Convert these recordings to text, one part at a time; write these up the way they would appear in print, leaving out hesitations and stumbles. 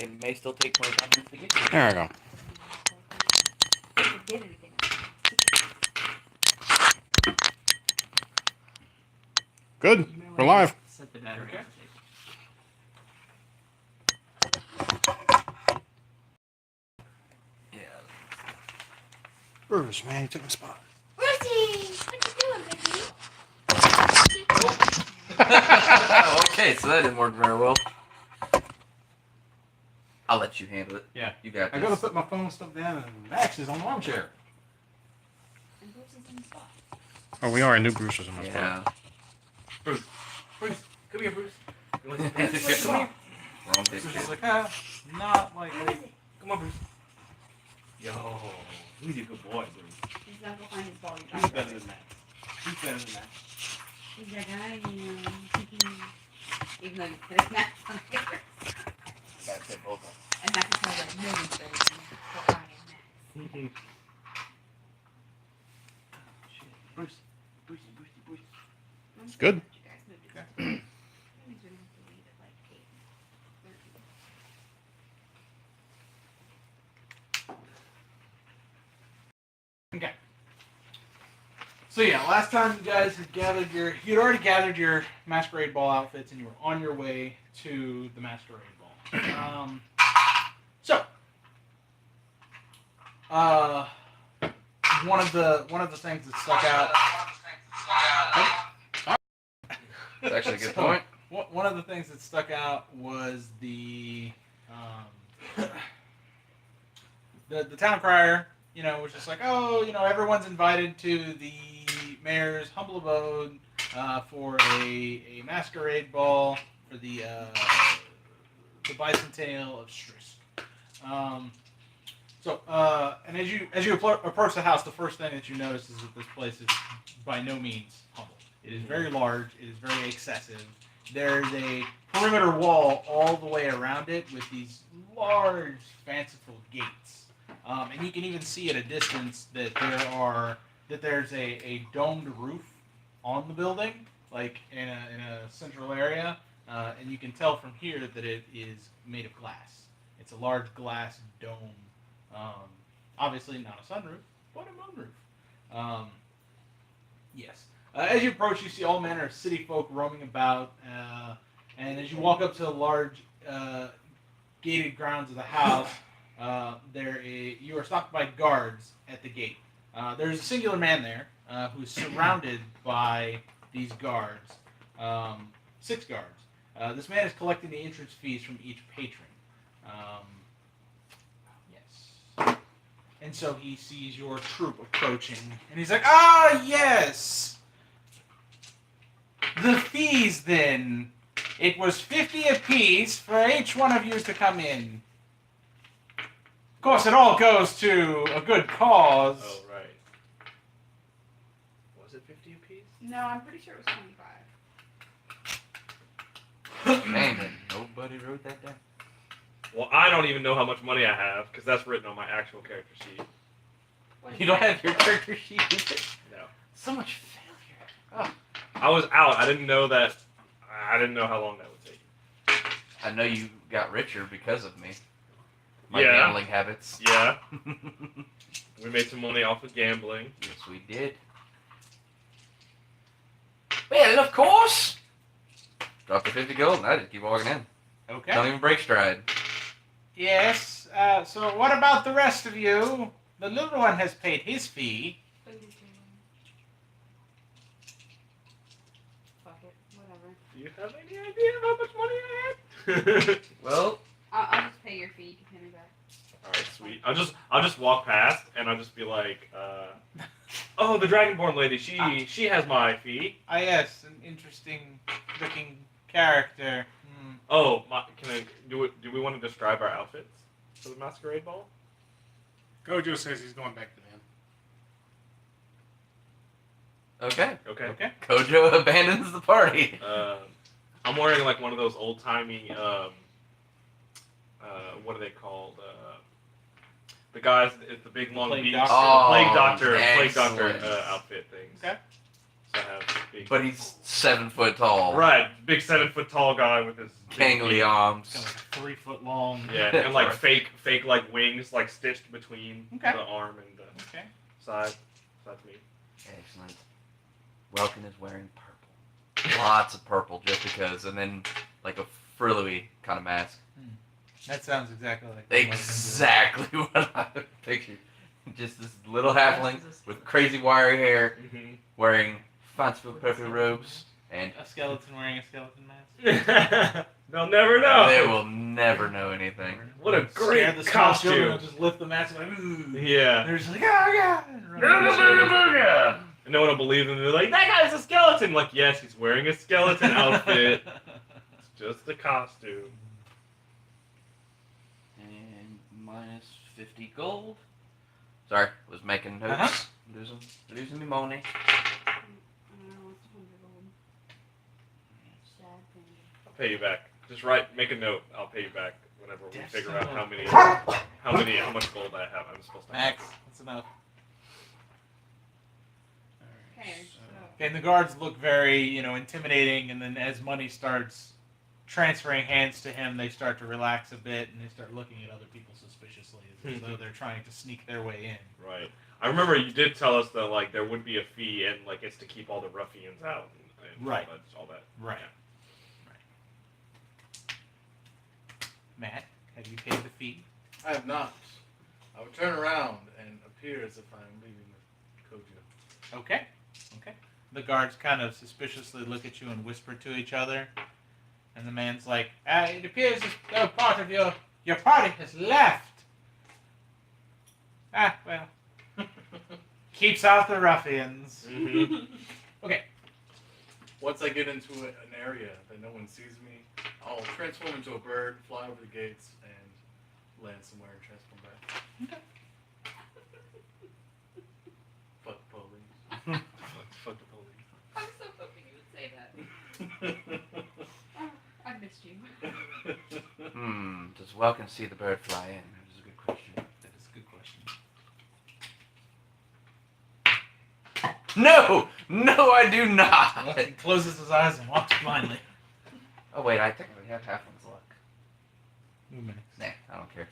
It may still take 25 minutes to get to. There we go. Good. We're live. Set the battery. Okay. Yeah. Bruce, man, you took my spot. Brucey! What you doing, Vicky? Okay, so that didn't work very well. I'll let you handle it. Yeah. You got I this. gotta put my phone stuff down and Max is on the armchair. And Brucey's in the spot. Oh, we are. I knew Bruce was in my spot. Yeah. Bruce, come here, Bruce. You want to Come this here. Come here. Wrong Bruce is picture. like, not like. What is it? Come on, Bruce. Yo, he's a good boy, Bruce. He's gonna go find his ball. He's better than Max. He's better than Max. He's like, even though you put his Max on there. Gotta set both up. And Max is probably like, no one's better than Max. So I am Max. Bruce. It's good. You guys moved it. That means we're gonna have to leave at like 8:30. Okay. So yeah, last time you guys had you'd already gathered your masquerade ball outfits and you were on your way to the masquerade ball. One of the things that stuck out. That's actually a good So, point. One of the things that stuck out was the town crier. You know, was just like, oh, you know, everyone's invited to the mayor's humble abode for a masquerade ball for the bicentennial of Strisk. And as you approach the house, the first thing that you notice is that this place is by no means humble. It is very large. It is very excessive. There's a perimeter wall all the way around it with these large, fanciful gates, and you can even see at a distance that there's a domed roof on the building, like in a central area, and you can tell from here that it is made of glass. It's a large glass dome. Obviously not a sunroof, but a moonroof. Yes. As you approach, you see all manner of city folk roaming about, and as you walk up to the large gated grounds of the house, you are stopped by guards at the gate. There's a singular man there who is surrounded by these guards, 6 guards. This man is collecting the entrance fees from each patron. Yes. And so he sees your troop approaching, and he's like, "Ah, yes! The fees, then. It was 50 apiece for each one of you to come in. Of course, it all goes to a good cause." Oh, right. Was it 50 apiece? No, I'm pretty sure it was 25. Dang it. Nobody wrote that down. Well, I don't even know how much money I have, because that's written on my actual character sheet. You don't have your character sheet with it? No. So much failure. I was out. I didn't know how long that would take. I know you got richer because of me. My Yeah. gambling habits. Yeah. We made some money off of gambling. Yes, we did. Well, of course. Drop the 50 gold and I just keep walking in. Okay. Don't even break stride. Yes, so what about the rest of you? The little one has paid his fee. Fuck it, whatever. Do you have any idea how much money I had? Well, I'll just pay your fee. You can pay me back. Alright, sweet. I'll just walk past and I'll just be like, oh, the Dragonborn lady, she has my fee. Ah, yes, an interesting looking character. Oh, do we want to describe our outfits for the masquerade ball? Gojo says he's going back to the okay. Okay. Okay. Kojo abandons the party. I'm wearing like one of those old timey, what are they called? The guys, it's the big long Plague beaks, Doctor. plague doctor excellent. outfit things. Okay. So I have big, But he's 7 foot tall. right, big 7 foot tall guy with his gangly It's arms. got like a 3 foot long. Yeah, and like fake like wings like stitched between Okay. the arm and the Okay. side. So that's me. Excellent. Welkin is wearing purple. Lots of purple, just because, and then like a frilly kind of mask. That sounds exactly like Exactly what I pictured. Just this little halfling with crazy wiry hair, Mm-hmm. wearing fanciful purple robes, and A skeleton wearing a skeleton mask. They'll never know. they will never know anything. What a Scare great the small children, costume. they'll just lift the mask like, ooh. Yeah. They're just like, oh god. And run away. And no one will believe them. They're like, that guy's a skeleton. Like, yes, he's wearing a skeleton outfit. It's just a costume. And minus 50 gold. Sorry, was making notes. Uh-huh. Losing me money. I'll pay you back. Just make a note. I'll pay you back whenever we Death figure Star. out how much gold I have. I'm supposed to have. Max, that's enough. Okay, Okay, and the guards look very, intimidating, and then as money starts transferring hands to him, they start to relax a bit, and they start looking at other people suspiciously, as though they're trying to sneak their way in. Right. I remember you did tell us that like there would be a fee, and like it's to keep all the ruffians out. And Right. All that. Right. Matt, have you paid the fee? I have not. I would turn around and appear as if I'm leaving with Kojo. Okay. The guards kind of suspiciously look at you and whisper to each other, and the man's like, it appears as though part of your party has left. Ah, well. Keeps out the ruffians. Mm-hmm. Once I get into an area that no one sees me, I'll transform into a bird, fly over the gates, and land somewhere and transform back. Fuck the police. Fuck the police. I'm so hoping you would say that. Oh, I missed you. Does Welkin see the bird fly in? That is a good question. That is a good question. No, I do Well, not. he closes his eyes and walks blindly. Oh wait, I technically have halfling's luck. Nah, I don't care.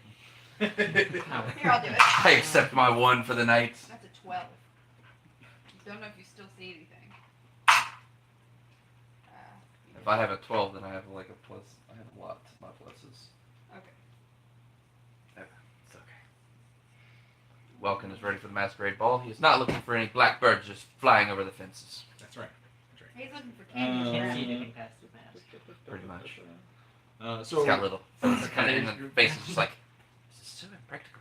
Here, I'll do it. I accept my 1 for the night. That's a 12. Don't know if you still see anything. If I have a 12, then I have like a plus. I have a lot of my pluses. Okay. It's okay. Welkin is ready for the masquerade ball. He is not looking for any black birds just flying over the fences. That's right. He's looking for candy. Can't see anything past the mask. Pretty much. So He's got little kind of in the face, just like, this is so impractical.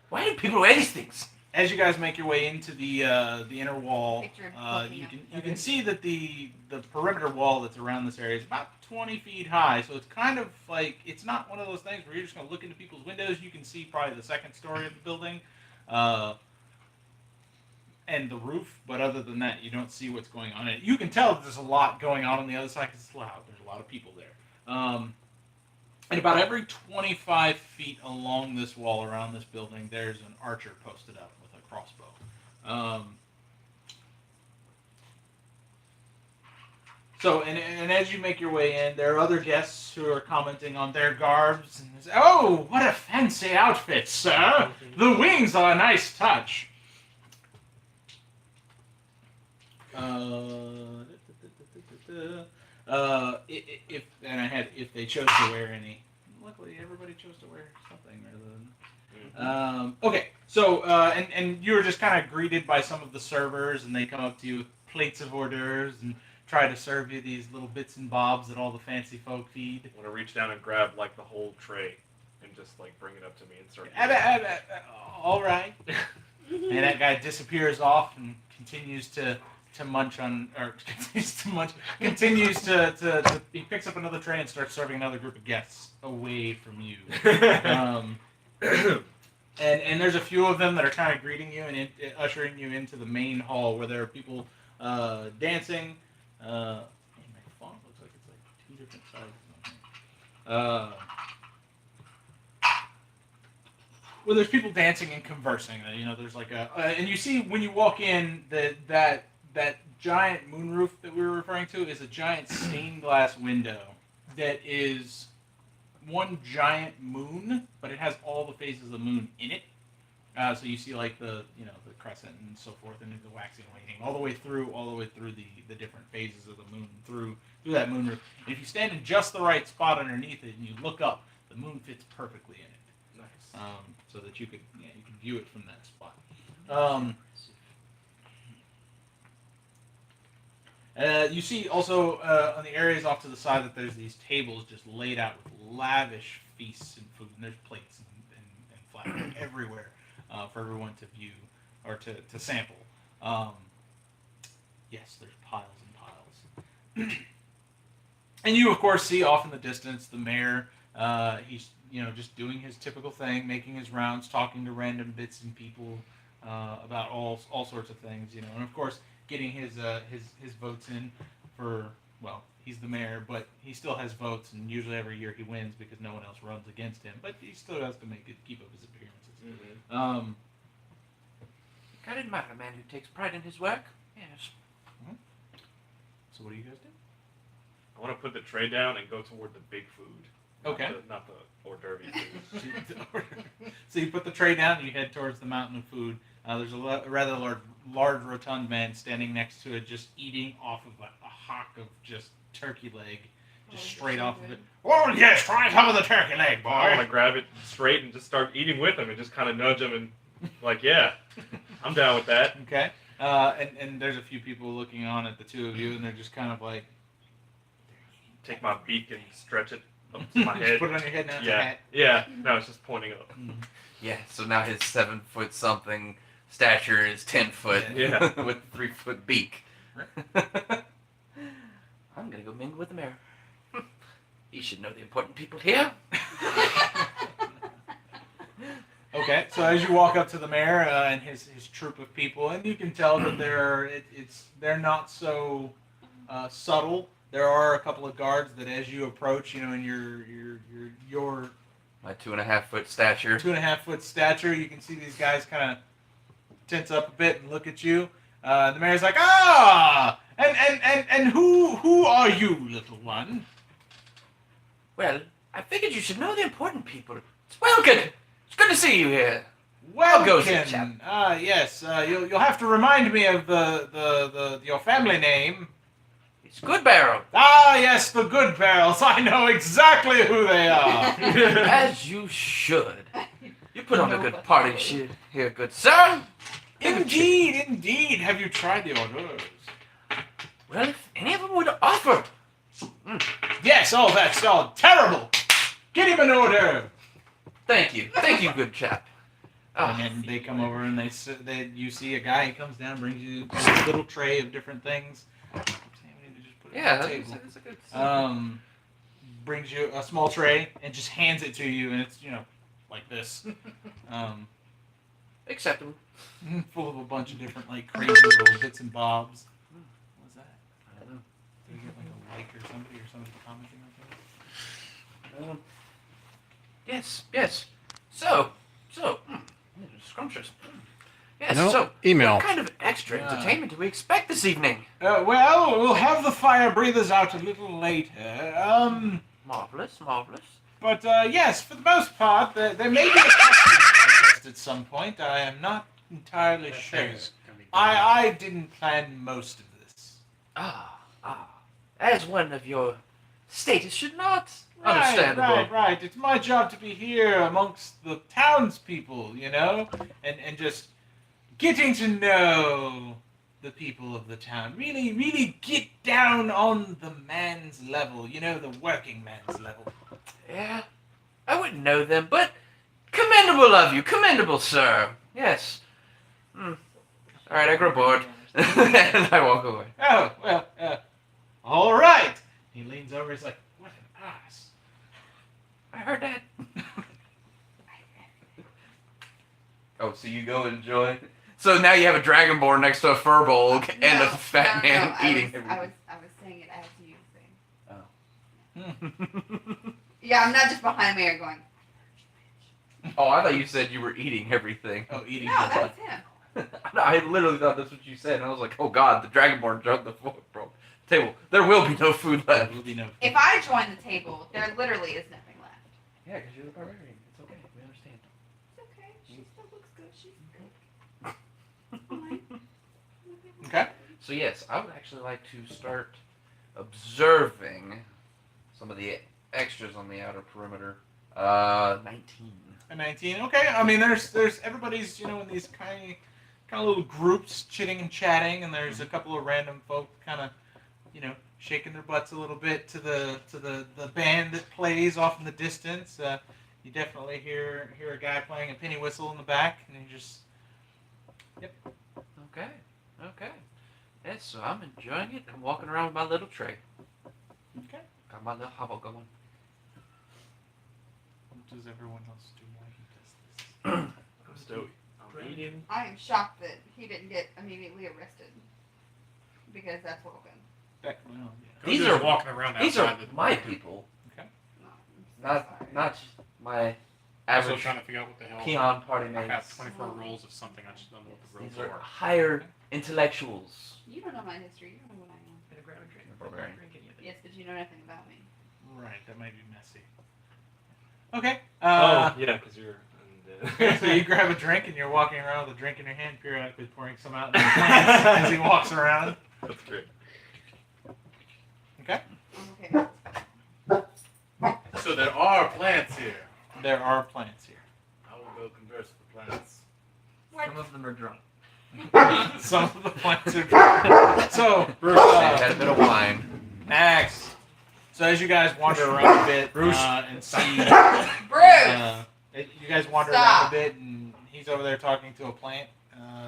Why do people wear these things? as you guys make your way into the inner wall, Picture him looking you up can the you can other. see that the perimeter wall that's around this area is about 20 feet high. So it's kind of like, it's not one of those things where you're just going to look into people's windows. You can see probably the second story of the building and the roof, but other than that, you don't see what's going on. And you can tell that there's a lot going on the other side because it's loud. There's a lot of people there. And about every 25 feet along this wall around this building, there's an archer posted up with a crossbow. So, and as you make your way in, there are other guests who are commenting on their garbs. And there's, oh, what a fancy outfit, sir! The wings are a nice touch. If they chose to wear any. Luckily, everybody chose to wear something rather than. Okay, so and you were just kind of greeted by some of the servers, and they come up to you with plates of hors d'oeuvres and try to serve you these little bits and bobs that all the fancy folk feed. I want to reach down and grab like the whole tray and just like bring it up to me and start. All right. And that guy disappears off and continues to munch on, or continues to he picks up another tray and starts serving another group of guests away from you. And there's a few of them that are kind of greeting you and ushering you into the main hall where there are people dancing. My font looks like it's like 2 different sizes. Well, there's people dancing and conversing. There's like and you see when you walk in that giant moonroof that we were referring to is a giant stained glass window that is one giant moon, but it has all the phases of the moon in it. So you see like the crescent and so forth, and the waxing, waning, all the way through the different phases of the moon through that moon roof. And if you stand in just the right spot underneath it and you look up, the moon fits perfectly in it. Nice. So that you could view it from that spot. You see also on the areas off to the side that there's these tables just laid out with lavish feasts and food, and there's plates and flatware everywhere for everyone to view or to sample. Yes, there's piles and piles. And you, of course, see off in the distance the mayor. He's just doing his typical thing, making his rounds, talking to random bits and people about all sorts of things, and of course getting his votes in for, well, he's the mayor, but he still has votes, and usually every year he wins because no one else runs against him, but he still has to keep up his appearances. Mm-hmm. I admire a man who takes pride in his work. Yes. So what do you guys do? I want to put the tray down and go toward the big food. Okay. Not the hors d'oeuvre food. So you put the tray down and you head towards the mountain of food. There's a rather large rotund man standing next to it, just eating off of a hock of just turkey leg, just straight off of it. Oh yes, try some of the turkey leg, boy. I want to grab it straight and just start eating with him and just kind of nudge him and like, yeah, I'm down with that. Okay. And there's a few people looking on at the two of you, and they're just kind of like, Take my beak and stretch it up to my just head. put it on your head now. It's a Yeah, hat. yeah. No, it's just pointing up. Yeah, so now his 7 foot something stature is 10 foot Yeah. with 3 foot beak. I'm gonna go mingle with the mayor. He should know the important people here. Okay, so as you walk up to the mayor and his troop of people, and you can tell that they're not so subtle. There are a couple of guards that, as you approach, in your My 2.5 foot stature. 2.5 foot stature, you can see these guys kind of tense up a bit and look at you. The mayor's like, and who are you, little one? Well, I figured you should know the important people. It's Welkin. It's good to see you here. Welkin. goes it, chap? Yes. You'll have to remind me of your family name. It's Goodbarrow. Ah, yes, the Good Barrels. I know exactly who they are. As you should. You put on a good party here, good sir. Indeed. Have you tried the hors d'oeuvres? Well, if any of them would offer. Yes. Oh, that's all terrible. Get him an hors d'oeuvre. Thank you, good chap. And then they come over and you see a guy. He comes down, brings you a little tray of different things. Yeah, That's that's a good. Brings you a small tray and just hands it to you, and it's like this, Acceptable. full of a bunch of different like crazy little bits and bobs. What was that? I don't know. Did you get like a like or somebody commenting on Yes. So, scrumptious. Yes, No, so, email. what kind of extra Yeah. entertainment do we expect this evening? that? Well, we'll have the fire breathers out a little later. Marvelous. But yes, for the most part, there may be a costume contest at some point. I am not entirely sure. I didn't plan most of this. As one of your status should not. Understandable. Right. It's my job to be here amongst the townspeople, and just getting to know the people of the town. Really get down on the man's level, the working man's level. Yeah, I wouldn't know them, but commendable of you, commendable, sir. Yes. All right, I grow bored, and I walk away. Oh, well, all right. He leans over, he's like, what an ass. I heard that. Oh, so you go enjoy. So now you have a dragonborn next to a furbolg and a fat man eating. I was saying it as you saying. Hmm. Yeah, I'm not just behind Mary going. Oh, I thought you said you were eating everything. Oh, eating. No, that's him. I literally thought that's what you said, and I was like, oh god, the dragonborn jumped the floor, bro. Table. There will be no food There left. will be no. If I join the table, there literally is nothing left. Yeah, because you're the barbarian. It's okay. We understand. It's okay. She still looks good. She's good. Okay. So yes, I would actually like to start observing some of the extras on the outer perimeter. 19. A 19. Okay. I mean, there's everybody's in these kind of little groups chitting and chatting, and there's a couple of random folk kind of shaking their butts a little bit to the band that plays off in the distance. You definitely hear a guy playing a penny whistle in the back, and he just Okay. Yes, so I'm enjoying it. I'm walking around with my little tray. okay. Got my little hobble going. What does everyone else do while he does this? I'm stoked. I'm eating. I am shocked that he didn't get immediately arrested. Because that's Woken. Well, yeah. These These are- are walking around These outside are the my people, No, I'm so not sorry. not my I'm still average trying to figure out what the hell. peon party I have mates. 24 rules of something. I just don't know what the rules These are are. higher intellectuals. You don't know my history. You don't know what I am. Barbarian. Yes, but you know nothing about me. Right. That might be messy. Okay. Oh, yeah, because you're. So you grab a drink and you're walking around with a drink in your hand, periodically pouring some out in his hands as he walks around. That's great. Okay. I'm okay. So there are plants here. There are plants here. I will go converse with the plants. Some of them are drunk. Some of the plants are. So, They had a bit of wine. Max. So as you guys wander around a bit and see, Bruce! you guys wander Stop. around a bit and he's over there talking to a plant.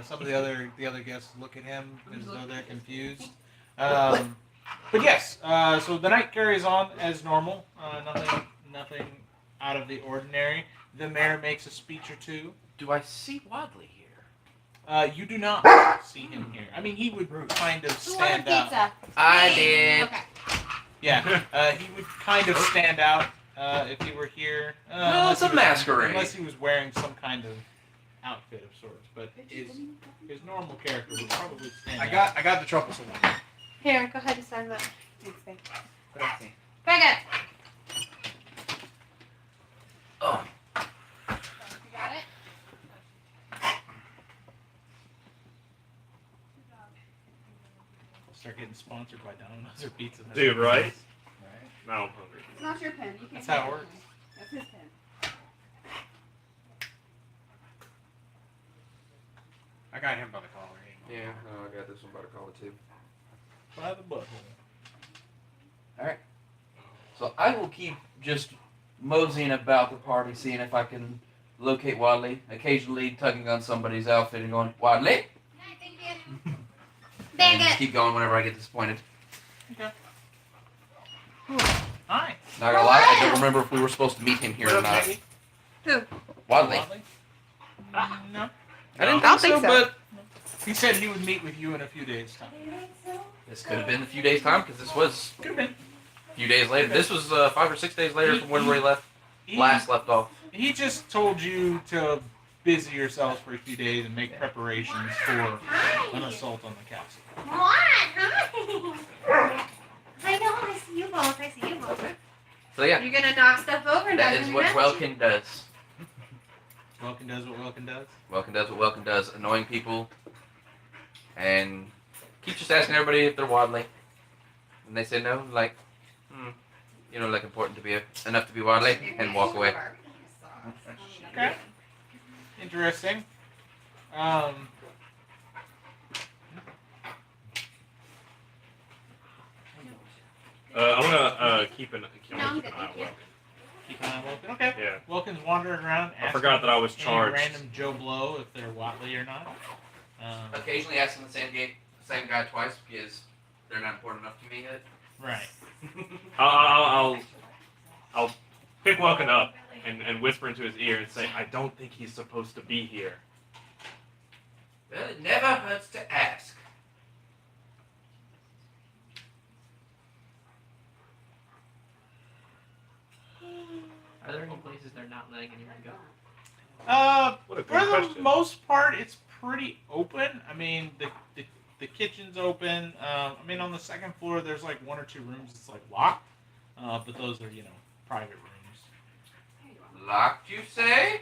Some of the other guests look at him as though they're confused. But yes, so the night carries on as normal. Nothing out of the ordinary. The mayor makes a speech or two. Do I see Wadley here? You do not see him here. I mean, he would kind of Who wanted stand out. pizza? I Me. did. Okay. Yeah, he would kind of stand out if he were here. Well, it's unless a he was- masquerade. Unless he was wearing some kind of outfit of sorts, but his normal character would probably stand out. I got the troublesome one. Here, go ahead and sign that. Thanks, babe. Grazie. Back Oh, You got it? Start getting sponsored by Domino's or Pizza. Hut. Dude, right? Right. Now I'm hungry. It's not your pen. You can't That's how it take works. pen. That's his pen. I got him by the collar. He ain't yeah. No, I got this one by the collar too. By the butthole. So I will keep just moseying about the party, seeing if I can locate Wadley. Occasionally tugging on somebody's outfit and going, Wadley? And just keep going whenever I get disappointed. Hi. Not gonna lie, I don't remember if we were supposed to meet him here or not. Who? Wadley. No. I didn't I don't think so, think so. but He said he would meet with you in a few days' time. this could have been a few days' time because this was Could have been. a few days later. This was 5 or 6 days later from when we left last left off. He just told you to busy yourselves for a few days and make preparations for an assault on the castle. Hi. I know, I see you both. I see you both. So yeah, You're gonna knock stuff over and that not is even what remember you. Welkin does. Welkin does what Welkin does. Welkin does what Welkin does, annoying people, and keep just asking everybody if they're Wadley. And they say no, like, you know, like important to be enough to be Wadley, and walk away. Okay. Interesting. I'm gonna keep an eye on good, Welkin. Keep an eye on Welkin. Okay. Yeah. Welkin's wandering around. I forgot that I was asking charged. any random Joe Blow if they're Watley or not. Occasionally asking the same guy twice because they're not important enough to me yet. Right. I'll pick Welkin up and whisper into his ear and say, I don't think he's supposed to be here. Well, it never hurts to ask. Are there any places they're not letting anyone go? What a For good the question. most part, it's pretty open. I mean, the the kitchen's open. I mean, on the second floor, there's like 1 or 2 rooms that's like locked, but those are private rooms. There you are. Locked, you say?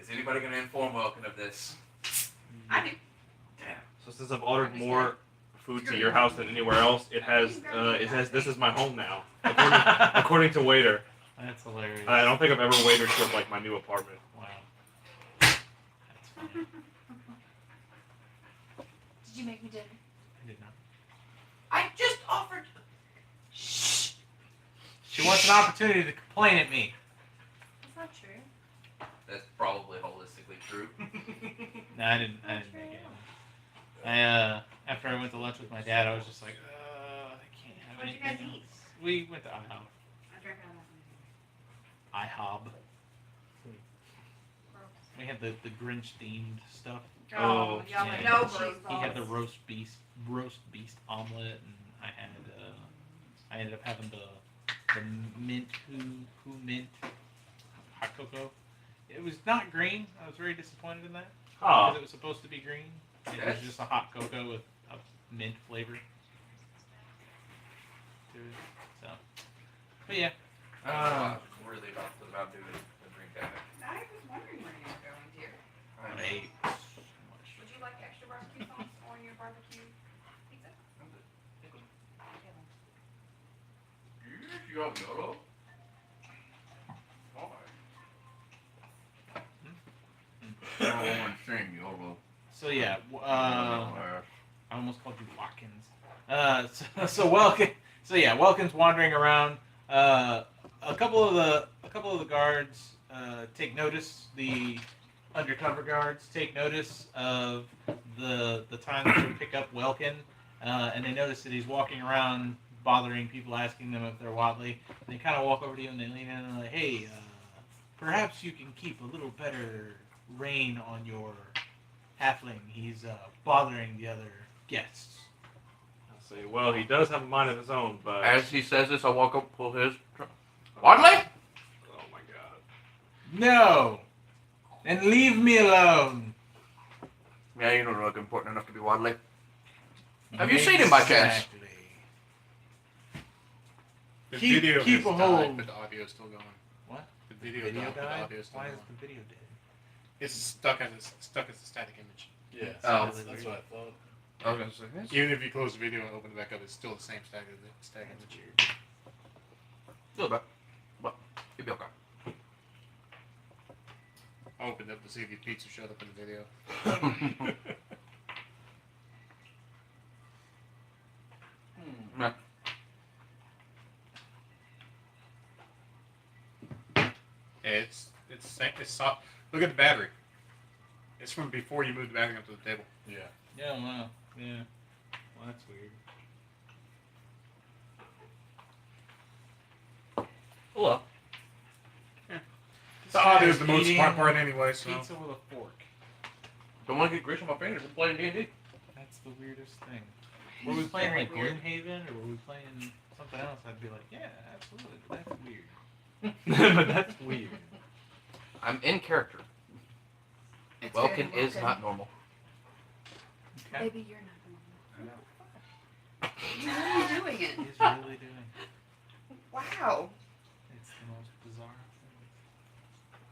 Is anybody going to inform Welkin of this? I do. Damn. So since I've ordered more food to your house than anywhere else, it has this is my home now, according to waiter. That's hilarious. I don't think I've ever waitered to like my new apartment. Wow. That's funny. Did you make me dinner? I did not. I just offered. Shh. She wants an opportunity to complain at me. That's not true. That's probably holistically true. No, I didn't make it. After I went to lunch with my dad, I was just like, I can't have What did you anything guys eat? else. We went to IHOP. I drank out of IHOB. that. We had the Grinch themed stuff. Oh, y'all yeah. like no He had the roast beast omelet, and I ended up having the mint who mint hot cocoa. It was not green. I was very disappointed in that because it was supposed to be green. It was just a hot cocoa with a mint flavor to it. So, but yeah. I was really about doing a drink out of it. I was wondering where you were going, dear. I ate so much. Would you like extra barbecue sauce on your barbecue pizza? You have Yolo? So yeah, I almost called you Watkins. So Welkin. So yeah, Welkin's wandering around. A couple of the guards take notice. The undercover guards take notice of the time that you pick up Welkin, and they notice that he's walking around bothering people, asking them if they're Wadley. And they kind of walk over to you and they lean in and they're like, "Hey, perhaps you can keep a little better rein on your halfling. He's bothering the other guests." I'll say, well, he does have a mind of his own, but As he says this, I walk up, pull his. Wadley? oh my god. No, and leave me alone. Yeah, you don't look important enough to be Wadley. Have you seen him by chance? Exactly. The Keep- video keep has a died, hold. but the audio is still going. What? The video, Video died, but the died? audio is still Why is going. the video dead? It's stuck as a static image. Yeah, Oh. that's what I thought. I was going to say this. Even if you close the video and open it back up, it's still the same static image. Little bit. But you'll be okay. I opened up to see if your pizza showed up in the video. Yeah. It's soft. Look at the battery. It's from before you moved the battery up to the table. Yeah. Yeah, wow. Yeah. Well, that's weird. Hello. The audio is the most Eating smart part anyway. So Pizza with a fork. Don't want to get grease on my fingers. We're playing D&D. That's the weirdest thing. Were we playing like Gloomhaven or were we playing something else? I'd be like, yeah, absolutely. But that's weird. But that's weird. I'm in character. It's Welkin very is Welkin. not normal. Okay. Maybe you're not the one. How are you doing it? He's really doing. Wow. It's the most bizarre thing.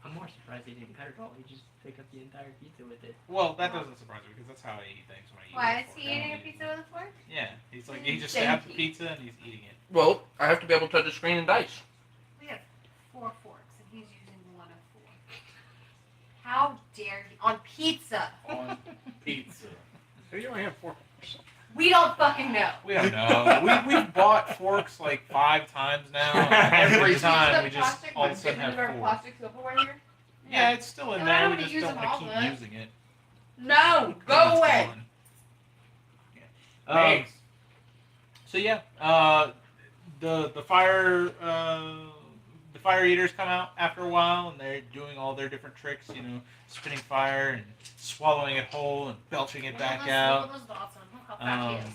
I'm more surprised he didn't cut it all. He just picked up the entire pizza with it. Well, that doesn't surprise me because that's how I eat things when I eat. Why with is fork. he I don't eating a eat it pizza with a fork? Yeah, he's like he just stabbed the Dainty. pizza and he's eating it. Well, I have to be able to touch the screen and dice. We have 4 forks and he's using 1 of 4. How dare he? On pizza. On pizza. you only have 4. We don't fucking know. We don't know. We've bought forks like 5 times now. And every Use time the we just plastic- all of a sudden use have our 4. plastic silverware here? Yeah, it's still in I there. don't We wanna just use don't them want to all, keep but- using it. No, It's go away. gone. Yeah. So yeah, the fire eaters come out after a while, and they're doing all their different tricks. You know, spitting fire and swallowing it whole and belching it back out. Look at those dots on him. Look how fat he Um, is.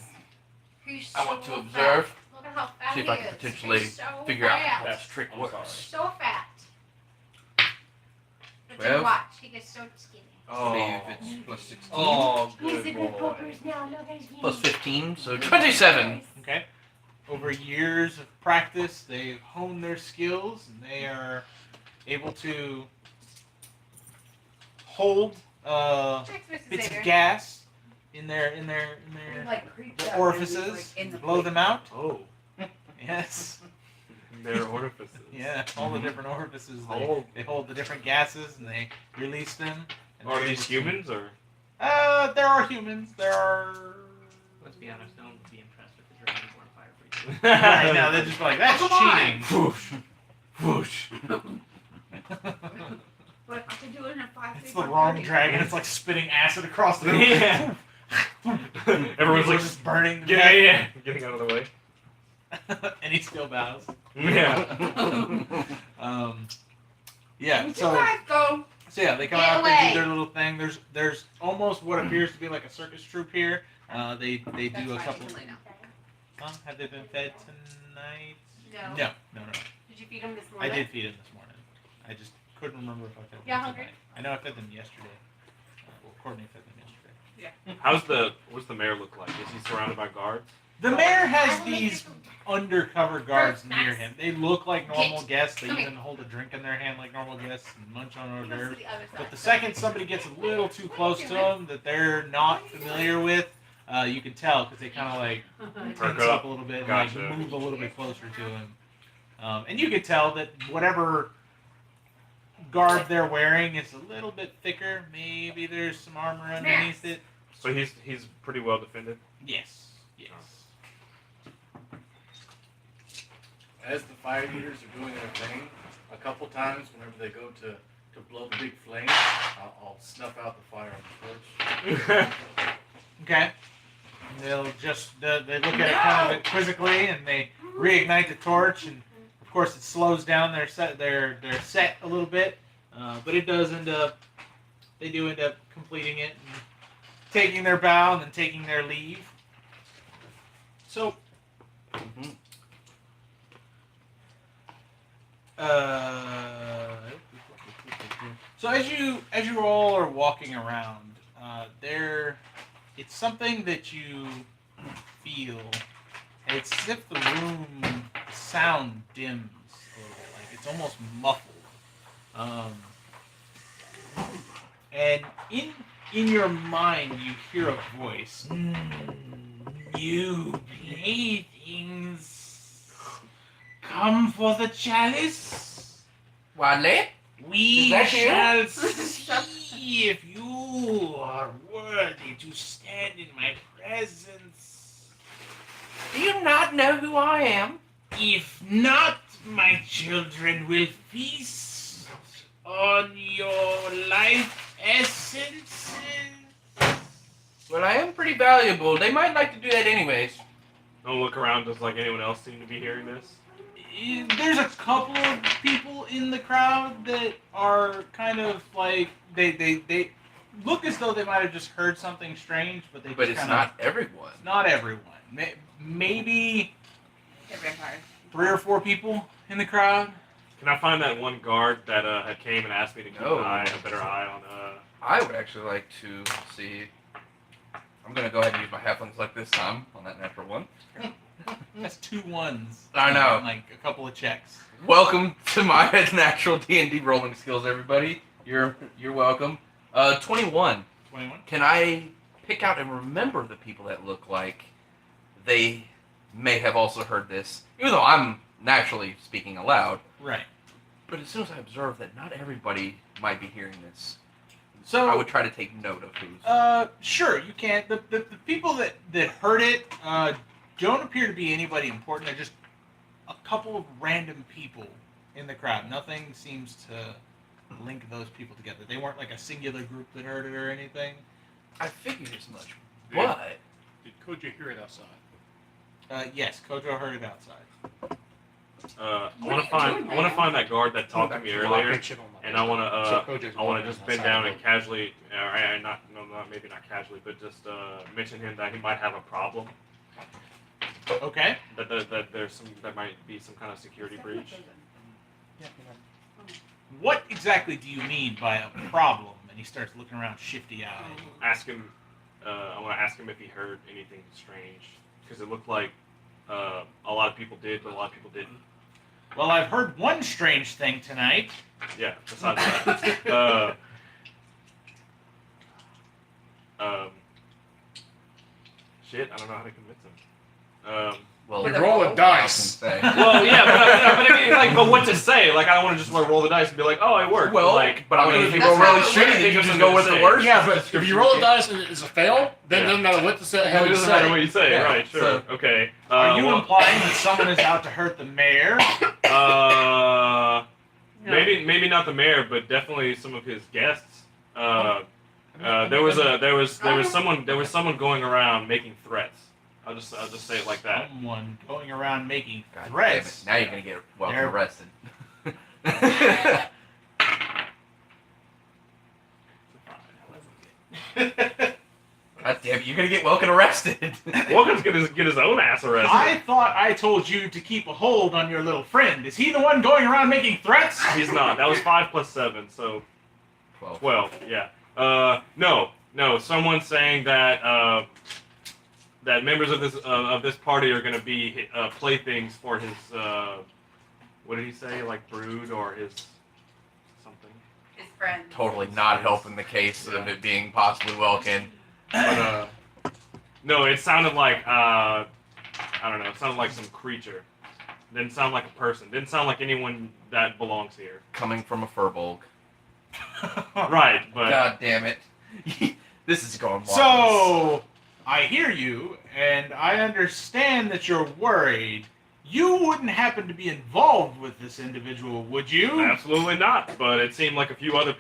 He's I want to so observe, fat. Look at how fat see if he I can is. potentially He's so figure out fat. how this trick I'm works. sorry. So fat. But 12. then watch. He gets so skinny. believe it's plus 16. Oh, He's good the good boy. poopers now. No, there's Plus 15, so 27. Okay. Over years of practice, they've honed their skills and they are able to hold bits of gas in their Like creeped up orifices, and he's, like, in the blow plate. them out. Oh, Yes. their orifices. Yeah, all the different orifices. Oh. They hold the different gases and they release them. And Are they're these able to- humans or? There are humans. There are. Let's be honest, no one would be impressed with the Dragonborn fire breathing. Right now, they're just like, that's Come on. cheating. Whoosh. Whoosh. But I can do it in a 5 It's the wrong dragon. It's like spitting acid across the room. Yeah. Everyone's like, just burning. to yeah, getting out of the way. death. And he still bows. Yeah. Yeah. You So guys go. yeah, they come Get out. They away. do their little thing. There's almost what appears to be like a circus troupe here. They That's do a fine, couple. you can lay down. Huh? Have they been fed tonight? No. No. Did you feed him this I morning? did feed them this morning. I just couldn't remember if I fed them Yeah, tonight. hungry? I know I fed them yesterday. Well, Courtney fed them yesterday. What's the mayor look like? Is he surrounded by guards? The mayor has these undercover guards First, near Max. him. They look like normal Get. guests. They Come even here. hold a drink in their hand like normal guests and munch on hors He goes to d'oeuvres. the other But side. the second somebody gets a little too close to them that they're not familiar with, you can tell because they kind of like Perk tense up. up a little bit and Gotcha. like move a little bit closer to him. And you can tell that whatever garb they're wearing is a little bit thicker. Maybe there's some armor underneath it. So he's pretty well defended. Yes. Yes. As the fire eaters are doing their thing, a couple times whenever they go to blow the big flame, I'll snuff out the fire on the torch. Okay. They'll just they look at it kind of quizzically and they reignite the torch and of course it slows down their set a little bit, but it does they do end up completing it and taking their bow and then taking their leave. So Mhm. So as you all are walking around, it's something that you feel. It's as if the room sound dims a little, like it's almost muffled. And in your mind, you hear a voice. You playthings, come for the chalice. Wadley? We Is that you? shall see if you are worthy to stand in my presence. Do you not know who I am? If not, my children will feast on your life essences. Well, I am pretty valuable. They might like to do that anyways. Don't look around. Does like anyone else seem to be hearing this? There's a couple of people in the crowd that are kind of like they look as though they might have just heard something strange, but they But just it's kinda, not everyone. not everyone. Maybe They're vampires. 3 or 4 people in the crowd. Can I find that one guard that had came and asked me to keep No. a better eye on? I would actually like to see. I'm gonna go ahead and use my halflings like this time on that natural one. That's 2 ones. I know. And, like a couple of checks. Welcome to my natural D&D rolling skills, everybody. You're welcome. 21. 21. Can I pick out and remember the people that look like they may have also heard this, even though I'm naturally speaking aloud? Right. But as soon as I observe that not everybody might be hearing this, So I would try to take note of who's. Sure, you can. The people that heard it don't appear to be anybody important. They're just a couple of random people in the crowd. Nothing seems to link those people together. They weren't like a singular group that heard it or anything. I figured as much, Yeah. but Did Koja hear it outside? Yes, Kojo heard it outside. I want to find that guard that talked to me earlier, and I want to just bend down and casually, maybe not casually, but just mention him that he might have a problem. Okay. That might be some kind of security breach. What exactly do you mean by a problem? And He starts looking around shifty-eyed. Ask him. I want to ask him if he heard anything strange, because it looked like a lot of people did, but a lot of people didn't. Well, I've heard one strange thing tonight. Yeah. Besides that, shit. I don't know how to convince him. Well, With You a roll roll? a dice. Well, yeah, but I mean, like, but what to say? Like, I don't want to just like roll the dice and be like, oh, it worked. Well, like, but I mean, if you That's go really how it shitty, works. then you just go with the worst. Yeah, but if you roll a dice and it's a fail, then Yeah. it doesn't matter what the It hell you doesn't matter what say. you say, Yeah, right? Sure. so- Okay. Are you well, implying that someone is out to hurt the mayor? Maybe not the mayor, but definitely some of his guests. There was someone going around making threats. I'll just say it like that. Someone going around making God threats. damn it. Now you're gonna get welcome They're- arrested. God damn it, you're gonna get welcome arrested. Welcome's gonna get his own ass arrested. I thought I told you to keep a hold on your little friend. Is he the one going around making threats? He's not. That was 5 plus 7, so 12. 12. Yeah. No. Someone's saying that that members of this party are gonna be playthings for his what did he say? Like brood or his something. His friend. Totally not helping the case of it being possibly Welkin. But no, it sounded like I don't know. It sounded like some creature. Didn't sound like a person. Didn't sound like anyone that belongs here. Coming from a furbolg. Right, but God damn it. This is going wild. So, I hear you, and I understand that you're worried. You wouldn't happen to be involved with this individual, would you? absolutely not. But it seemed like a few other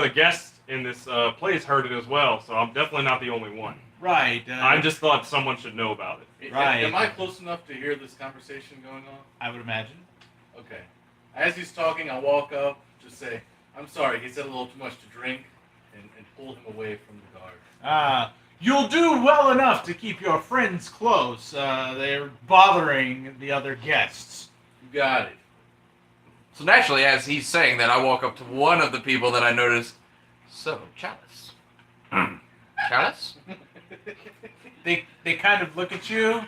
guests in this place heard it as well. So I'm definitely not the only one. Right. I just thought someone should know about it. Right. Am I close enough to hear this conversation going on? I would imagine. Okay. As he's talking, I walk up, just say, I'm sorry, he said a little too much to drink, and pull him away from the guard. You'll do well enough to keep your friends close. They're bothering the other guests. You got it. So naturally, as he's saying that, I walk up to one of the people that I noticed. So, Chalice. Chalice? They kind of look at you,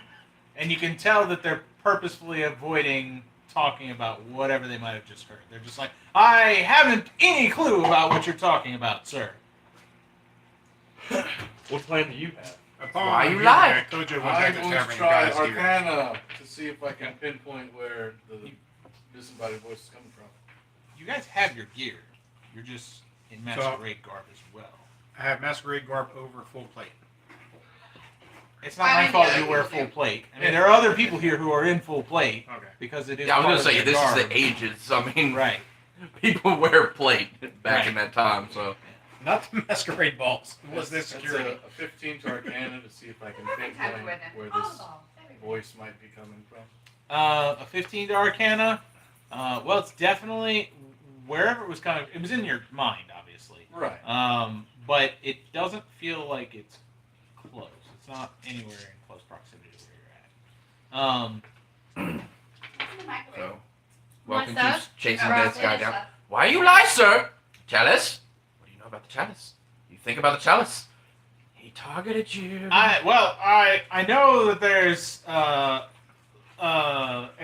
and you can tell that they're purposefully avoiding talking about whatever they might have just heard. They're just like, I haven't any clue about what you're talking about, sir. What plan do you have? Upon Why you hearing lie? that, Kojo went back I'm to going tavern to and try got his gear. Arcana to see if I can pinpoint where the disembodied voice is coming from. You guys have your gear. You're just in masquerade garb as well. I have masquerade garb over full plate. It's not my fault you wear full plate. I mean, there are other people here who are in full plate Okay. because it is. Yeah, I was part gonna of say, their this garb. is the ages. I mean, Right. people wear plate back in that time, so. Not the masquerade balls. It was this That's security. a 15 to Arcana to see if I can Perfect time to pinpoint win it. where this Oh, there we go. voice might be coming from. A 15 to Arcana. Well, it's definitely wherever it was kind of. It was in your mind, obviously. Right. But it doesn't feel like it's close. It's not anywhere in close proximity to where you're at. It's in the microwave. So, Welkin What's keeps chasing Around this guy finish down. up. Why you lie, sir? Chalice? What do you know about the chalice? You think about the chalice? He targeted you. I know that there's and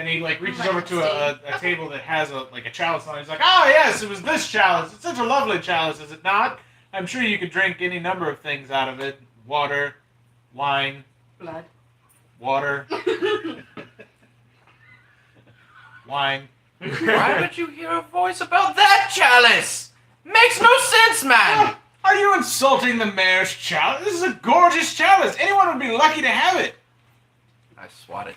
he like reaches over to a table that has a chalice on it. He's like, ah, yes, it was this chalice. It's such a lovely chalice, is it not? I'm sure you could drink any number of things out of it: water, wine, Blood. water, wine. Why would you hear a voice about that chalice? Makes no sense, man. Are you insulting the mayor's chalice? This is a gorgeous chalice. Anyone would be lucky to have it. I swat it.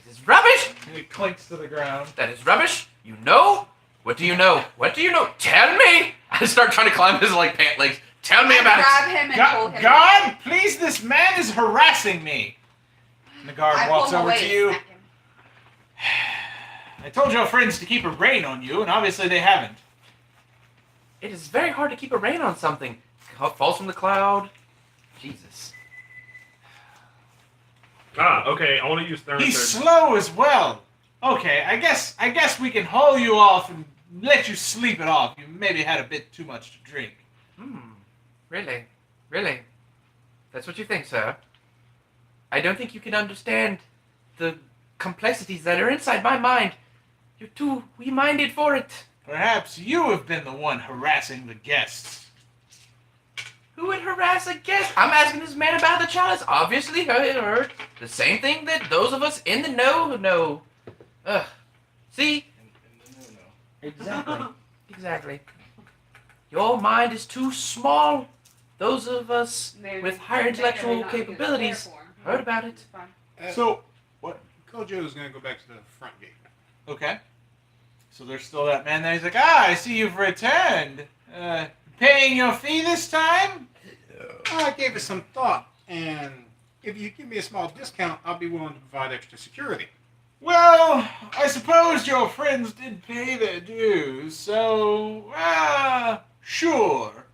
This is rubbish. And it clinks to the ground. That is rubbish. You know? What do you know? What do you know? Tell me. I start trying to climb his pant legs. Tell me about Grab it. him and pull him. God, please, this man is harassing me. And the guard I walks pull him over away to and you. smack him. I told your friends to keep a rein on you, and obviously they haven't. It is very hard to keep a rein on something. Falls from the cloud. Jesus. Okay. I want to use He's Thurn. slow as well. Okay, I guess we can haul you off and let you sleep it off. You maybe had a bit too much to drink. Really? Really? That's what you think, sir? I don't think you can understand the complexities that are inside my mind. You're too wee-minded for it. Perhaps you have been the one harassing the guests. Who would harass a guest? I'm asking this man about the chalice. Obviously, heard the same thing that those of us in the know know. Ugh. See? Exactly. Exactly. Your mind is too small. Those of us They- with higher they intellectual may not be good capabilities to care for 'em. heard about it. It's fine. So, Kojo's gonna go back to the front gate. okay. So there's still that man there. He's like, I see you've returned. Paying your fee this time? I gave it some thought, and if you give me a small discount, I'll be willing to provide extra security. Well, I suppose your friends did pay their dues, so, sure.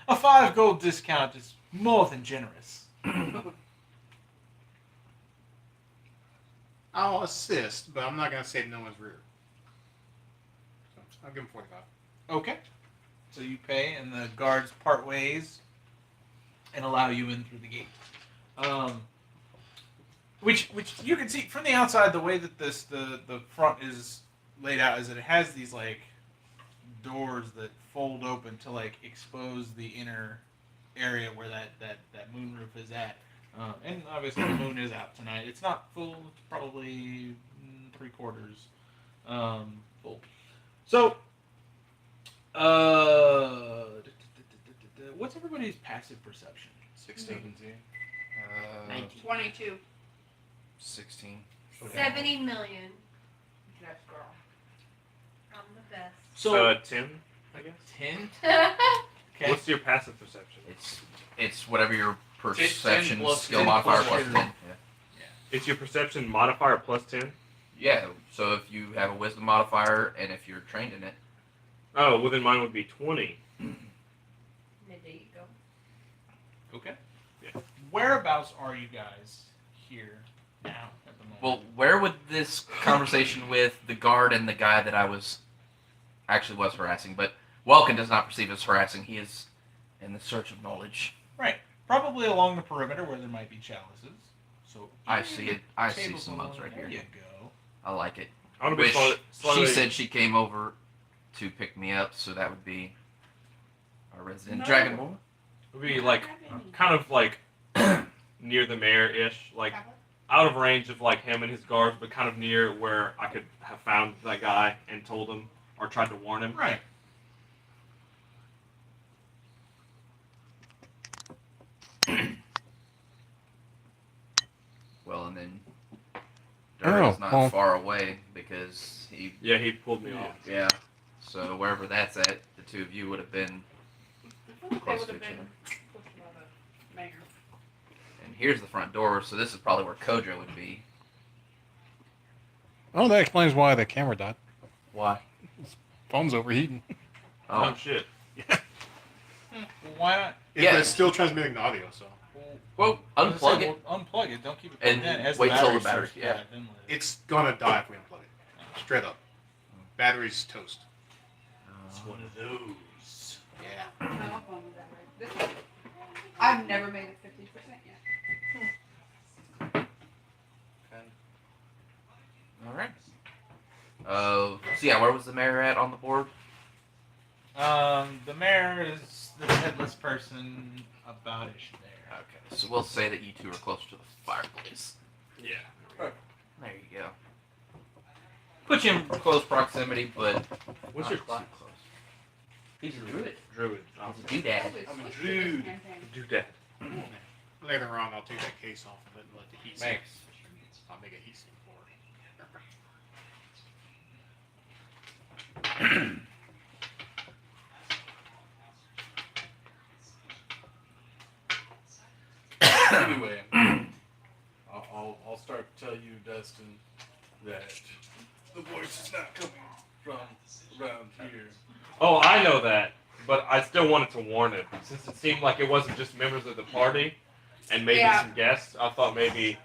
A 5 gold discount is more than generous. I'll assist, but I'm not gonna save no one's rear. So I'll give him 45. Okay. So you pay, and the guards part ways and allow you in through the gate. Which you can see from the outside, the way that the front is laid out is that it has these like doors that fold open to like expose the inner area where that moonroof is at. And obviously the moon is out tonight. It's not full. It's probably 3/4 full. So, what's everybody's passive perception? 16. 19. 22. 16. 70 million. Yes, girl. I'm the best. So 10, I guess. 10. That's Okay. What's your passive perception? It's whatever your perception 10 plus skill 10 modifier plus plus 10. 10. It's your perception modifier plus 10? Yeah. So if you have a wisdom modifier and if you're trained in it, Oh, well then mine would be 20. There you go. Okay. Yeah. Whereabouts are you guys here now at the moment? well, where would this conversation with the guard and the guy that I was harassing, but Welkin does not perceive as harassing. He is in the search of knowledge. Probably along the perimeter where there might be chalices. So I see it. I see tables some mugs along- right there here. you go. I like it. I want to be Which slightly. she said she came over to pick me up, so that would be our resident No. Dragonborn. Would be like kind of like near the mayor-ish, like out of range of like him and his guards, but kind of near where I could have found that guy and told him or tried to warn him. Right. Well, and then Durgan's not well. far away because he, Yeah, he pulled me off. yeah. So wherever that's at, the two of you would have been They close would to have each been other. pushed by the mayor. And here's the front door, so this is probably where Kojo would be. Oh, that explains why the camera died. Why? Phone's overheating. Oh, Oh, shit. Well, why not? Yeah. It's still transmitting the audio, so well, I was unplug gonna say, it. well, unplug it. Don't keep it And plugged in. As wait till the battery battery- starts yeah. to die, then let it- it's gonna die if we unplug it. Straight up. Battery's toast. It's one of those. Yeah. No, I'm fine with that, right? This one, I've never made it 50% yet. All right. So yeah, where was the mayor at on the board? The mayor is the headless person about-ish there. Okay, so we'll say that you two are closer to the fireplace. Yeah. There you go. Put you in close proximity, but What's not your too class? close. He's a druid. Druid. He's a doodad. I'm a druid. Do that. Later on, I'll take that case off of it and let the heat sink. Thanks. I'll make a heat sink for it. Anyway, I'll start to tell you, Dustin, that the voice is not coming from around here. Oh, I know that, but I still wanted to warn him since it seemed like it wasn't just members of the party and maybe Yeah. some guests. I thought maybe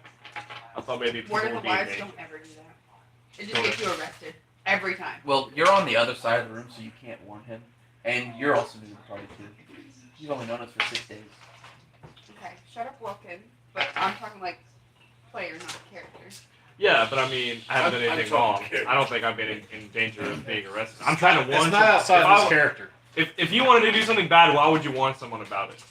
people Word of would the be wise, engaged. don't ever do that. It just gets you arrested. Every time. Well, you're on the other side of the room, so you can't warn him. And you're also new to the party, too. You've only known us for 6 days. Okay, shut up, Wilkin. But I'm talking like player, not character. Yeah, but I mean, I haven't done I'm anything talking wrong. character. I don't think I've been in danger of being arrested. I'm trying to warn. It's not outside if of his I- character. If you wanted to do something bad, why would you warn someone about it?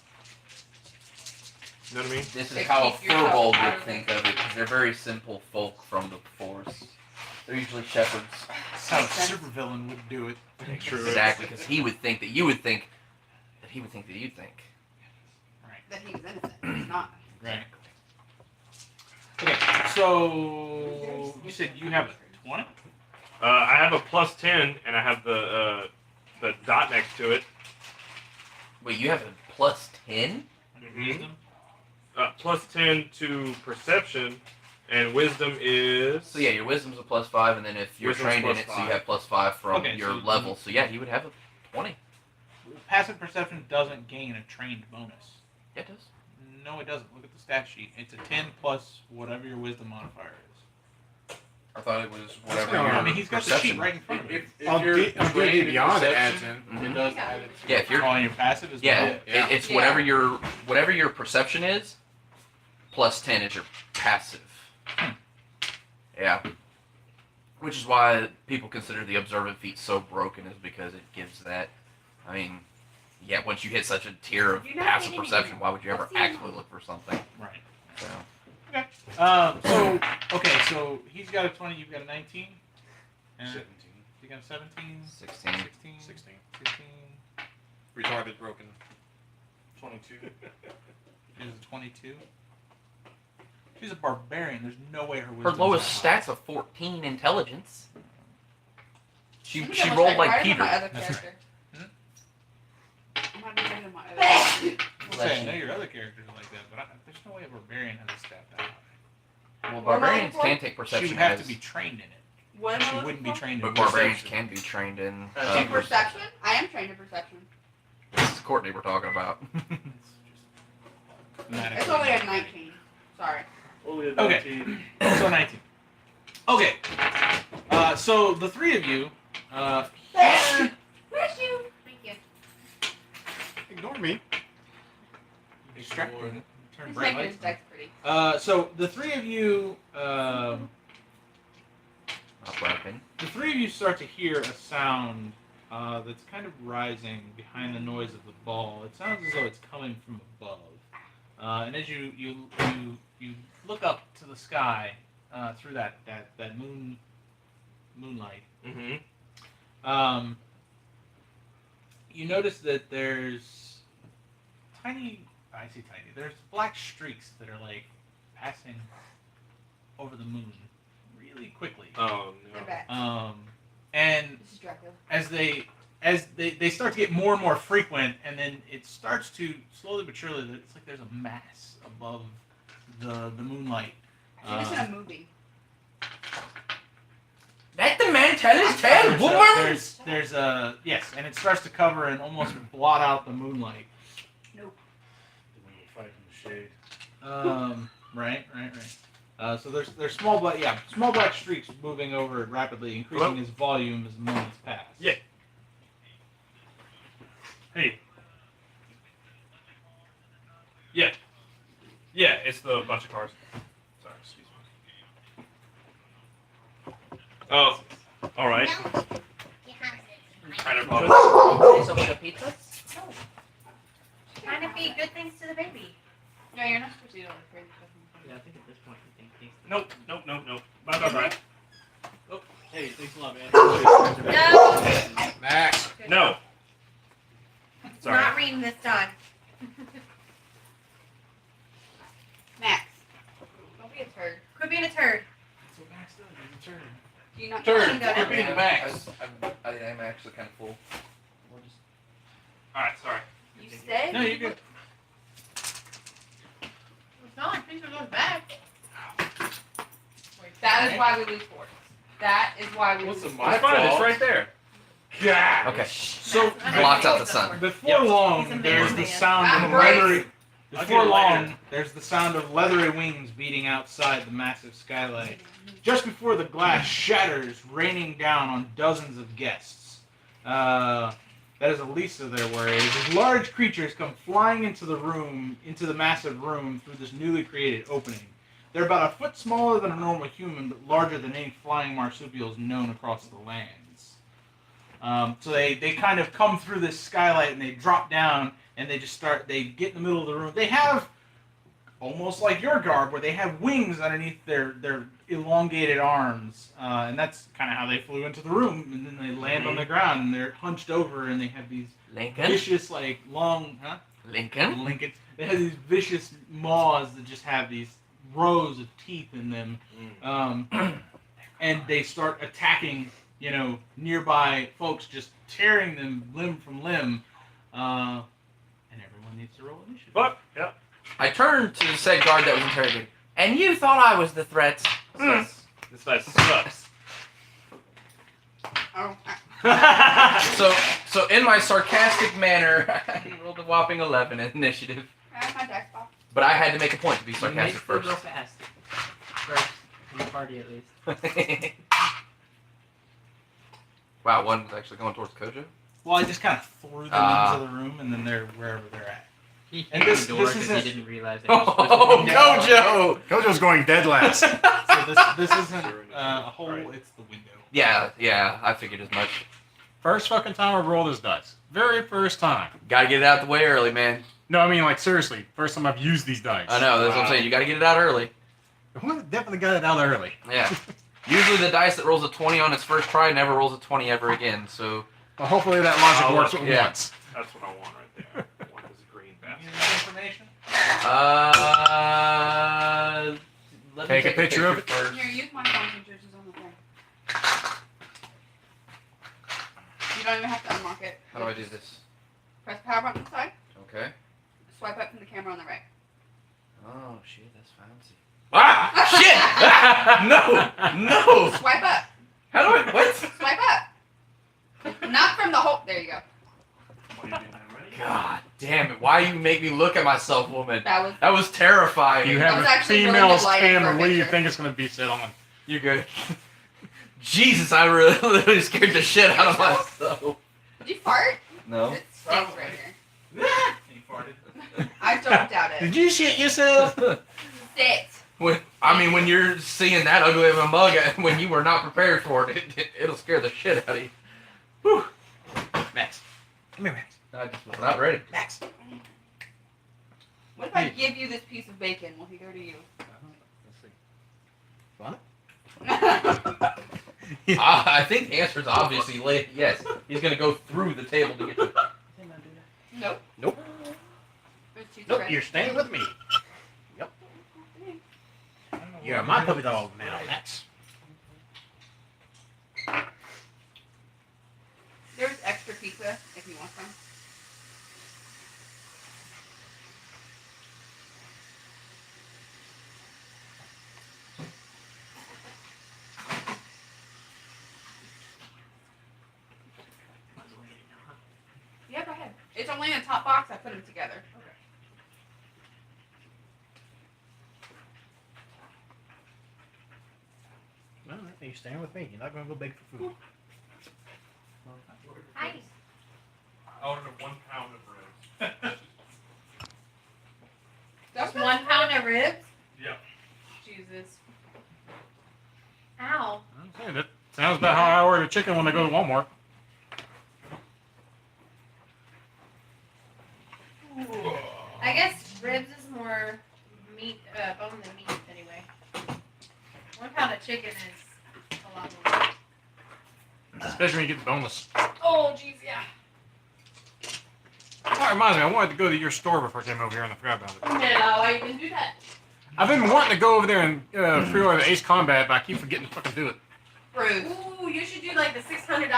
You know what I mean? This is To how a keep yourself furbolg out would of think of it, because they're very simple folk from the forest. They're usually shepherds. That's how a Makes sense. supervillain would do it. True. Exactly, because he would think that you would think that he would think that you'd think. That he was innocent. He's not. Right. Okay, so you said you have a 20? I have a +10, and I have the dot next to it. Wait, you have a +10? Wisdom? +10 to perception, and wisdom is. So yeah, your wisdom's a +5, and then if you're Wisdom's trained in +5. it, so you have +5 from Okay, your so- level. So yeah, you would have a 20. Passive perception doesn't gain a trained bonus. Yeah, it does. No, it doesn't. Look at the stat sheet. It's a 10 plus whatever your wisdom modifier is. I thought it was whatever No, your I mean, he's got the perception. sheet right in front of him. If On you're D- on trained D&D in Beyond, it adds perception, in. It does add it. Yeah, if you're On your passive as yeah, well. it's Yeah. whatever your perception is, +10 is your passive. Yeah. Which is why people consider the observant feat so broken, is because it gives that. I mean, yeah, once you hit such a tier of You're not passive getting perception, anything. why would you ever Let's see. actually look for something? Right. So, So he's got a 20, you've got a 19. And 17. you got a 17, 16. 16, 16. 16. Retarded, broken. 22. She's a 22. She's a barbarian. There's no way her Her wisdom's lowest that high. stat's a 14 intelligence. She I'm she gonna rolled check like right on Peter. My other character. Hmm? I'm not even in my other character. I'm saying, I know your other characters are like that, but there's no way a barbarian has a stat that high. Well, What am I barbarians looking can take She perception would have as, to be trained in it. What am I She looking wouldn't be for? trained in but barbarians perception. can be trained in. In perception? I am trained in perception. This is Courtney we're talking about. It's only a 19. Sorry. Only a Okay. 19. So 19. Okay. So the three of you, Bless you. Thank you. Ignore me. distracting, turn He's bright making his lights. deck pretty. So the three of you, That's my opinion. the three of you start to hear a sound that's kind of rising behind the noise of the ball. It sounds as though it's coming from above. And as you look up to the sky through that moonlight, Mm-hmm. you notice that there's there's black streaks that are like passing over the moon really quickly. Oh They're no. back. And This is Dracula. as they start to get more and more frequent, and then it starts to slowly but surely, it's like there's a mass above the moonlight. You're just in a movie. Let the man tell his tale, There's woman! there's a yes, and it starts to cover and almost blot out the moonlight. Then we will fight in the shade. Right. So there's small black streaks moving over it rapidly, increasing its volume as the moments pass. Yeah. Hey. Yeah, it's the bunch of cars. Sorry, excuse me. Oh, all right. Kind of. Trying to feed good things to the baby. No, you're not supposed to do all the crazy stuff. Yeah, I think at this point you think things. Nope. Bye. Hey, thanks a lot, man. No, Max. No. Sorry. not reading this done. Max. Don't be a turd. Quit being a turd. So Max does his turn. Do you not Turd. Go Quit being a Max. I'm actually kind of full. We'll just- All right, sorry. You said. No, you're good. It's not. Things are going back. That is why we lose forts. That is why we What's lose the forts. It's fine. It's fault. right there. God. Okay. So That's blocks out the sun. before long, He's a there's man. the sound I'm of a rotary. I'll Before get it long, later. there's the sound of leathery wings beating outside the massive skylight. Just before the glass shatters, raining down on dozens of guests. That is Elisa there where these large creatures come flying into the room, into the massive room through this newly created opening. They're about a foot smaller than a normal human, but larger than any flying marsupials known across the lands. So they kind of come through this skylight and they drop down and they get in the middle of the room. They have almost like your garb, where they have wings underneath their elongated arms, and that's kind of how they flew into the room. And then they land on the ground, and they're hunched over, and they have these Lincoln? vicious, like long, Lincoln? Lincoln. They have these vicious maws that just have these rows of teeth in them, and they start attacking, nearby folks, just tearing them limb from limb, and everyone needs to roll initiative. Fuck. Yeah. I turned to the said guard that was interrogated. And you thought I was the threat? This dice sucks. Oh, So in my sarcastic manner, I rolled a whopping 11 in initiative. I have my dice box. But I had to make a point to be You may sarcastic still first. go fast. First, in the party at least. Wow, one's actually going towards Kojo? Well, I just kind of threw them into the room, and then they're wherever they're at. He And hit this- the door this because isn't- he didn't realize that he was supposed Oh, to Kojo! Kojo's going dead last. So this isn't a hole; Right. it's the window. Yeah, I figured as much. First fucking time I've rolled this dice. Very first time. Gotta get it out the way early, man. No, I mean, like, seriously. First time I've used these dice. I know, that's what I'm saying. You gotta get it out early. Well, definitely got it out early. Yeah. Usually the dice that rolls a 20 on its first try never rolls a 20 ever again, so... Well, hopefully that logic Oh, works at yeah. once. That's what I want right there. I want this green You need bastard. information? Let me Take a picture of it. first. Here, use my phone since yours is on the thing. You don't even have to unlock it. How do I do this? Press power button on the side. Okay. Swipe up from the camera on the right. Oh, shit, that's fancy. Ah! Shit! Ah! No! Swipe up. How do I... What? Swipe up. Not from the whole. There you go. God damn it. Why you make me look at myself, woman? That was. That was terrifying. You I have was a actually willing to female's light it for a camera. What do you picture. think it's going to be set on? You're good. Jesus, I really literally scared the shit out of myself. Did you fart? No. It stinks right here. He farted. I don't doubt it. Did you shit yourself? Sit. When you're seeing that ugly of a mug, when you were not prepared for it, it'll scare the shit out of you. Whew. Max, come here, Max. I just was not ready. Max. What if I give you this piece of bacon? Will he go to you? I think the answer is obviously yes. He's gonna go through the table to get to it. Nope. Nope. There's two Nope, threads. you're staying with me. You're my puppy dog now, Max. There's extra pizza if you want some. Yeah, go ahead. It's only in a top box. I put them together. Well, you're staying with me. You're not going to go beg for food. Nice. I ordered 1 pound of ribs. Just 1 pound of ribs? Yeah. Jesus. Ow. Okay, that sounds about how I order chicken when I go to Walmart. I guess ribs is more meat, bone than meat anyway. 1 pound of chicken is a lot more. Especially when you get the boneless. Oh, jeez, yeah. Oh, it reminds me, I wanted to go to your store before I came over here and I forgot about it. No, I didn't do that. I've been wanting to go over there and pre-order the Ace Combat, but I keep forgetting to fucking do it. Bruce. Ooh, you should do like the $600 edition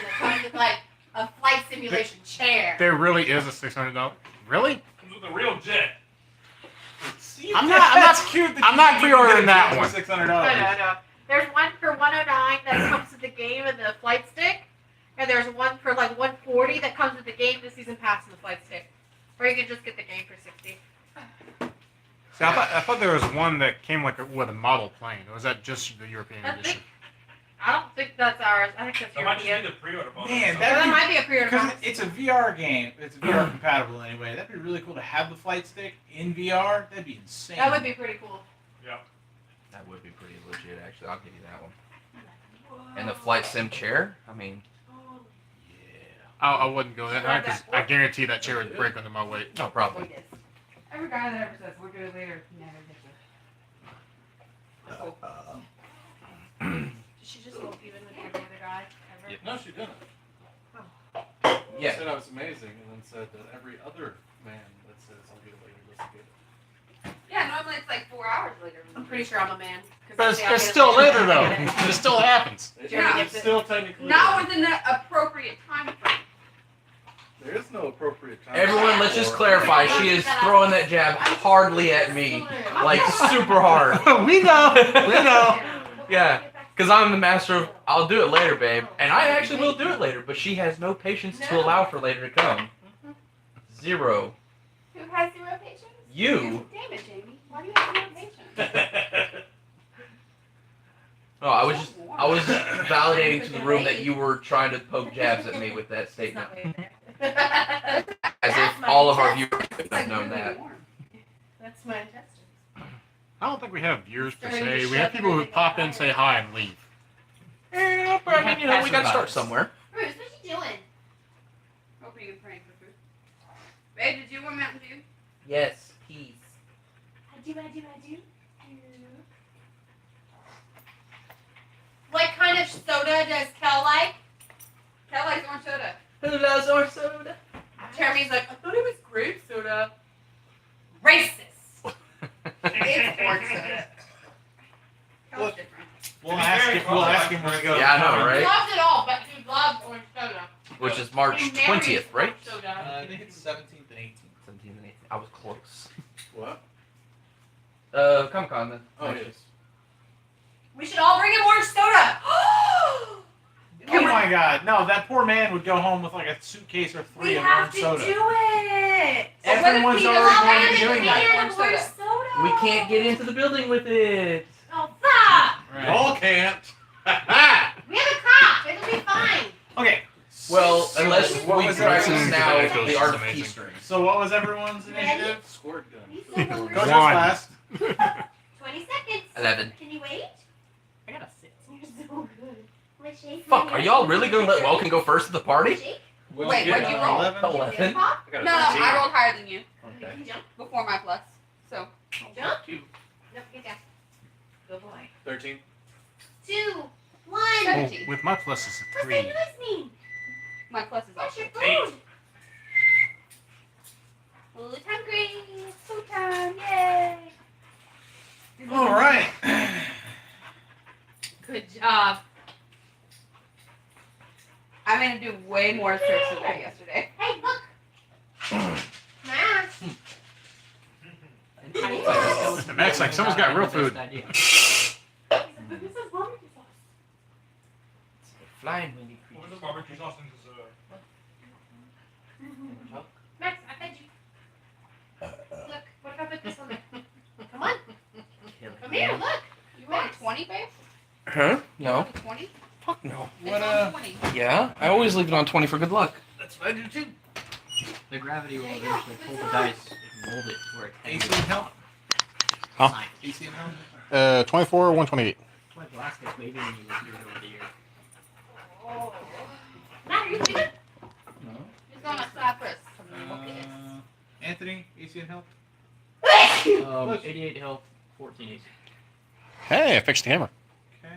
that comes with like a flight simulation chair. There really is a $600. Really? Comes with a real jet. I'm not pre-ordering that one. $600. No. There's one for $109 that comes with the game and the flight stick, and there's one for like $140 that comes with the game, the season pass, and the flight stick. Or you can just get the game for $60. See, I thought there was one that came like with a model plane. Or was that just the European I edition? think, I don't think that's ours. I think that's That might just European. be the pre-order bonus. Man, Well, that'd that be might be a pre-order because box. it's a VR game. It's VR compatible anyway. That'd be really cool to have the flight stick in VR. That'd be insane. That would be pretty cool. That would be pretty legit, actually. I'll give you that one. And the flight sim chair. I mean, I wouldn't go that high because I guarantee that chair would break under my weight. no problem. Every guy that ever says we'll do it later never gets it. Did she just loop you in with every other guy ever? Yep. No, she didn't. Yeah. She said I was amazing, and then said that every other man that says I'll get it later doesn't get it. Yeah, normally it's like 4 hours later. I'm pretty sure I'm a man. 'cause But I it's, say I'll it's get it still later though. later. It still happens. Jeremy It's gets it. still technically. Not within the appropriate time frame. There is no appropriate time. Everyone, let's just clarify. She is throwing that jab hardly at me. Like, super hard. we know. We know. Yeah. Because I'm the master of, I'll do it later, babe. And I actually will do it later, but she has no patience to allow for later to come. Zero. Who has 0 patience? You. Damn it, Jamie. Why do you have 0 patience? Oh, I was validating to the room that you were trying to poke jabs at me with that statement. As if all of our viewers could have known that. That's my intestines. I don't think we have viewers per se. We have people who pop in, say hi, and leave. Yeah, but I mean, you know, we gotta start somewhere. Bruce, what you doing? Hoping and praying for food. Babe, did you want Mountain Dew? Yes, peace. I do. What kind of soda does Kel like? Kel likes orange soda. Who loves orange soda? Jeremy's like, I thought it was grape soda. Racist. It's orange soda. Kel's different. We'll ask him when we go. Yeah, I know, He right? loves it all, but he loves orange soda. Which is March He marries 20th, right? orange soda. I think it's 17th and 18th. 17th and 18th. I was close. What? Comic-Con then. Oh yes. We should all bring him orange soda. Oh my God! No, that poor man would go home with like a suitcase or 3 We of have orange to soda. do it. Everyone's He already doesn't going to have be it doing in that. Orange Orange soda. soda. We can't get into the building with it. Oh, stop. Right. Y'all can't. We have a cop. It'll be fine. Okay. Well, unless What we was practice that? now Ridiculous. the art of Amazing. keystring. So what was everyone's initiative? Squirt gun. He's so hungry. Go just One. last. 20 seconds. 11. Can you wait? I got a 6. You're so good. Let's shake. Fuck, are y'all really gonna let Welkin go first at the party? Shake. Wait, what'd you roll? 11. 11. Pop. I got No, a no, 13. I rolled higher than you Okay. You jump. before my plus. So, Jump. No, get down. Good boy. 13. 2, 1. Oh, with my plus is a What's 3. that noise mean? my plus is What's also your 8. food? Food hungry. Food time. Yay. All right. Good job. I'm gonna do way more search than that yesterday. Hey, look. Max. The Max like someone's got real food. Idea. This is barbecue sauce. Flying windy What was creatures. the barbecue sauce in this? Max, I fed you. Look, what if I put this on there? Come on. Come here, look. You rolled a 20, babe? Huh? You No. rolled a 20? Fuck no. It's What, on 20. Yeah, I always leave it on 20 for good luck. That's what I do too. The gravity will eventually pull the dice and mold it where it AC and help. Huh? AC and help. 24 or 128. Like last week, maybe when you were here over the year. Oh. Matt, are you good? No. It's on a Cypress. Anthony, AC and help. 88 health, 14 AC. Hey, I fixed the camera. Okay.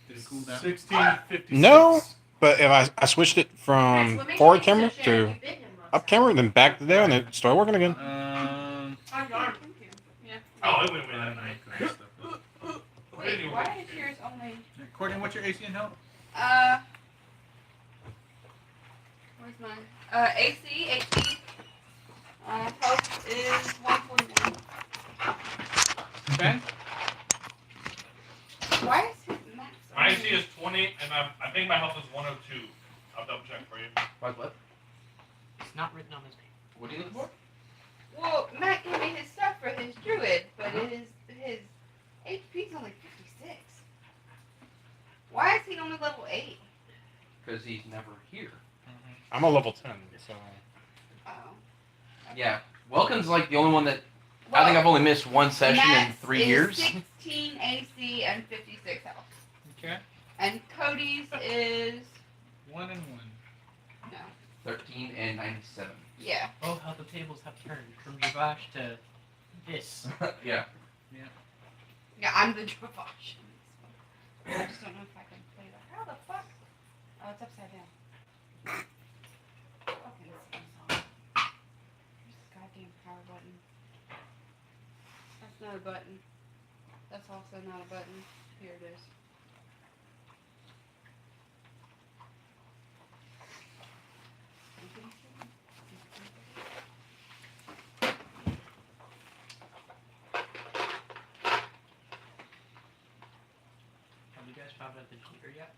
Did it cool down? 1656. No. But if I switched it Max, from what makes forward you camera so sure to you bit him last up camera, then back to there, and it started working again. time? Thank you. Yeah. Oh, it went away that night. Wait, why is yours only... Courtney, what's your AC and help? Where's mine? AC, HP. Health is 149. Okay. Why is his max? My AC is 20, and I think my health is 102. I'll double check for you. What? It's not written on this paper. What are you looking for? Well, Matt gave me his stuff for his druid, but his HP's only 56. Why is he only level 8? Because he's never here. I'm a level 10, so. Oh. Yeah. Welkin's like the only one that I think I've only missed one session in Matt's 3 is years. 16 AC and 56 health. Okay. And Cody's is 1 and 1. no. 13 and 97. Yeah. Oh, how the tables have turned from Javash to this. Yeah. Yeah, I'm the Dravash. I just don't know if I can play that. How the fuck? Oh, it's upside down. Fucking Samsung. Where's this goddamn power button? That's not a button. That's also not a button. Here it is. Have you guys found out the cheater yet?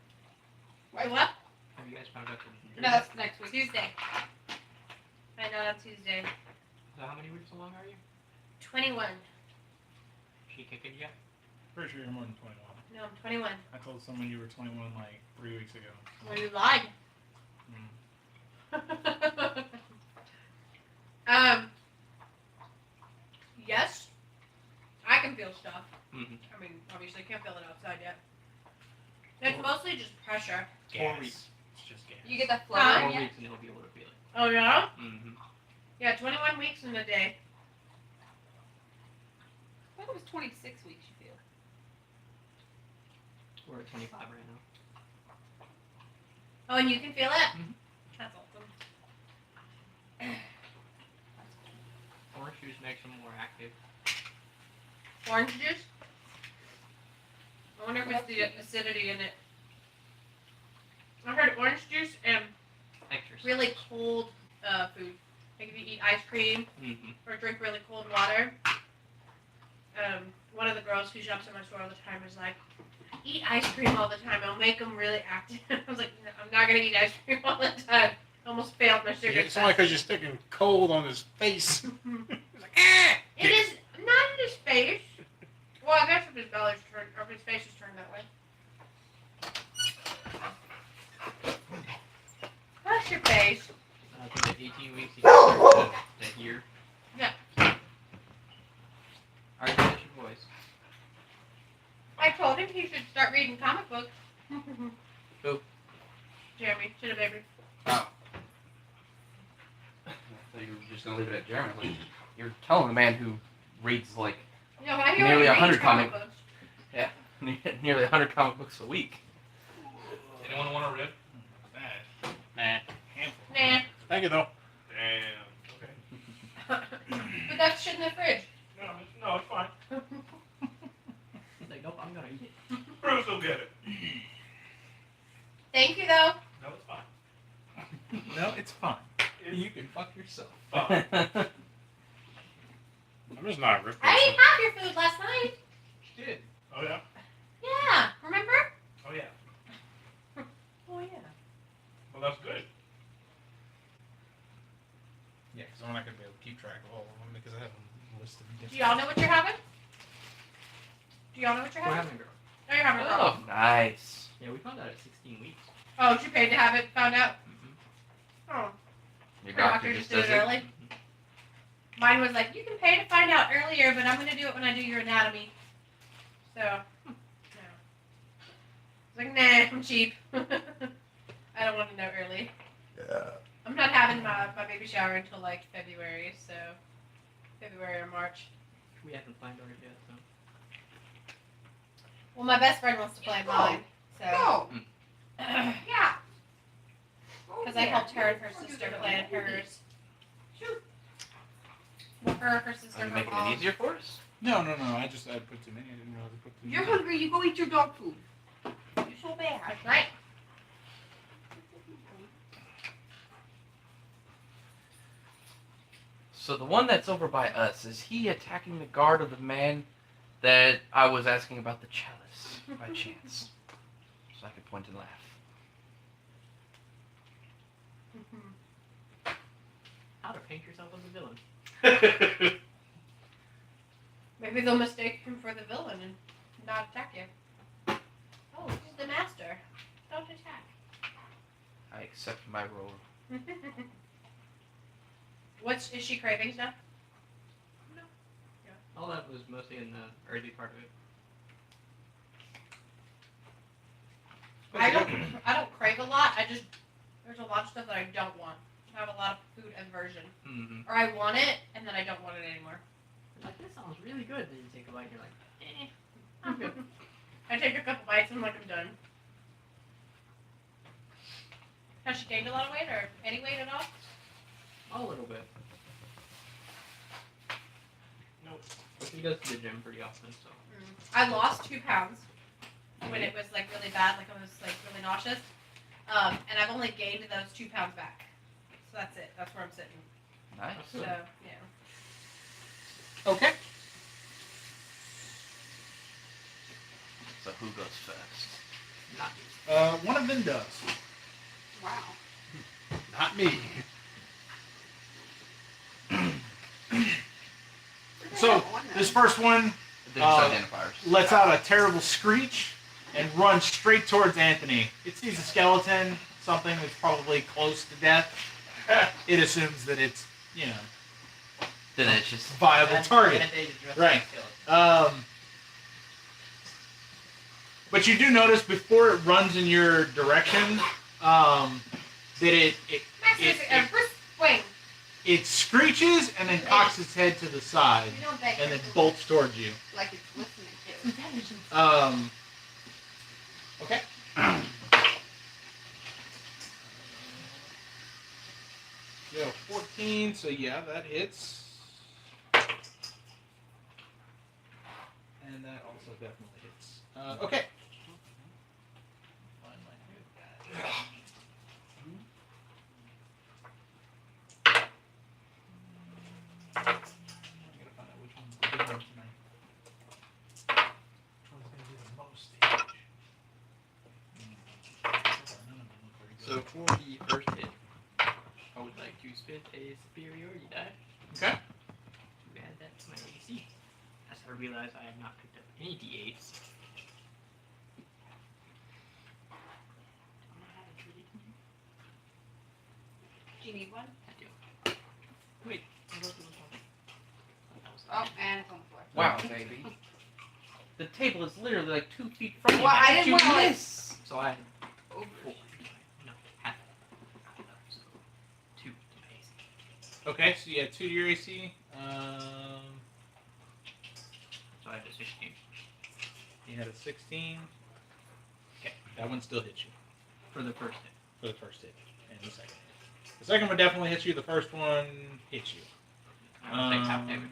Wait, what? Have you guys found out the cheater No, yet? that's next week. Tuesday. I know on Tuesday. So how many weeks along are you? 21. She kicking yet? Pretty sure you're more than 21. No, I'm 21. I told someone you were 21 like 3 weeks ago. Well, you lied. Mm. Yes. I can feel stuff. Mm-hmm. I mean, obviously, can't feel it outside yet. It's mostly just pressure. 4 weeks. It's just gas. You get that Huh? flutter. 4 Yeah. weeks and he'll be able to feel it. Oh, yeah? Mm-hmm. Yeah, 21 weeks in a day. I thought it was 26 weeks you feel. We're at 25 right now. Oh, and you can feel it? Mhm. That's awesome. Orange juice makes them more active. Orange juice? I wonder if it's the acidity in it. I heard orange juice and Exercise. really cold food. Like if you eat ice cream Mm-hmm. or drink really cold water. One of the girls who shops at my store all the time is like, eat ice cream all the time. It'll make them really active. I was like, no, I'm not going to eat ice cream all the time. Almost failed my sugar It's only test. because you're sticking cold on his face. It is not in his face. Well, I guess if his belly's turned, or if his face is turned that way. Wash your face. I think at 18 weeks you can start to hear. Yeah. Articulation voice. I told him he should start reading comic books. Who? Jeremy, should have baby. Oh. I thought you were just going to leave it at Jeremy. Like, you're telling the man who reads like No, I Nearly already 100 read comic comic- books. nearly 100 comic books a week. Anyone want a rib? Bad. Nah. Handful. Nah. Thank you, though. Damn. Okay. But that's shit in the fridge. No, it's fine. He's like, nope, I'm gonna eat it. Bruce will get it. Thank you, though. No, it's fine. No, it's fine. It's You can fuck yourself. fine. I'm just not a rip I person. ate half your food last night. She did. Oh, yeah? Yeah, remember? Oh, yeah. Oh, yeah. Well, that's good. Yeah, because I'm not going to be able to keep track of all of them because I have a list of different. Do y'all know what you're having? Do y'all know what you're We're having? having a girl. Oh, you're having a Oh, girl. nice. Yeah, we found out at 16 weeks. Oh, she paid to have it found out? Mm-hmm. Oh, Your her doctor just just did does it it. early. Mine was like, you can pay to find out earlier, but I'm going to do it when I do your anatomy. So, no. I was like, nah, I'm cheap. I don't want to know early. Yeah. I'm not having my baby shower until like February, so February or March. We haven't planned on it yet, so. Well, my best friend wants to play mine, so. Oh. Yeah. Because I helped her and her sister plan hers. Well, her sister, Are you her making mom. it easier for us? No. I put too many. I didn't realize I put too many. You're hungry, you go eat your dog food. You're so bad. That's right. So the one that's over by us, is he attacking the guard of the man that I was asking about the chalice by chance? So I could point and laugh. How to paint yourself as a villain. Maybe they'll mistake him for the villain and not attack you. Oh, he's the master. Don't attack. I accept my role. Is she craving stuff? All that was mostly in the early part of it. I don't crave a lot. There's a lot of stuff that I don't want. I have a lot of food aversion. Mm-hmm. Or I want it, and then I don't want it anymore. Like, this sounds really good. Then you take a bite and you're like, I'm good. I take a couple bites and I'm like, I'm done. Has she gained a lot of weight or any weight at all? A little bit. Nope. She goes to the gym pretty often, so. I lost 2 pounds when it was like really bad, like I was like really nauseous. And I've only gained those 2 pounds back. So that's it. That's where I'm sitting. Nice. So, yeah. Okay. So who goes first? Not One of them does. Wow. Not me. So this first one The identifiers. lets out a terrible screech and runs straight towards Anthony. It sees a skeleton, something that's probably close to death. It assumes that it's, Then it's just viable target. Right. But you do notice before it runs in your direction, that it screeches and then cocks its head to the side You know that and then bolts towards you. like it's listening to. Okay. You have 14, so yeah, that hits. And that also definitely hits. Okay. Find my good guy. I gotta find out which one's the good one tonight. Which one's gonna do the most damage? None of them look very good. So for the first hit, I would like to spend a superiority die Okay. to add that to my AC. As I realize I have not picked up any D8s. Don't know how to treat it. Do you need one? I do. Wait, I wrote the one. That was Oh, and it's on the floor. wow, baby. The table is literally like 2 feet from you. Well, How I did didn't you want to like. miss? So I had 4. No, half. So 2 to my AC. Okay, so you had 2 to your AC. So I had a 16. You had a 16. Okay, that one still hits you For the first hit. for the first hit and the second hit. The second one definitely hits you. The first one hits you. I will take half damage.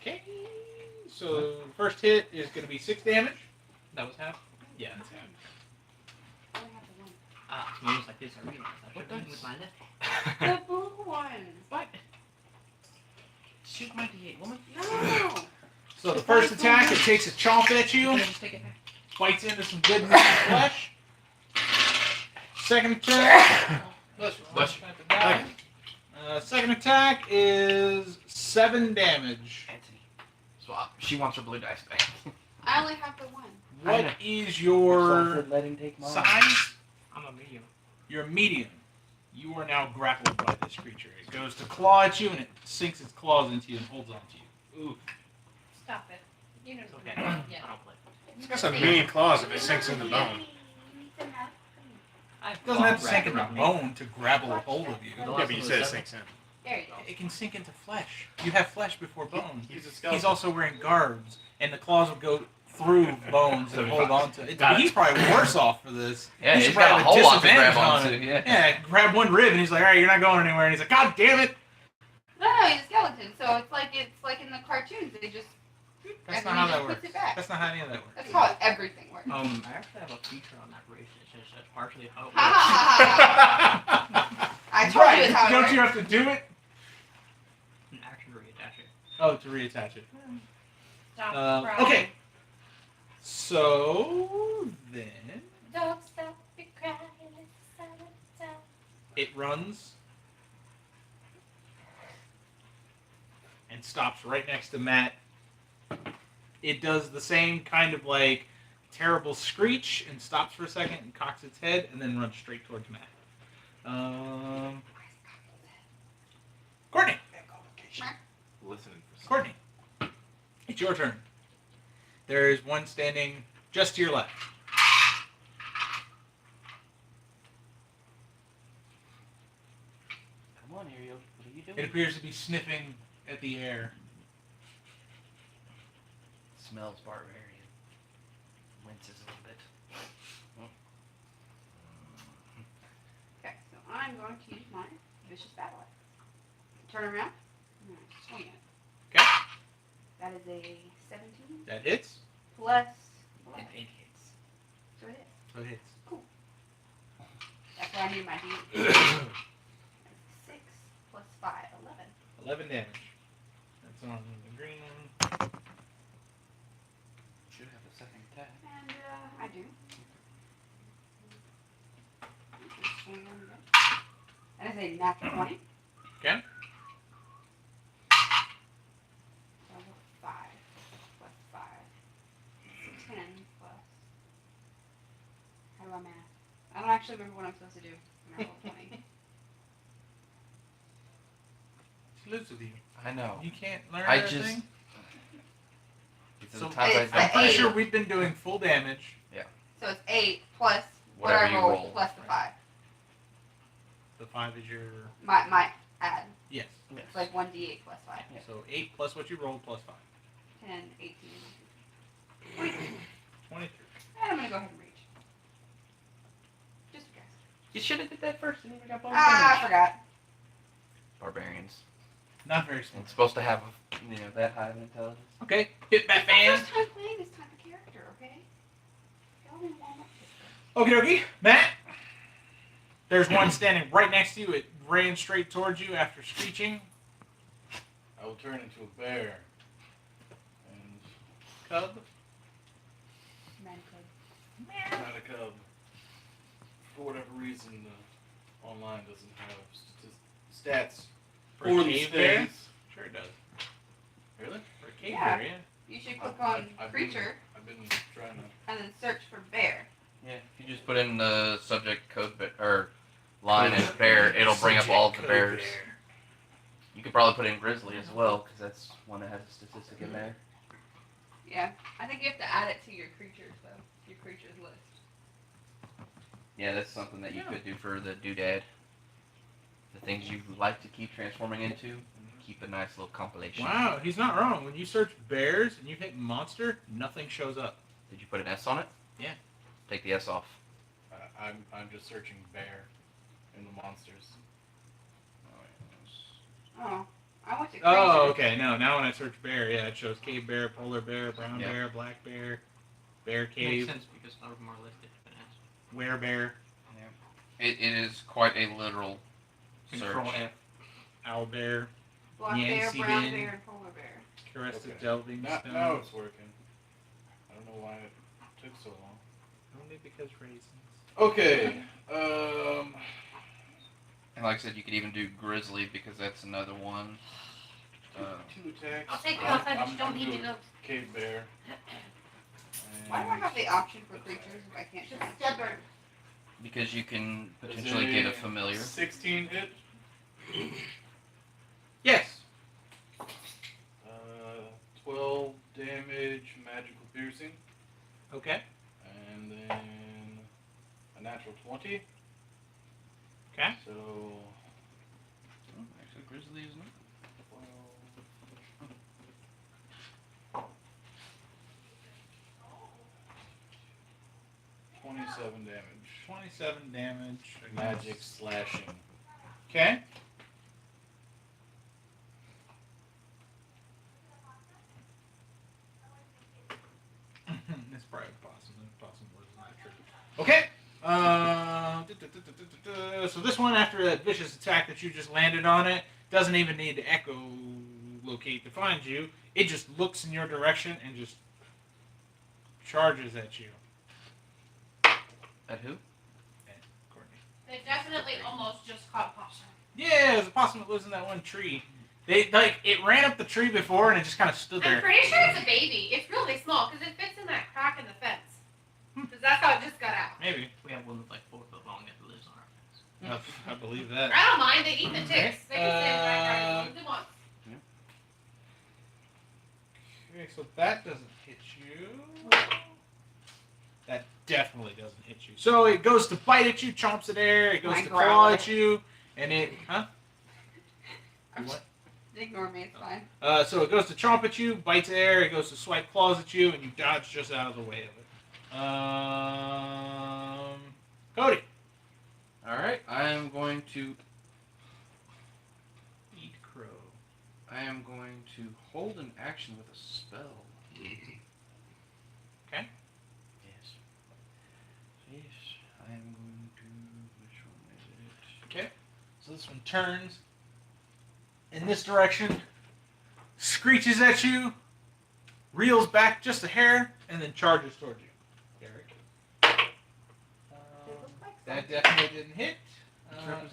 Okay, so first hit is going to be 6 damage. That was half? Yeah, that's half. It's moments like this I realize I should What have been dice? with my left. The blue ones. What? Shoot my D8, woman. No. So the first attack, it takes a chomp at you, Can I just take it back? bites into some good meaty flesh. Second attack. Bless Second attack is 7 damage. Anthony. Swap. She wants her blue dice back. I only have the one. What is your let him take mine. size? I'm a medium. You're a medium. You are now grappled by this creature. It goes to claw at you and it sinks its claws into you and holds on to you. Ooh. Stop it. You know. It's okay. Yeah. I don't play. It's got some mean claws if it sinks in the bone. I It doesn't have to claw sink in the wrap me. bone to grapple a hold of you. The Yeah, last but you one said it was sinks in. There you go. It can sink into flesh. You have flesh before bone. He's a He's skeleton. also wearing guards, and the claws will go through bones and hold on to it. Got it. He's probably worse off for this. Yeah, He he's should got a probably whole lot to grab disadvantage on onto. it. Yeah. Yeah, grab one rib, and he's like, "All right, you're not going anywhere." And he's like, "God damn it!" No, he's a skeleton. So it's like in the cartoons. They just. That's and not then how he that just works. puts it back. That's not how any of that works. That's how everything works. I actually have a feature on that race that says that's partially how it Ha works. ha ha ha. I told Right? you it's how it Don't works. you have to do it? An action to reattach it. Oh, to reattach it. Stop crying. Okay. So then Don't stop your crying. It's the silent sound. it runs stops right next to Matt. It does the same kind of like terrible screech and stops for a second and cocks its head and then runs straight towards Matt. Courtney. Listening for Courtney. It's your turn. There is one standing just to your left. Come on, Ariel. What are you doing? It appears to be sniffing at the air. Smells barbarian. Winces a little bit. Okay, so I'm going to use my vicious battle axe. Turn around. I'm going to swing it. Okay. That is a 17 That hits. plus. It hits. So it is. So it hits. That's why I need my D. That's 6 plus 5, 11. 11 damage. That's on the green one. Should have a second attack. And I do. Swing on again. That is a natural 20. Okay. So 5 plus 5. 10 plus. How do I math? I don't actually remember what I'm supposed to do when I roll 20. She lives with you. I know. You can't learn I that just- thing? These are So the times it's I I'm pretty eight. sure we've been doing full damage. So it's 8 plus what Whatever I you roll roll. plus the 5. The 5 is your... My add. Yes. It's like 1d8 plus 5. Yeah. So 8 plus what you rolled plus 5. 10, 18, 23. 23. And I'm going to go ahead and reach. Just because. You should have did that first and never got bonus Ah, I damage. forgot. Barbarians. Not very smart. It's supposed to have, that high of an intelligence. Okay. Hit that It's my fan. first time playing this type of character, okay? Y'all didn't warm up this Okie dokie. Matt. There's one standing right next to you. It ran straight towards you after screeching. I will turn into a bear. And Cub. Man code. not a cub. For whatever reason, the online doesn't have stats For for a these cave bear? things. Sure it does. Really? For a cave Yeah. bear, yeah. You should click on I've creature I've been trying to. and then search for bear. Yeah. If you just put in the subject code or line and bear, it'll bring up all of the bears. You could probably put in grizzly as well, because that's one that has a statistic in there. Yeah. I think you have to add it to your creatures, though. Your creatures list. Yeah, that's something that you Yeah. could do for the doodad. The things you like to keep transforming into, keep a nice little compilation. Wow, he's not wrong. When you search bears and you hit monster, nothing shows up. Did you put an S on it? Yeah. Take the S off. I'm just searching bear in the monsters. Oh. I went to creatures. Oh, okay. No, now when I search bear, yeah, it shows cave bear, polar bear, brown Yeah. bear, black bear, bear Makes cave, sense because none of them are listed. were bear, It is quite a literal control search. F, owl bear, Black bear, Yancy brown bin. bear, and polar bear. caressed Okay. delving Now stone. it's working. I don't know why it took so long. Only because raisins. Okay. And like I said, you could even do grizzly because that's another one. 2 attacks. I'll take you outside, but you don't need to doing go. Cave bear. Why do I have the option for creatures if I can't Just just stubborn. Because you can Is potentially get a familiar. 16 hit. Yes. 12 damage, magical piercing, Okay. and then a natural 20. Okay. So Actually, grizzly is not. 27 damage. 27 damage. Magic slashing. Okay. That's probably possible. Possible is not true. Okay. So this one, after that vicious attack that you just landed on it, doesn't even need to echolocate to find you. It just looks in your direction and just charges at you. At who? Courtney. They definitely almost just caught possum. Yeah, there's a possum that lives in that one tree. It ran up the tree before and it just kind of stood I'm there. pretty sure it's a baby. It's really small because it fits in that crack in the fence. Because that's how it just got out. Maybe. We have one that's like 4 foot long that lives on our fence. I believe that. I don't mind. They eat the ticks. They can sit right where they want. Okay, so that doesn't hit you. That definitely doesn't hit you. So it goes to bite at you, chomps at air. It goes I to growl claw it. at you, and it What? Ignore me, it's fine. So it goes to chomp at you, bites air. It goes to swipe claws at you, and you dodge just out of the way of it. Cody. All right, I am going to Eat crow. I am going to hold an action with a spell. Okay. Yes. Yes, I am going to. Which one is it? Okay. So this one turns in this direction, screeches at you, reels back just a hair, and then charges towards you. Derek. That definitely didn't hit.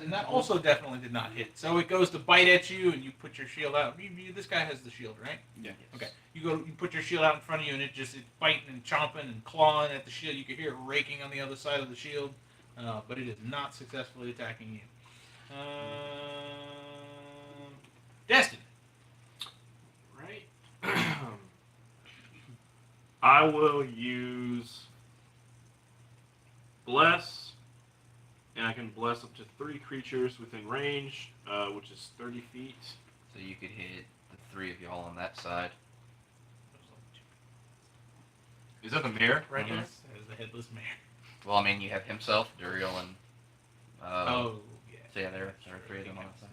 And that also definitely did not hit. So it goes to bite at you, and you put your shield out. This guy has the shield, right? Yeah. Okay. You put your shield out in front of you, and it's biting and chomping and clawing at the shield. You can hear it raking on the other side of the shield, but it is not successfully attacking you. Destin. Right. I will use Bless, and I can bless up to 3 creatures within range, which is 30 feet. So you could hit the 3 of y'all on that side. Is that the mayor right Mhm. there? That is the headless man. Well, I mean, you have himself, Duriel, and Oh, yeah. so yeah, there are 3 of them on that side.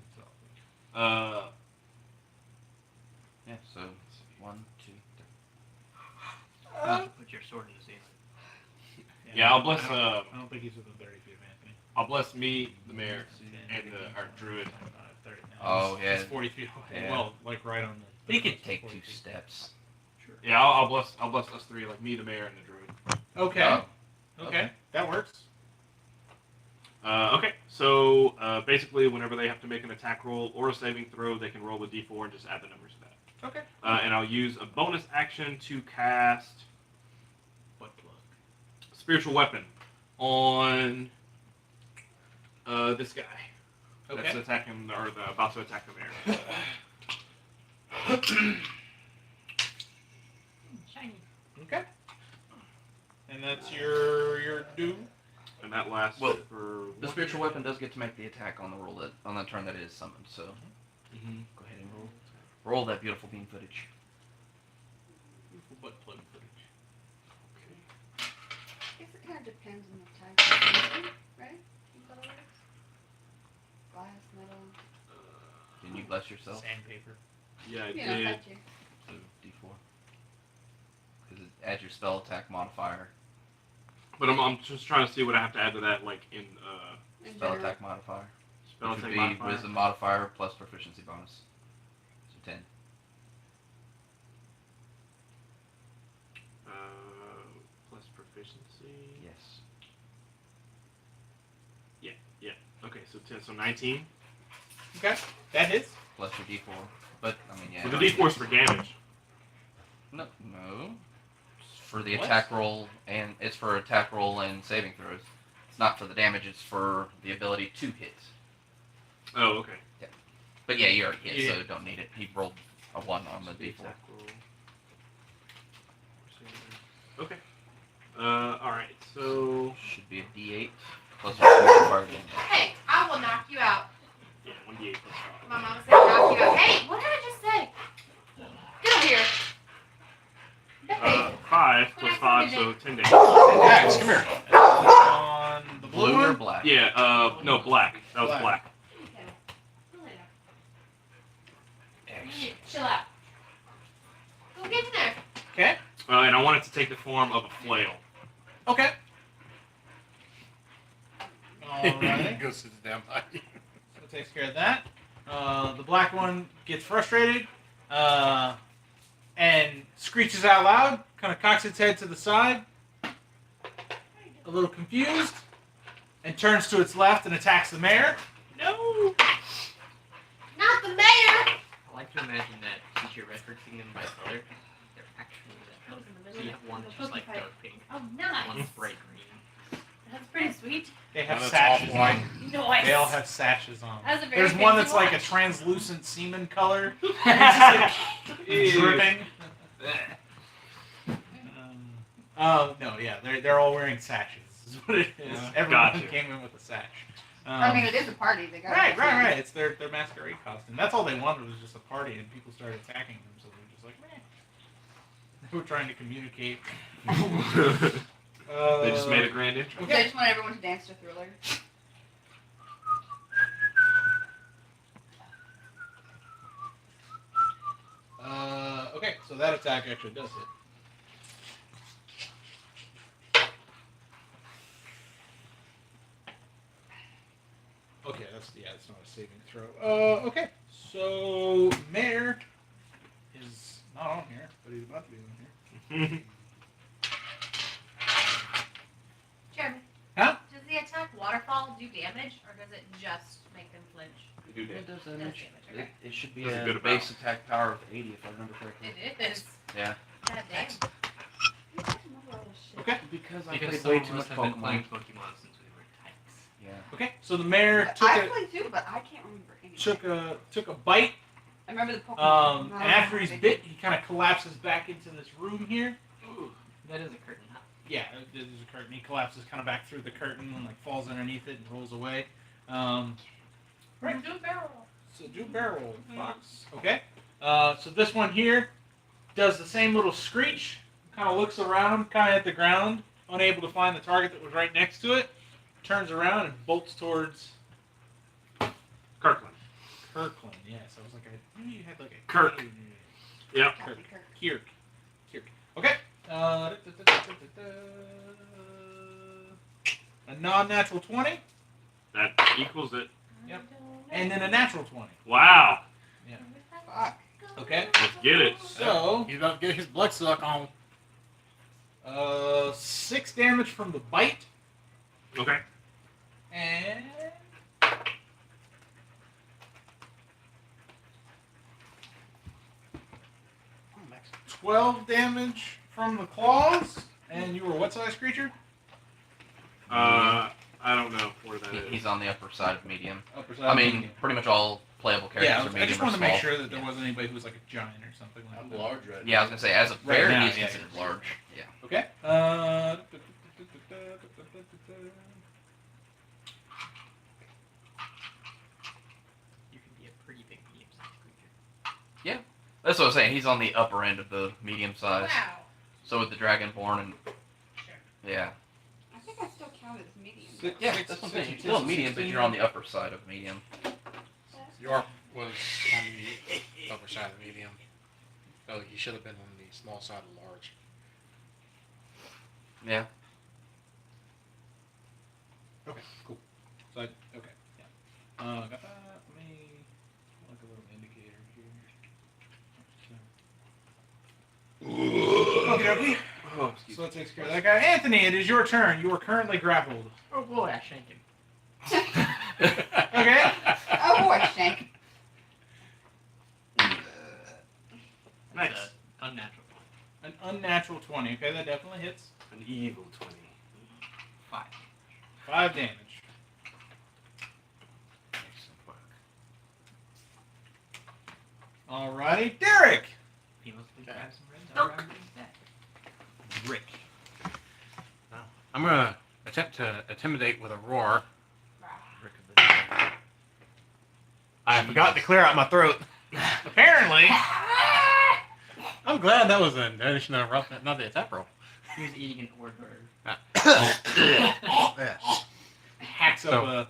Yeah, so 1, 2, 3. You have to put your sword in his hand. Yeah, I'll bless. I don't think he's within 30 feet of Anthony. I'll bless me, the mayor, and our druid. 30 now. Oh, He's- yeah. He's 40 feet away. Yeah. Well, like right on the. But he could take 40 2 feet. steps. Sure. Yeah, I'll bless us 3, like me, the mayor, and the druid. Okay. Oh, Okay. That works. Okay, so basically, whenever they have to make an attack roll or a saving throw, they can roll the d4 and just add the numbers to that. Okay. And I'll use a bonus action to cast Butt plug. Spiritual Weapon on this guy. That's Okay. attacking, or about to attack the mayor. Shiny. Okay. And that's your do. And that lasts Well, for the 1 spiritual weapon does get to make the attack on the on the turn that it is summoned. So Mhm. go ahead and roll that beautiful beam footage. Beautiful butt plug footage. I guess it kind of depends on the type of something, right? In colors? Glass, metal. Can you bless yourself? Sandpaper. Yeah, I Yeah, did. got you. So D4. Because it adds your spell attack modifier. But I'm just trying to see what I have to add to that, like in In Spell general. attack modifier. spell Which attack would be modifier. wisdom modifier plus proficiency bonus. So 10. Plus proficiency. Yes. Okay, so 10, so 19. Okay. That hits. Plus your D4. But, I mean, yeah. So the D4 is for damage. No. It's for the What? attack roll, and it's for attack roll and saving throws. It's not for the damage, it's for the ability to hit. Oh, okay. But yeah, you already hit, Yeah. so don't need it. He rolled a 1 on the So the D4. attack roll. Okay. Alright, so. Should be a D8 plus your modifier damage. Hey, I will knock you out. Yeah, 1d8 plus 5. My mama said knock you out. Hey, what did I just say? Get over here. Hey. 5 plus 5, so 10 damage. Max, come here. On the blue Blue or one? black? Yeah, no, black. That was black. Chill out. Go get in there. Okay. And I want it to take the form of a flail. Okay. Alright. Go sit down by you. So it takes care of that. The black one gets frustrated and screeches out loud, kind of cocks its head to the side, a little confused, and turns to its left and attacks the mayor. No! Not the mayor. like to imagine that since you're referencing them by color, they're actually that color. So you have one that's just like dark pink, Oh, one nice. that's bright green. That's pretty sweet. They have Now that's sashes off-white. on. Nice. They all have sashes on. That was a very There's one fancy that's like a watch. translucent semen color. It's just like dripping. Oh no, yeah, they're all wearing sashes. Is what it is. Yeah. Everyone Gotcha. came in with a sash. I mean, it is a party. They got Right. It's their masquerade costume. That's all they wanted was just a party, and people started attacking them. So they're just like, meh. They were trying to communicate. They just made a grand entrance. They just want everyone to dance to Thriller. Okay, so that attack actually does hit. Okay, that's not a saving throw. Okay, so Mayor is not on here, but he's about to be on here. Jeremy. Huh? Does the attack waterfall do damage, or does it just make them flinch? It does Does damage. damage, okay. It should be That's a a good base attack power of 80 if I remember correctly. It is. Yeah. God damn. Okay. Because I Because played some way of too us much have been Pokemon. playing Pokemon since we were tykes. Yeah. Okay, so the mayor took I a play too, but I can't remember anything. took a bite. I remember the Pokemon. And after he's bit, he kind of collapses back into this room here. Ooh, that is a curtain. Huh? Yeah, there's a curtain. He collapses kind of back through the curtain and like falls underneath it and rolls away. Right. Do a barrel. So do barrel fox. Okay. So this one here does the same little screech. Kind of looks around, kind of at the ground, unable to find the target that was right next to it. Turns around and bolts towards Kirkland. Kirkland. Yes, I was like, I knew you had like a Kirk. K in Yep. there. Kirk. Okay. A non-natural 20, That equals it. Yep. and then a natural 20. Wow. Fuck. Okay. Let's get it. So, He's about to get his blood suck on. 6 damage from the bite, Okay. and 12 damage from the claws. And you were what size creature? I don't know where that is. He's on the upper side of medium. Upper side. I mean, medium. pretty much all playable characters Yeah, are medium I just or wanted to small. make sure that there wasn't anybody who was like a giant or something like I'm that. large right Yeah, I was gonna say, as a Right bear, now, he's yeah, considered yeah. large. Yeah. Okay. You can be a pretty big medium-sized creature. That's what I was saying. He's on the upper end of the medium size. Wow. So with the Dragonborn and yeah, I think I still count as medium. yeah, that's what I'm saying. You're still medium, but you're on the upper side of medium. York was on the upper side of medium. So he should have been on the small side of large. Yeah. Okay, cool. So okay, yeah. Got that. Let me like a little indicator here. Okay. Oh, excuse So that takes care of that guy. Anthony, it is your turn. You are currently grappled. Oh boy, I shanked him. Okay. Oh boy, Shank. Nice. Unnatural. An unnatural 20. Okay, that definitely hits. An evil 20. 5. 5 damage. Excellent work. Alrighty, Derek. He must have Okay. grabbed some ribs out around his neck. Rick. I'm gonna attempt to intimidate with a roar. Rick of the Dead. I forgot to clear out my throat. Apparently. I'm glad that was an additional rough, not the attack roll. He was eating an hors d'oeuvre. Hacks up So, a.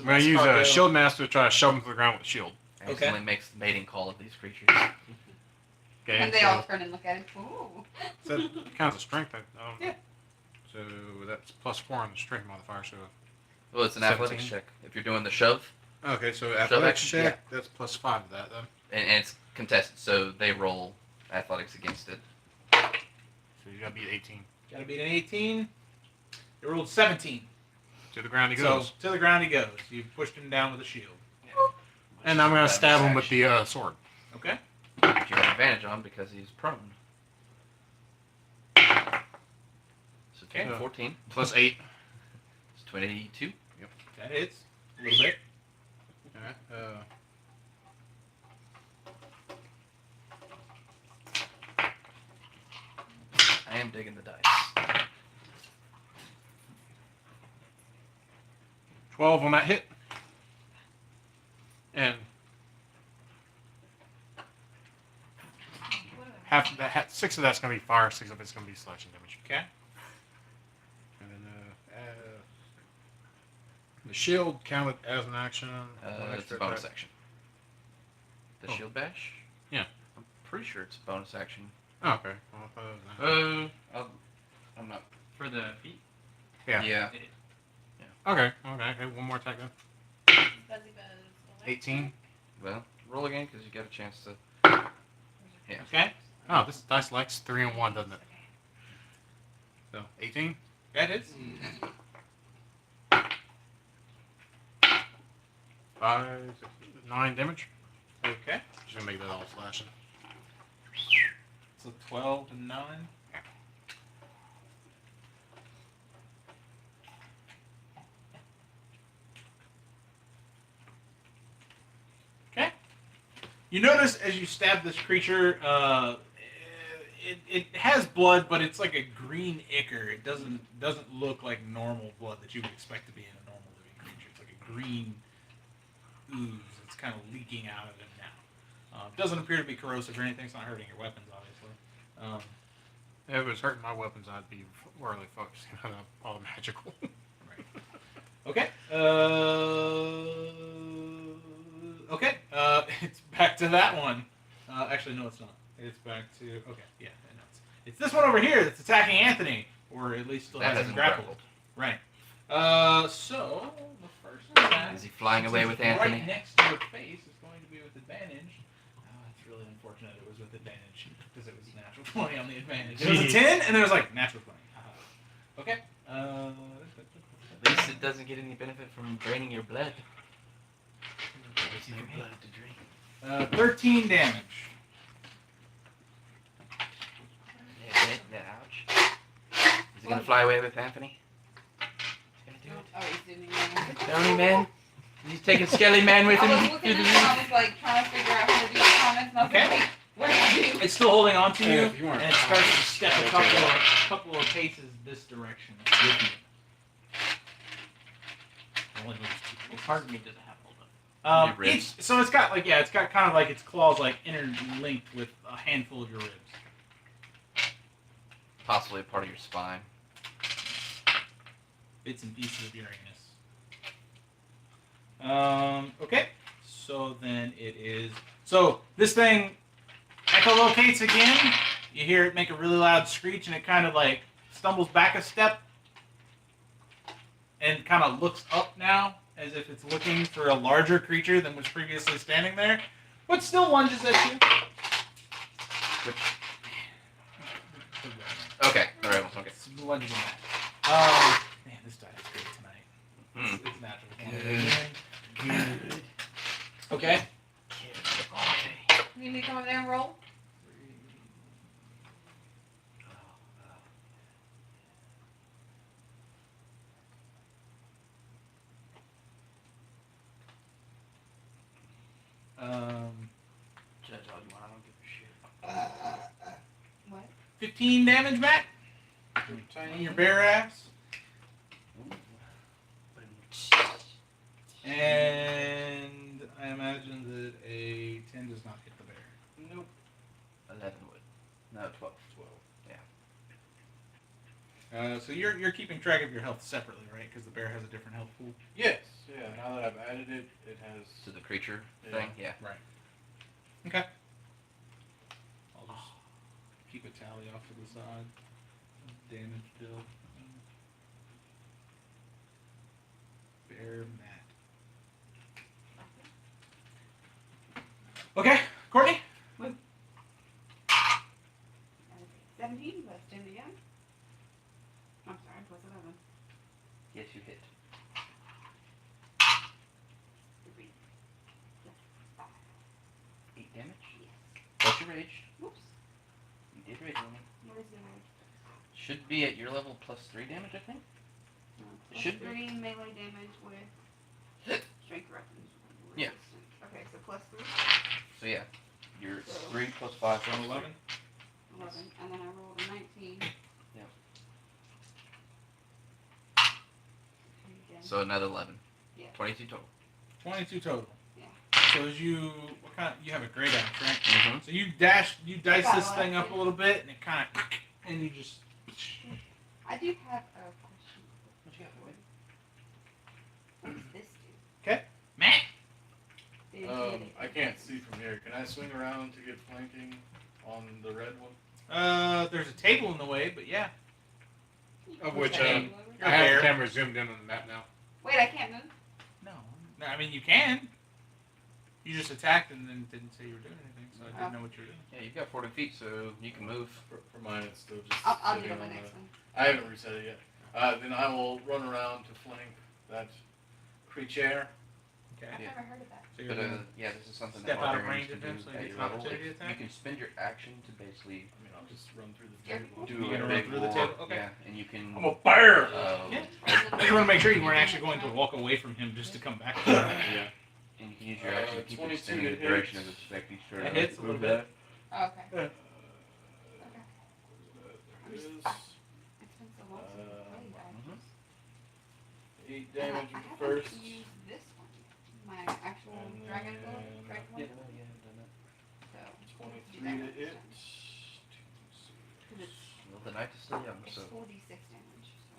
I'm gonna use a shield master to try to shove him to the ground with a shield. Accidentally makes the mating call of these creatures. Okay. And they so, all turn and look at him. Ooh. so that counts as strength. I don't know. Yeah. So that's +4 on the strength modifier. So Well, it's an athletics 17. check. If you're doing the shove, okay. So athletics action? check. That's +5 to that then. and it's contested, so they roll athletics against it. So you gotta beat 18. Gotta beat an 18. He rolled 17. To the ground he So goes. to the ground he goes. You pushed him down with a shield. And I'm gonna That stab him with action. the sword. Okay. Which you have advantage on because he's prone. So Okay. 14 Plus 8. It's 22. That hits a little bit. Alright. I am digging the dice. 12 on that hit. And half of that, 6 of that's going to be fire, 6 of it's going to be slashing damage. Okay. And then the shield counted as an action. One It's a extra bonus attack. action. The Oh. shield bash? Yeah. I'm pretty sure it's a bonus action. Oh, okay. Well, I thought it was an I'm not. For the feet. Yeah. Yeah. Okay. Okay. One more attack then. Fuzzy Buzz. 18. Well, roll again because you got a chance to. Yeah. Okay. Oh, this dice likes 3 and 1, doesn't it? So 18. That hits. 5, 9 damage. Okay. Just gonna make that all slashing. So 12 and 9. Okay. You notice as you stab this creature, it has blood, but it's like a green ichor. It doesn't look like normal blood that you would expect to be in a normal living creature. It's like a green ooze. It's kind of leaking out of him now. Doesn't appear to be corrosive or anything. It's not hurting your weapons, obviously. If it was hurting my weapons, I'd be really focusing on all the magical. Okay. Okay. It's back to that one. Actually, no, it's not. It's back to. Okay. Yeah. I know. It's this one over here that's attacking Anthony, or at least still That has him hasn't grappled. grappled. Right. So the first attack, Is he flying since away it's with Anthony? right next to your face, is going to be with advantage. Oh, it's really unfortunate it was with advantage because it was natural 20 on the advantage. It was a 10, and then it was like natural 20. Okay. At least it doesn't get any benefit from draining your blood. Gives you the blood to drink. 13 damage. Yeah, ouch. Is he gonna fly away with Anthony? He's gonna do it. Oh, he's doing it. Tony, man. He's taking Skelly Man with I was him. looking at the comments, like trying to figure out how to do the comments, and I was Okay. like, wait, what did I do? It's still holding on to you, If you weren't and it starts to fine, step a I'll take it couple of paces this direction with you. Only moves 2 Well, paces. part of me doesn't have all that. Your ribs. So it's got it's got kind of like its claws like interlinked with a handful of your ribs. Possibly a part of your spine. Bits and pieces of Uranus. Okay. So then it is. So this thing echolocates again. You hear it make a really loud screech, and it kind of like stumbles back a step, and kind of looks up now, as if it's looking for a larger creature than was previously standing there, but still lunges at you. Which? Okay, the rebel. Okay. It's lunges at that. Man, this die is great tonight. Hmm. It's natural. Good. Okay. You need me to come over there and roll? Judge all you want. I don't give a shit. What? 15 damage, Matt. On your bare ass. And I imagine that a 10 does not hit the bear. Nope. 11 would. No, 12. 12. So you're keeping track of your health separately, right? Because the bear has a different health pool. Yes, yeah. Now that I've added it, it has. To the creature Yeah. thing? Yeah. Okay. I'll just keep a tally off to the side. Damage dealt. Bear Matt. Okay, Courtney. 17 plus 10 again. I'm sorry, plus 11. Yes, you hit. 3 plus 5. 8 damage? Yes. raged. Whoops. You did rage on me. What is the rage? Should be at your level +3 damage, I think. No, It should be. 3 melee damage with strength weapons. Yeah. Okay, so +3. So yeah, you're 3 + 5 So 11. 11, and then I rolled a 19. Yeah. Again. So another 11. Yeah. 22 total. 22 total. Yeah. So as you, what kind? You have a great axe, right? Mm-hmm. So you dice Got this a thing up axe. a little bit, and it kind of, and you just. I do have a question. What you got for me? What does this do? Meh. I can't see from here. Can I swing around to get flanking on the red one? There's a table in the way, but yeah. Of which, Okay. You're I have there. the camera zoomed in on the map now. Wait, I can't move? No, I mean you can. You just attacked and then didn't say you were doing anything, so I didn't know what you were doing. Yeah, you've got 40 feet, so you can move. For mine, it's still just. I'll do sitting it on the on next one. I haven't reset it yet. Then I will run around to flank that creature. Okay. I've Yeah. never heard of that. So you're But gonna yeah, this is something step that out of barbarians range can of him do so he at gets your an level. opportunity You attack? can spend your action to basically I mean, I'll just run through the Scare table. do You're a gonna run big through the war. table? Okay. Yeah, and you can. I'm a bear! I just want to make sure you weren't actually going to walk away from him just to come back to him. Yeah. And you can use your action to keep 22 extending the hits. duration of the effect each turn. That hits a little bit. Oh, okay. There I'm it just- is. It's been so long since I played. I Mhm. just- 8 And I damage with the haven't first. used this one. My actual And dragon then- blood. Dragon Yeah, blood. yeah, I've done that. So, 23 to hit. 'cause it's, Well, the night is still young, it's so. 4d6 damage. So.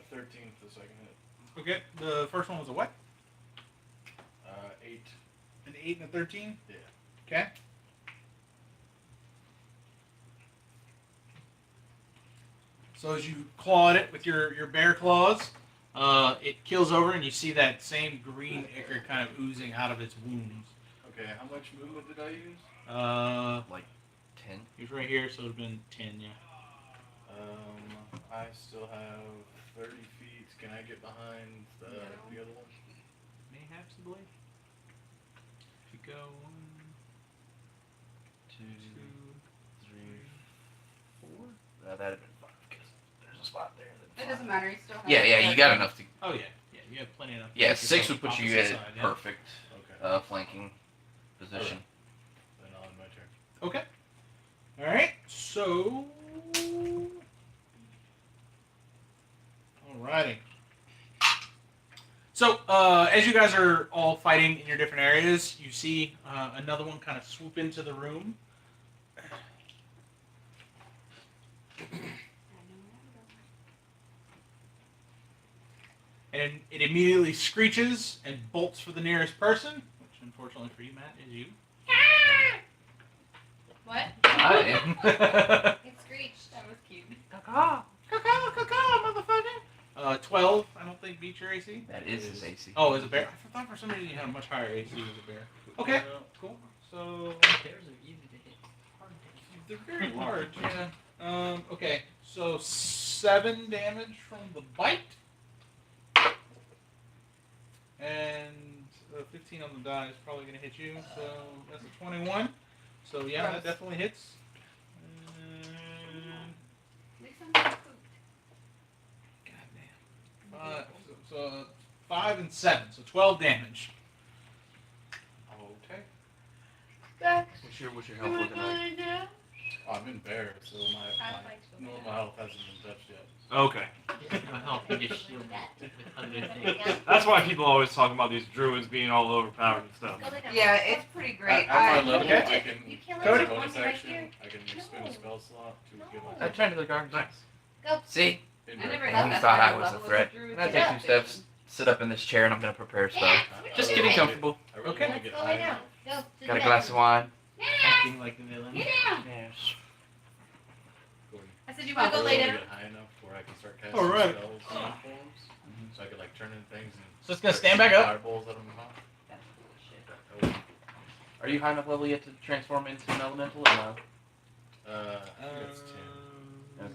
13 for the second hit. Okay, the first one was a what? 8. An 8 and a 13? Yeah. Okay. So as you claw at it with your bear claws, it kills over and you see that same green ichor kind of oozing out of its wounds. Okay, how much movement did I use? Like 10. He's right here, so it would have been 10, yeah. I still have 30 feet. Can I get behind the other one? Mayhaps, I believe. If you go 1, 2, 2, 3, 4. That'd have been 5 because there's a spot there. It doesn't matter. You still have. Yeah, you got enough to. Oh yeah, you have plenty enough. Yeah, to 6 yourself would put you opposite at side, yeah. perfect Okay. flanking position. Then I'll end my turn. Okay. All right. So. Alrighty. So as you guys are all fighting in your different areas, you see another one kind of swoop into the room. And it immediately screeches and bolts for the nearest person, which unfortunately for you, Matt, is you. What? I am. It screeched. That was cute. Caw-caw, motherfucker. 12, I don't think beats your AC. That is his AC. Oh, as a bear? I thought for some reason you had a much higher AC as a bear. Okay, cool. So, Bears are easy to hit. Hard to hit. they're very large, yeah. Okay, so 7 damage from the bite. And 15 on the die is probably going to hit you, so that's a 21. So, yeah, that definitely hits. And, At least I'm not pooped. goddamn. So 5 and 7, so 12 damage. Okay. What's your health looking like? Oh, I'm in bear, so my health hasn't been touched yet. Okay. My health can just shield with other things. That's why people always talk about these druids being all overpowered and stuff. Yeah, it's pretty great. At my level, okay. I can, You kill as a it. bonus Right action, here. I can spend a spell slot to get I myself turned to the guard. Nice. Go. See? I in never bear. thought You that's thought why I the was a level threat. druid And I is take up. 2 steps, sit up in this chair, and I'm gonna prepare a spell. Just getting comfortable. I really Okay. wanna get Let's go high lay down. enough. Go. to Got a the glass of bedroom. wine. Acting like the villain. Get down. Yes. I said you want to I go really lay wanna down. get high enough where I can start casting Alright. spells and forms, so I could like turn in things and So it's going to start stand back shooting up. fireballs out of my mouth. That's bullshit. Are you high enough level yet to transform into an elemental or no? I think it's 10.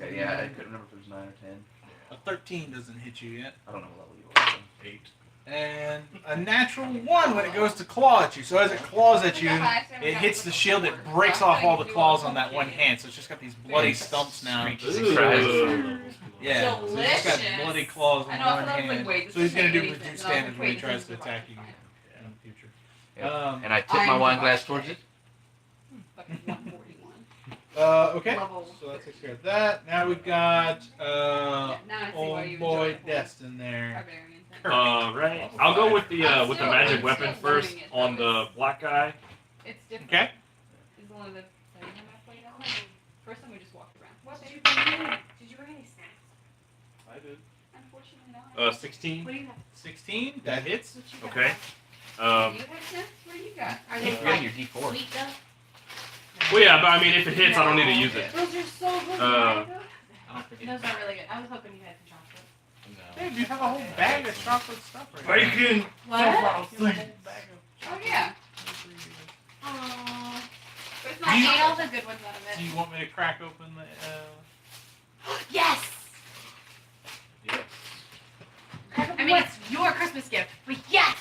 Okay, yeah, I couldn't remember if it was 9 or 10. A 13 doesn't hit you yet. I don't know what level you are. 8. and a natural 1 when it goes to claw at you. So as it claws at you, it hits the shield. It breaks off all the claws on that one hand. So it's just got these bloody stumps now. Ooh. Yeah, so he's just got bloody claws on I know, I one thought I was like, hand. wait, this So he's gonna doesn't do make any reduced sense. And I was damage like, when he wait, tries this to is attack you fine. in the future. Yep. And I tip my wine glass towards it. Fucking 141. Okay. Level So that takes care of that. Now we got Yeah, now I see why old you boy enjoy Destin there. Barbarian. Right. I'll go with the I'm magic still weapon learning first it, on though. the black guy. It's different. Okay. It's one of the second time I played on. First time we just walked around. What did you bring? Did you bring any snacks? I did. Unfortunately not. 16. What do you have? 16. That hits. What you got? Okay. You have snacks? What do you got? Are Don't they forget like your D4. sweet though? Well, yeah, but I mean, if it hits, I don't need to use it. Those are so good. Uh, I don't forget. Those are really good. I was hoping you had some chocolate. No. Dude, you have a whole bag of chocolate stuff right now. Bacon. What? You have a whole bag of Oh chocolate. yeah. Aww. But it's I not ate all the good ones out of Do it. you want me to crack open the? Yes! Yes. I mean, it's your Christmas gift, but yes!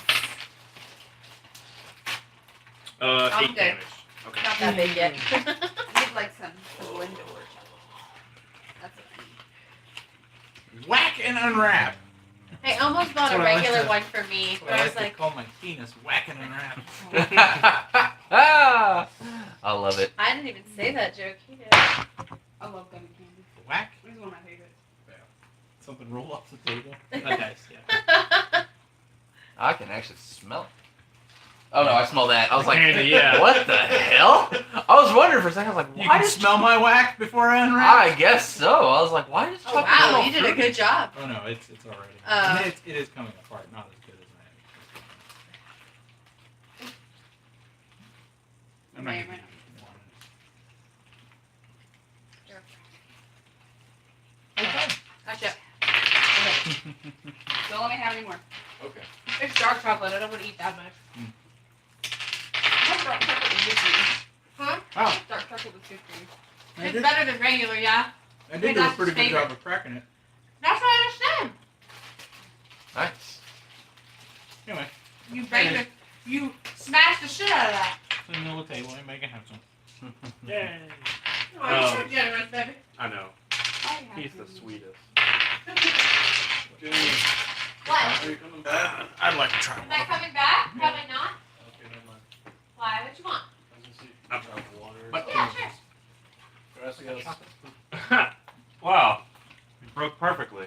8 good. damage. Okay. Not that big yet. I need like some Lindor chocolate. That's what I need. Whack and unwrap. I almost bought That's a what I like regular to- one for me, That's but what I I was like like, to call my penis whack and unwrap. I love it. I didn't even say that joke. He did. I love gummy candy. Whack. It's one of my favorites. Something roll off the table. Okay. Yeah. I can actually smell it. Oh no, I smell that. I was like, Candy, yeah. what the hell? I was wondering for a second. I was like, You why can does smell my whack before I unwrap. I guess so. I was like, why does Oh chocolate wow, smell you did a fruity? good job. Oh no, it's already. Oh. I mean, it is coming apart, not as good as I am. I'm not May or gonna may use one. Gotcha. Don't let me have any more. Okay. It's dark chocolate. I don't want to eat that much. I thought dark chocolate was good for you. Huh? Wow, Dark chocolate was good for you. I It's did, better than regular, yeah. I did do a That's pretty his good favorite. job of cracking it. That's what I understand. Nice. Anyway, You banged it. You smashed the shit out of that. clean the table and make it have some. Yay. Oh, you're so generous, baby. I know. I have He's the some. sweetest. Jenny, What? are you coming back? I'd like to try Am I coming back? Probably not. Okay, never mind. Why? What you want? I was gonna see if you can drop water. But- Yeah, sure. Gracias. Wow. It broke perfectly.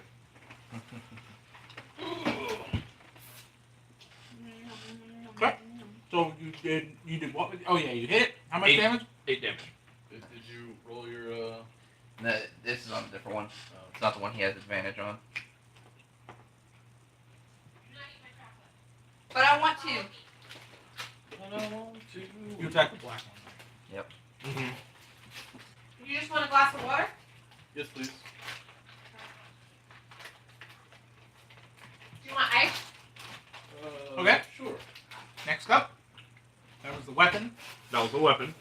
So you did what? Oh yeah, you hit it. How much 8. damage? 8 damage. Did you roll your No, this is on a different one. It's not the one he has advantage on. But I want to. You attack the black one. Mm-hmm. You just want a glass of water? Yes, please. Do you want ice? Okay. Sure. Next up, that was the weapon. That was the weapon.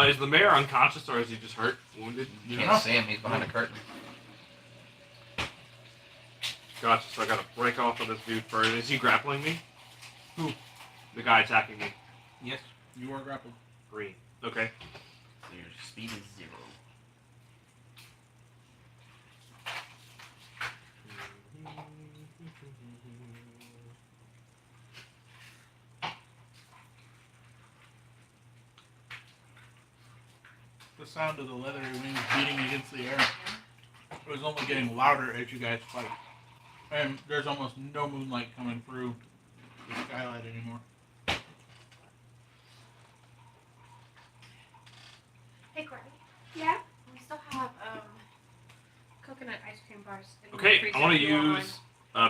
Is the mayor unconscious or is he just hurt? Wounded? You can't see him. He's behind a curtain. Gotcha, so I gotta break off of this dude first. Is he grappling me? Who? The guy attacking me. Yes, you are grappled. Green. Okay. So your speed is 0. The sound of the leather wings beating against the air was only getting louder as you guys fight. And there's almost no moonlight coming through the skylight anymore. Hey, Courtney. Yeah. We still have coconut ice cream bars. In the Okay, freezer I want to if you want use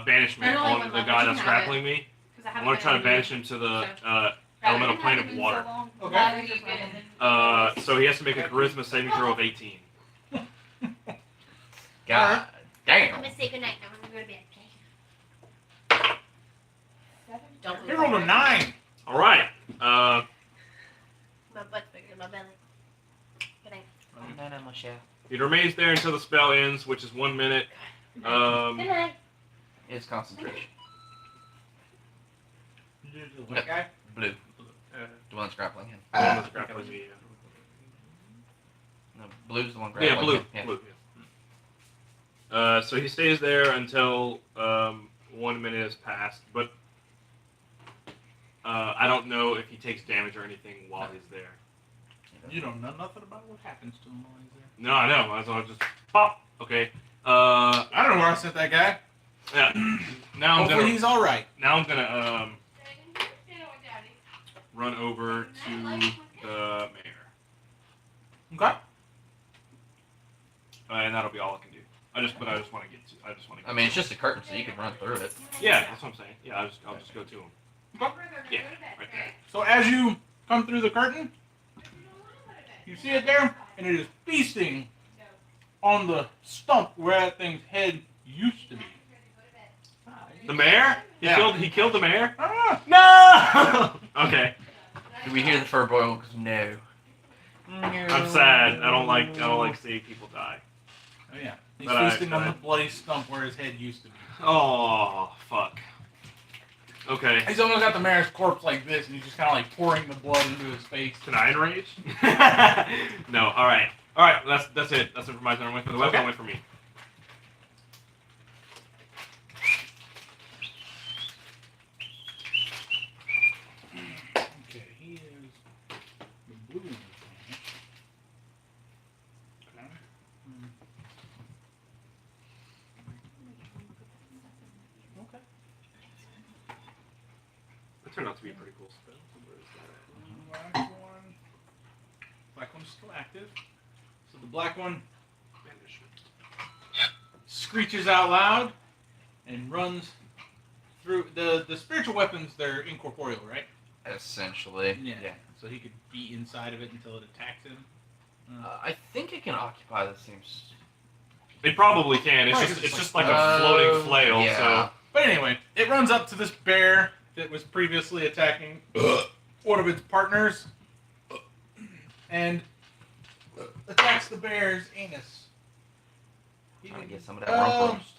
banishment There's only on one the left, guy but you that's can have grappling me. one, 'cause I I haven't want to try to been banish him to the I elemental haven't plane had of them in water. So long. Okay. Glad we did it, and then- So he has to make a charisma saving throw of 18. God I'm damn. gonna say goodnight now. I'm gonna go to bed, okay? Don't He leave rolled a 9. All right. My butt's bigger than my belly. Good night. No, no, Michelle. It remains there until the spell ends, which is 1 minute. Good night. It's concentration. The white guy? Blue. The one that's grappling him. The one that's grappling me. No, blue's the one Yeah, grappling blue. him. Yeah. Blue. Yeah. So he stays there until 1 minute has passed, but I don't know if he takes damage or anything while he's there. You don't know nothing about what happens to him while he's there. No, I know. Might as well just pop. Okay. I don't know where I sent that guy. Yeah. Now I'm Hopefully gonna. he's all right. Now I'm gonna run over to the mayor, Okay. and that'll be all I can do. I just want to get to. I mean, it's just a curtain, so you can run through it. Yeah, that's what I'm saying. Yeah, I'll just go to him. Yeah, right there. So as you come through the curtain, you see it there, and it is feasting on the stump where that thing's head used to be. The mayor? Yeah. He killed the mayor? Ah! No. Okay. Do we hear the fur boil? Because no. I'm sad. I don't like seeing people die. Oh yeah, he's But feasting on the bloody stump where his head used to be. Oh fuck. Okay. He's almost got the mayor's corpse like this, and he's just kind of like pouring the blood into his face. Can I enrage? No. All right. That's it. That's it for my turn. Wait for the weapon. Okay. Wait for me. Okay, he is the blue one. Okay. Okay. That turned out to be a pretty cool spell. Black one. Black one's still active. So the black one screeches out loud and runs through the spiritual weapons. They're incorporeal, right? Essentially. Yeah. So he could be inside of it until it attacks him. I think it can occupy the same. It probably can. It's just like a floating flail. Yeah. So But anyway, it runs up to this bear that was previously attacking one of its partners and attacks the bear's anus. Trying to get some of that rump roast.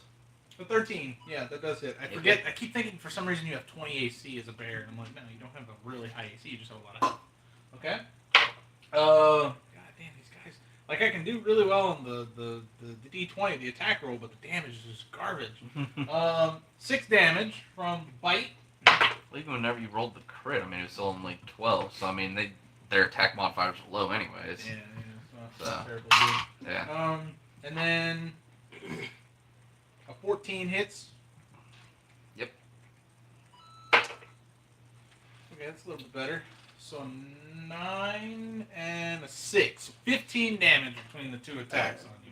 The 13. Yeah, that does hit. I forget. I keep thinking for some reason you have 20 AC as a bear. And I'm like, no, you don't have a really high AC. You just have a lot of health. Okay? God damn, these guys. Like, I can do really well on the D20, the attack roll, but the damage is just garbage. 6 damage from bite. Well, even whenever you rolled the crit, I mean, it was still only 12. So, I mean, their attack modifiers are low anyways. Yeah, it's not So. terribly good. Yeah. And then a 14 hits. Yep. Okay, that's a little bit better. So 9 and a 6. 15 damage between the two attacks on you.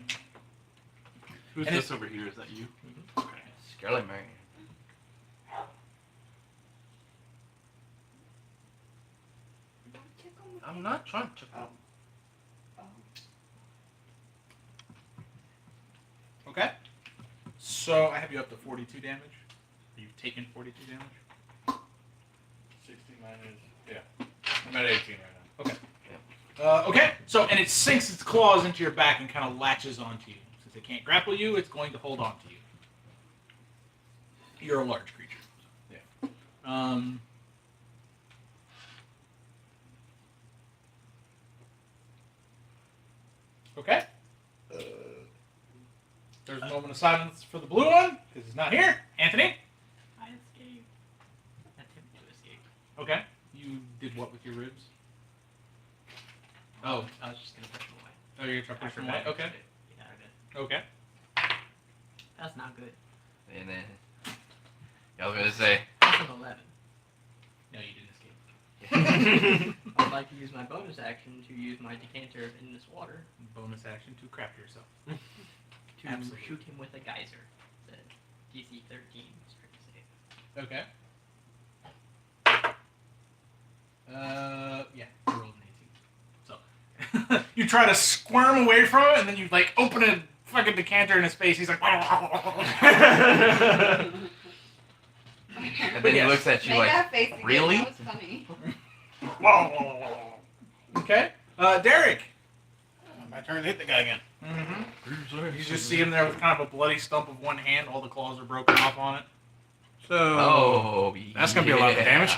who's And this over here? Is that you? Okay. Scarlet Man. I'm not trying to. Okay. So I have you up to 42 damage. You've taken 42 damage. 69 is, yeah. I'm at 18 right now. Okay. Okay. So, and it sinks its claws into your back and kind of latches onto you. Since it can't grapple you, it's going to hold on to you. You're a large creature. Yeah. Okay. There's a moment of silence for the blue one because he's not here. Anthony. I escaped. Attempt to escape. Okay. You did what with your ribs? Oh. I was just gonna push him away. Oh, you're trying to push them away. Okay. Yeah, I did. Okay. That's not good. And then. I was going to say. That's an 11. No, you didn't escape. I'd like to use my bonus action to use my decanter in this water Bonus action to crap yourself. to Absolutely. shoot him with a geyser. The DC 13 strength save. Okay. Yeah, you rolled an 18. So you try to squirm away from it, and then you like open a fucking decanter in his face. He's like, And then he yes. looks at you Make like, that face again. really? That was funny. okay. Derek. I'm My turn to hit the guy again. Mm-hmm. You just see him there with kind of a bloody stump of one hand. All the claws are broken off on it. So Oh, that's gonna be a lot of damage.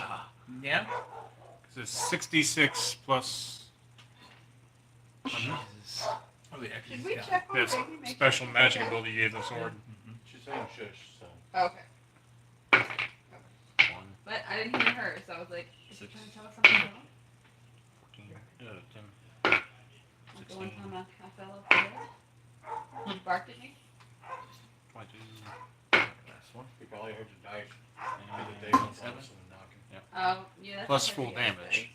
Yeah. This is 66 plus Jesus. Oh, yeah. Should we check on this baby? Make special sure magic she's okay? ability you gave the sword. She's saying shush, so. Okay. One, But I didn't hear her, so I was like, is she trying to tell us something wrong? 14, 10, Like the one time I fell off the bed? You barked at me? 22. Last one. He probably heard your dice. And The day on Seven. and knocking. Oh, yeah. That's Plus what full you guys damage. say.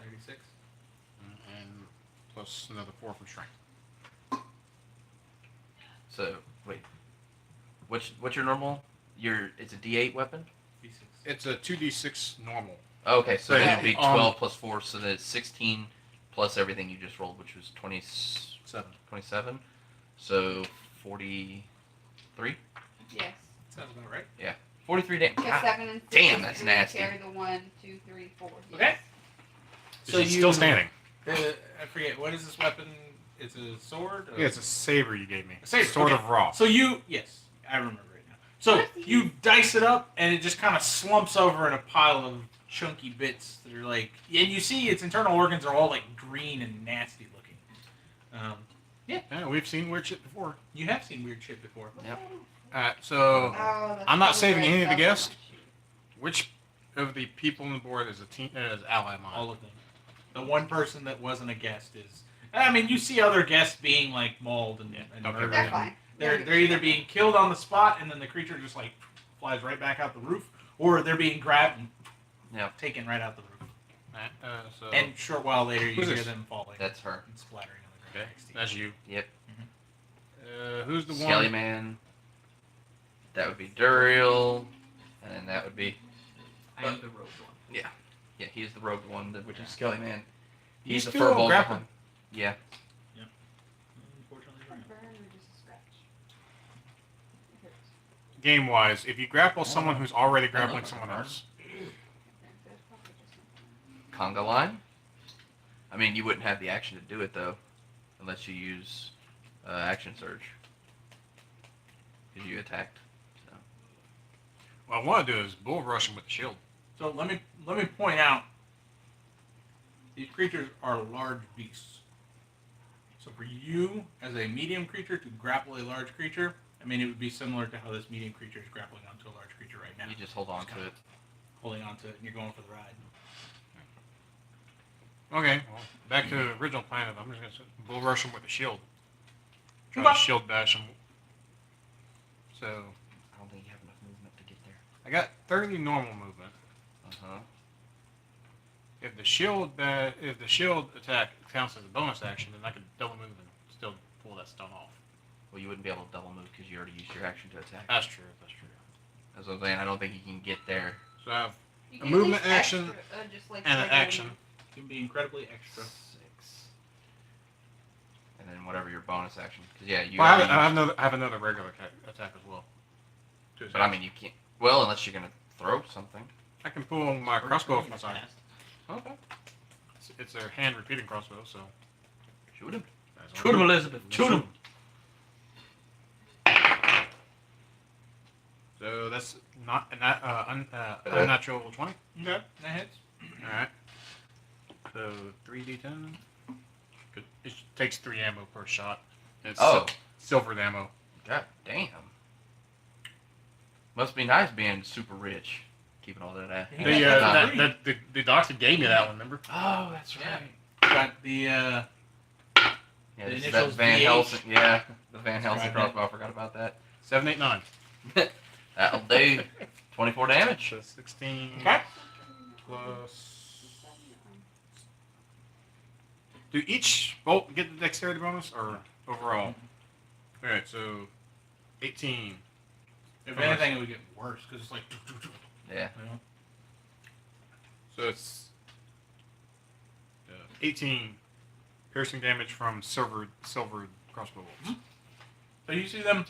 36. And plus another 4 from strength. So wait, what's your normal? It's a D8 weapon. D6. It's a 2d6 normal. Oh, okay, so Yeah. it'd be 12 plus 4, so that's 16 plus everything you just rolled, which was 27. So 43. Yes. Sounds about right. 43 damage. Because 7 and 6. damn, that's and then nasty. Carry the 1, 2, 3, 4. Yes. Okay. So he's still standing. I forget, what is this weapon? It's a sword? Yeah, it's a saber you gave me. A saber, Sword okay. of Raw. So yes, I remember it now. So you dice it up, and it just kind of slumps over in a pile of chunky bits that are like, and you see its internal organs are all like green and nasty looking. Yeah, we've seen weird shit before. You have seen weird shit before. Alright, so Oh, that's I'm not probably saving where any it of the fell from guests. my shoe. which of the people on the board is a team is ally mine? All of them. The one person that wasn't a guest is. I mean, you see other guests being like mauled and okay, murdered. They're fine. They're either being killed on the spot, and then the creature just like flies right back out the roof, or they're being grabbed and taken right out the roof. Alright, so And a short while later, you Who's hear this? them falling That's her. and splattering on the okay, ground next to you. that's you. Yep. Who's the Skelly one? Man. That would be Duriel, and then that would be I am the rogue one. yeah, he's the rogue one, which is Skelly Man. You He's the still furball grapple? behind. Yeah. Unfortunately, A burn or just a scratch? It hurts. Game wise, if you grapple someone who's already grappling someone else, There's probably just something. Conga line. I mean, you wouldn't have the action to do it though, unless you use action surge. Because you attacked. So. what I want to do is bull rush him with the shield. So let me point out, these creatures are large beasts. So for you, as a medium creature, to grapple a large creature, I mean, it would be similar to how this medium creature is grappling onto a large creature right now. You just hold on to it. Holding onto it, and you're going for the ride. Okay, well, back to the original plan of I'm just gonna bull rush him with the shield. Try Okay. to shield bash him. So I don't think you have enough movement to get there. I got 30 normal movement. Uh-huh. If the shield attack counts as a bonus action, then I could double move and still pull that stone off. Well, you wouldn't be able to double move because you already used your action to attack. That's true. That's true. As I was saying, I don't think you can get there. So I have You A can at movement least action extra, just like and an regular action. move. It can be incredibly extra. 6. And then whatever your bonus action. Because yeah, you. Well, I already have another regular attack as well. But I mean, you can't. Well, unless you're gonna throw something. I can pull my crossbow from my side. Okay. It's a hand repeating crossbow, so. Shoot him. that's all. Shoot him, Elizabeth. Shoot him. So that's not unnatural 20. Okay, that hits. All right. So 3d10. Good. It takes 3 ammo per shot. It's Oh. silvered ammo. God damn. Must be nice being super rich. Keeping all that. The doctor gave me that one. Remember? Oh, that's right. Got the Yeah, The this is that initials Van VH. Helsing. Yeah, the Van Helsing Right. crossbow. I forgot about that. 789. That'll do. 24 damage. So 16 Okay. plus. Do each bolt get the dexterity bonus or overall? All right, so 18. If anything, it would get worse because it's like. Yeah. You know? So it's 18 piercing damage from silvered crossbow bolts. So you see them,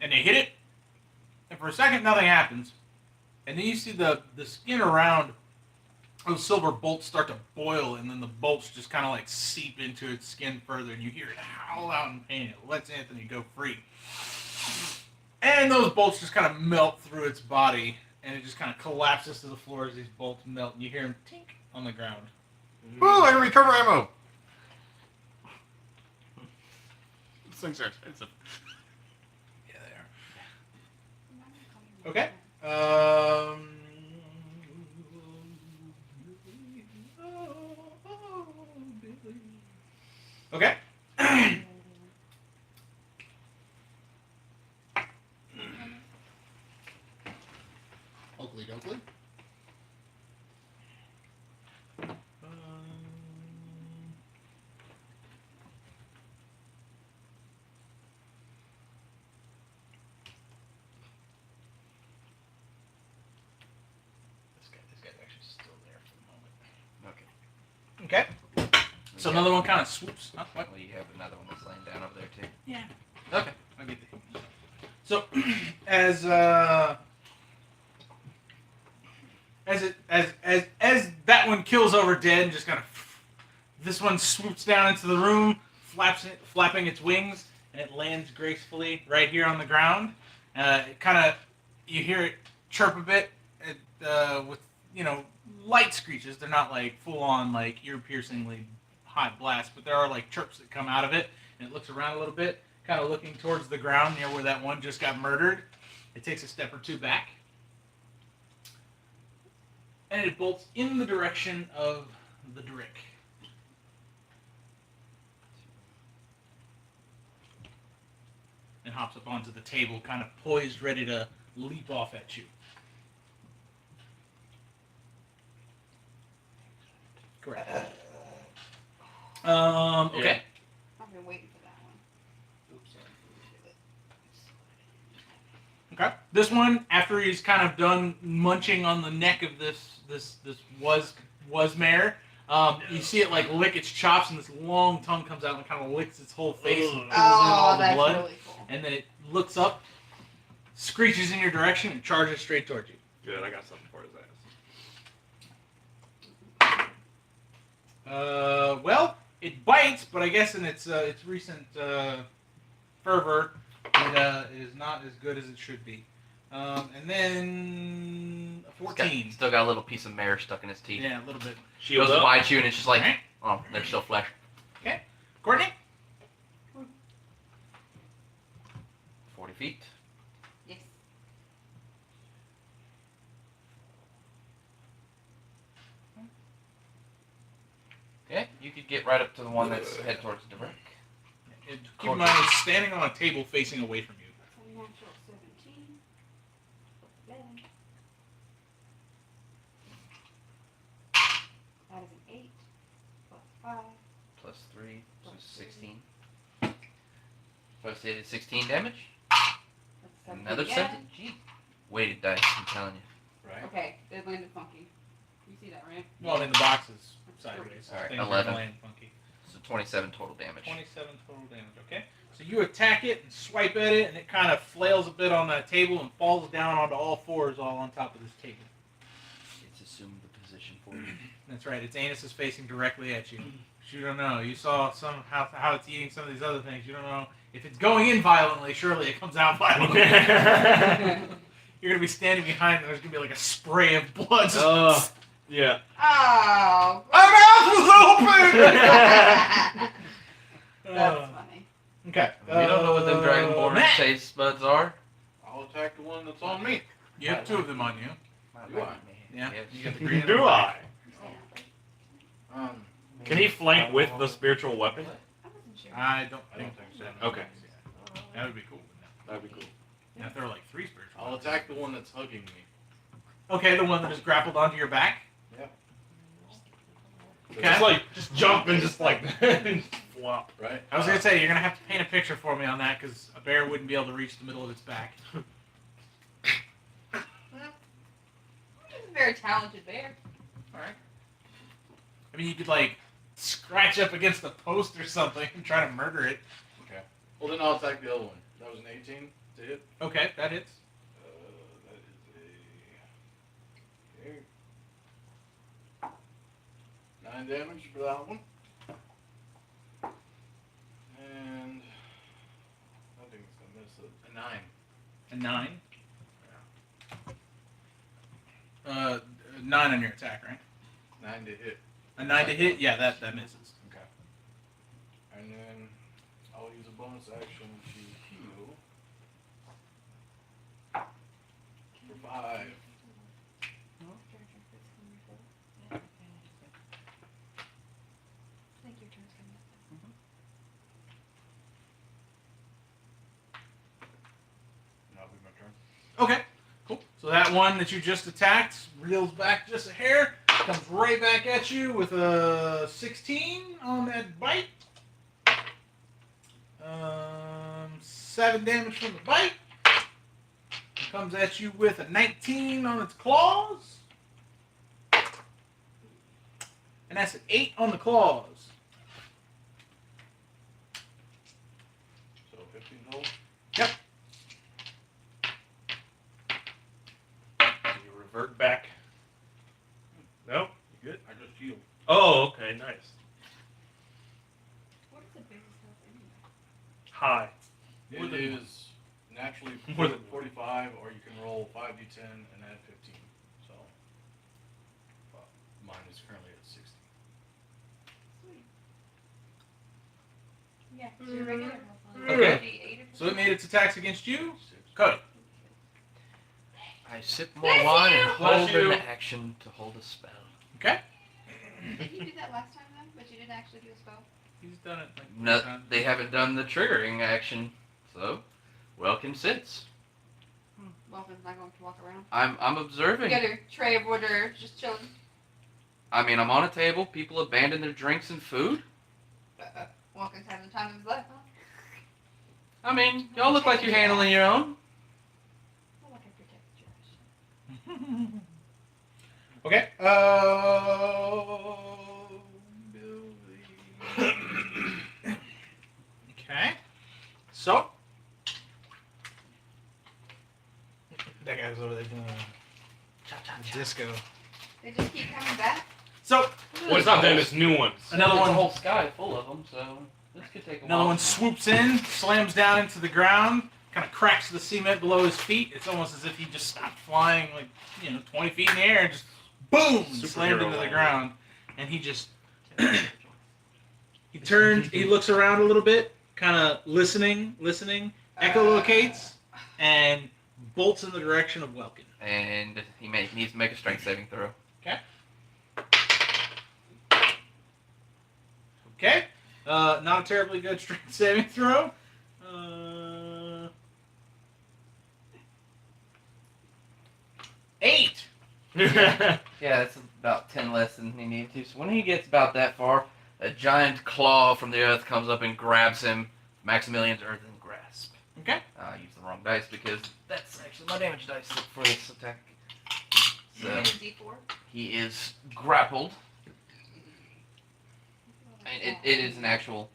and they hit it, and for a second nothing happens, and then you see the skin around those silver bolts start to boil, and then the bolts just kind of like seep into its skin further, and you hear it howl out in pain. It lets Anthony go free. And those bolts just kind of melt through its body, and it just kind of collapses to the floor as these bolts melt, and you hear them tink on the ground. Ooh, I can recover ammo. These things are expensive. Yeah, they are. Okay. Okay. Oakley dokley. This guy's actually still there for the moment. Okay. Okay. So another one kind of swoops. Huh? What? Well, you have another one that's laying down over there too. Yeah. Okay. I'll get the. So, as that one kills over dead, and just kind of, this one swoops down into the room, flapping its wings, and it lands gracefully right here on the ground. It kind of, you hear it chirp a bit, with light screeches. They're not like full on like ear-piercingly hot blasts, but there are like chirps that come out of it, and it looks around a little bit, kind of looking towards the ground near where that one just got murdered. It takes a step or two back, and it bolts in the direction of the Drick. And hops up onto the table, kind of poised, ready to leap off at you. Correct. Okay. I've been waiting for that one. Okay. This one, after he's kind of done munching on the neck of this was mare, you see it like lick its chops, and this long tongue comes out and kind of licks its whole face and pulls in all the that's blood. really cool. And then it looks up, screeches in your direction, and charges straight towards you. Good, I got something for his ass. Well, it bites, but I guess in its recent fervor, it is not as good as it should be. And then a 14. Still got a little piece of mare stuck in his teeth. Yeah, a little bit. She goes Shield to up. bite you, and it's just like, Alright. oh, there's still flesh. Courtney? 40 feet. Yes. Okay, you could get right up to the one that's head towards the Drick. Keep in mind, it's standing on a table facing away from you. It's a natural 17. 11. That is an 8. Plus 5. Plus 3, so 16. So I stated 16 damage. That's Another 17 17. again. Gee. Weighted dice, I'm telling you. Right? Okay, it landed funky. You see that, right? Well, in the boxes sideways. Alright, Things are 11. land funky. So 27 total damage. 27 total damage, okay? So you attack it and swipe at it, and it kind of flails a bit on that table and falls down onto all fours all on top of this table. It's assumed the position for you. That's right, its anus is facing directly at you. You don't know. You saw how it's eating some of these other things. You don't know. If it's going in violently, surely it comes out violently. You're going to be standing behind it, there's going to be like a spray of blood. Yeah. Oh. My mouth was open! That's funny. Okay. We don't know what them Dragonborn Matt, taste buds are. I'll attack the one that's on me. you have two of them on you. Do I? Yeah. You got the green and the Do black. Um, Can he flank with the spiritual weapon? I wasn't sure. I don't I think don't think so. so. Okay. That would be cool. That'd be cool. Yeah, if there were like three spiritual. I'll attack the one that's hugging me. Okay, the one that is grappled onto your back. Okay. Just jump and just like flop. Right? I was gonna say you're gonna have to paint a picture for me on that because a bear wouldn't be able to reach the middle of its back. He's a very talented bear. I mean, you could like scratch up against a post or something and try to murder it. Okay. Well, then I'll attack the other one. That was an 18 to hit. Okay, that hits. That is a... Okay. 9 damage for that one. And I think it's gonna miss a 9. A 9. 9 on your attack, right? 9 to hit. A 9 to hit? Yeah, that misses. Okay. And then I'll use a bonus action to heal for 5. I think your turn's coming up. And that'll be my turn. Okay, cool. So that one that you just attacked reels back just a hair, comes right back at you with a 16 on that bite. 7 damage from the bite. Comes at you with a 19 on its claws. And that's an 8 on the claws. So 15 total. Yep. You revert back. No? You good? I just healed. Oh, okay, nice. What is the biggest health anyway? High. It is naturally More than 45, or you can roll 5d10 and add 15. So mine is currently at 60. Sweet. Yeah, so your regular health on Okay. So it made its attacks against you. Cody. I sip more wine and Bless hold you. an action to hold a spell. Okay. Did you do that last time though? But you didn't actually do a spell? He's done it like No, 3 times. they haven't done the triggering action, so welcome sits. Welcome's not going to walk around. I'm You observing. got your tray of hors d'oeuvres just chilling. I mean, I'm on a table. People abandon their drinks and food. Walken's having the time of his life, huh? I mean, y'all look like you're handling your own. I like I protect your shit. Okay. Okay. So. That guy's over there doing disco. They just keep coming back. So Well, it's not them, it's new ones. another There's one. a whole sky full of them, so this could take a Another while. one swoops in, slams down into the ground, kind of cracks the cement below his feet. It's almost as if he just stopped flying, 20 feet in the air, and just boom, slammed Superhero into the land. ground. And he just he turns, he looks around a little bit, kind of listening, echolocates, and bolts in the direction of Welkin. And he needs to make a strength saving throw. Okay, not a terribly good strength saving throw. 8. Yeah, that's about 10 less than he needed to. So when he gets about that far, a giant claw from the earth comes up and grabs him. Maximilian's earthen grasp. Okay. I used the wrong dice because that's actually my damage dice for this attack. So You did a D4. he is grappled. And it is an actual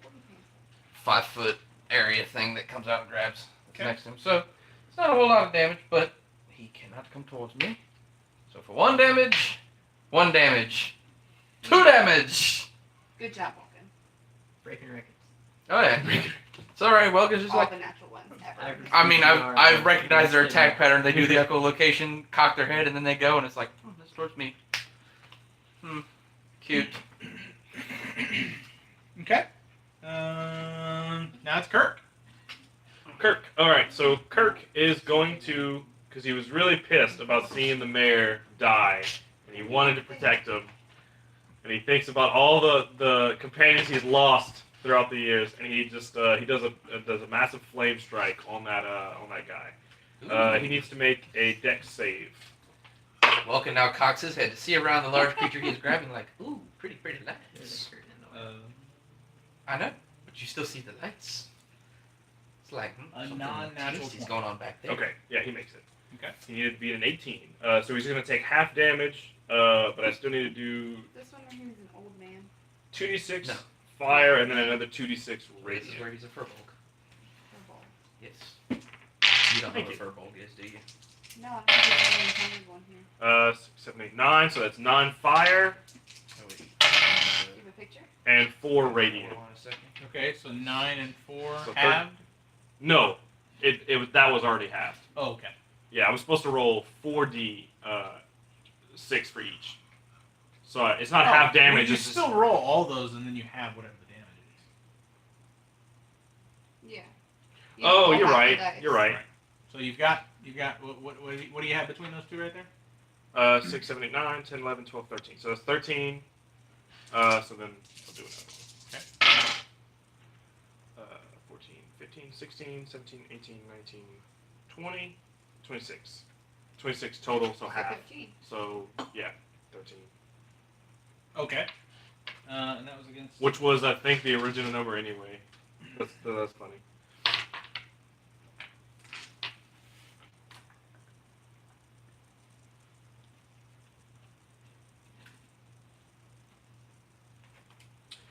5-foot area thing that comes out and grabs Okay. next to him. So it's not a whole lot of damage, but he cannot come towards me. So for 1 damage, 2 damage. Good job, Walken. Breaking records. Oh yeah, it's all right. Welker's just All like. the natural ones ever. I mean, I've recognized their attack pattern. They do the echolocation, cock their head, and then they go, and it's like, this towards me. Cute. Okay. Now it's Kirk. Kirk. Alright, so Kirk is going to, because he was really pissed about seeing the mayor die, and he wanted to protect him, and he thinks about all the companions he's lost throughout the years, and he just he does a massive flame strike on that guy. He needs to make a dex save. Welker now cocks his head to see around the large creature he's grabbing, like, ooh, pretty lights. I know, but you still see the lights. It's like, A something non-natural tasty's 20. going on back there. Okay, yeah, he makes it. Okay. He needed to beat an 18. So he's going to take half damage, but I still need to do This one right here is an old man. 2d6 No. fire and then another 2d6 This is radiant. where he's a furbolg. Purple. Yes. You don't know Thank what a you. furbolg is, do you? No, I think there's only one here. 6, 7, 8, 9, so that's 9 fire. Oh, wait. 4 radiant. Hold on a second. Okay, so 9 and 4 So halved. No, that was already halved. Oh, okay. Yeah, I was supposed to roll 4d 6 for each. So it's not half Well, damage. you It's just, still roll all those, and then you have whatever the damage is. Yeah. oh, all you're half the right. dice. You're right. So you've got what do you have between those two right there? 6, 7, 8, 9, 10, 11, 12, 13. So it's 13. So then I'll do another one. Okay. 14, 15, 16, 17, 18, 19, 20, 26. 26 total, so So half. 15. So, yeah, 13. Okay. And that was against. Which was, I think, the original number anyway. That's funny.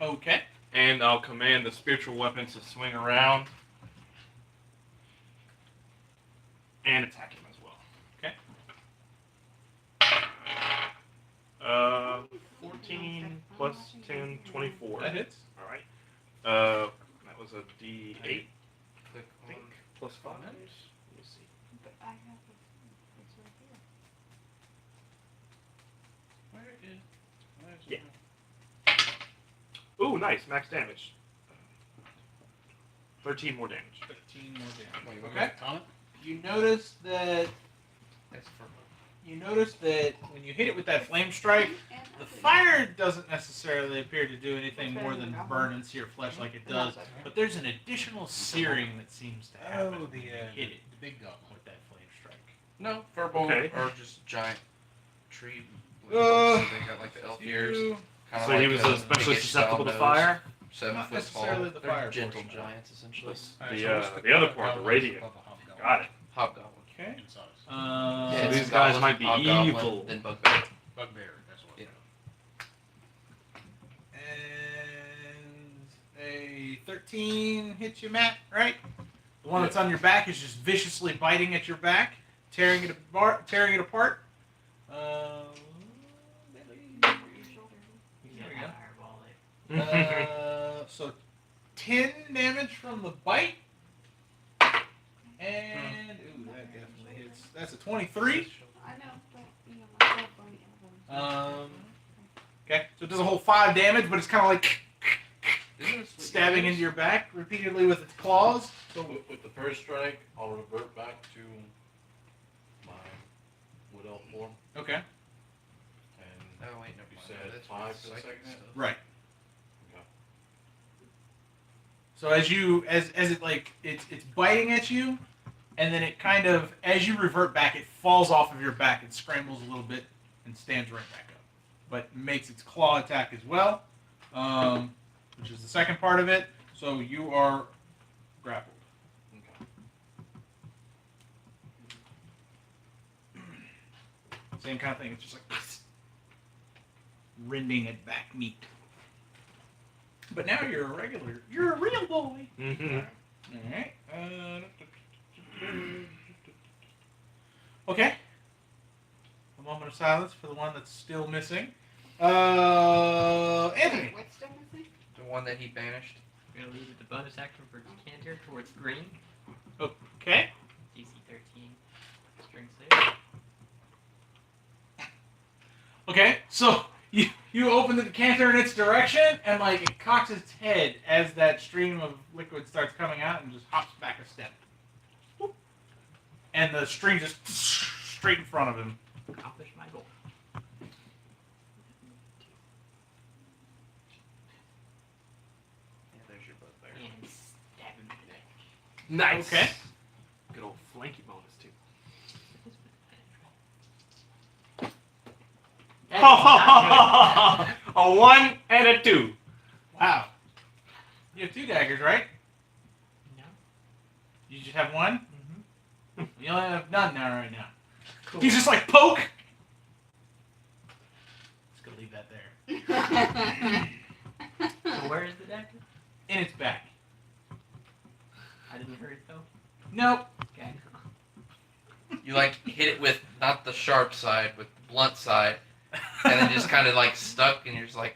Okay. And I'll command the spiritual weapon to swing around and attack him as well. Okay. 14 plus 10, 24. That hits. All right. That was a D8, I Click think, on plus 5. Let comment. me see. But I have it's right here. Yeah. Ooh, nice. Max damage. 13 more damage. 13 more damage. Wait, Okay. Comment? You notice that That's for when you hit it with that flame strike, the fire doesn't necessarily appear to do anything more than burn and sear flesh like it does, but there's an additional searing that seems to happen Oh, when you hit it the big dog. with that flame strike. no verbal Okay. or just giant tree. Uh, They got like the elf ears. Kinda So like he was especially biggest susceptible to style fire? 7 Not foot tall. necessarily the They're fire gentle portion. giants essentially. The other part, the radiant. Got it. Hobgoblin. Okay. Inside. Yeah, So it's these guys goblin, might be hobgoblin, evil. Then bugbear. Bugbear, that's what. Yeah. And a 13 hits you, Matt, right? The one that's on your back is just viciously biting at your back, tearing it apart. There we go. So 10 damage from the bite. And ooh, that definitely hits. That's a 23. I know, but you know, my cell phone the other one. Okay, so it does a whole 5 damage, but it's kind of like Isn't it sweet stabbing news? into your back repeatedly with its claws. So with the first strike, I'll revert back to my wood elf form. Okay. And Oh wait, no. You mind. said That's 5 for the psychic second hit? stuff. Right. Okay. So as it like it's biting at you, and then it kind of as you revert back, it falls off of your back and scrambles a little bit and stands right back up, but makes its claw attack as well, which is the second part of it. So you are grappled. Okay. Same kind of thing. It's just like rending at back meat. But now you're a real boy. Mhm. All right. Okay. A moment of silence for the one that's still missing. Anthony. What's still missing? The one that he banished. We're gonna leave it the bonus action for Canter towards green. Okay. DC 13. String save. Okay. So you open the decanter in its direction, and like it cocks its head as that stream of liquid starts coming out, and just hops back a step. Whoop. And the stream just straight in front of him. Accomplish my goal. Yeah, there's your bugbear. And stab him in the neck. Nice. Okay. Good old flanky bonus too. A 1 and a 2. Wow. You have 2 daggers, right? No. You just have one? Mm-hmm. You only have none now, right now. Cool. He's just like, poke! Just gonna leave that there. So where is the dagger? In its back. I didn't hurt it though. Nope. Okay. You like hit it with not the sharp side, with the blunt side, and then just kind of like stuck, and you're just like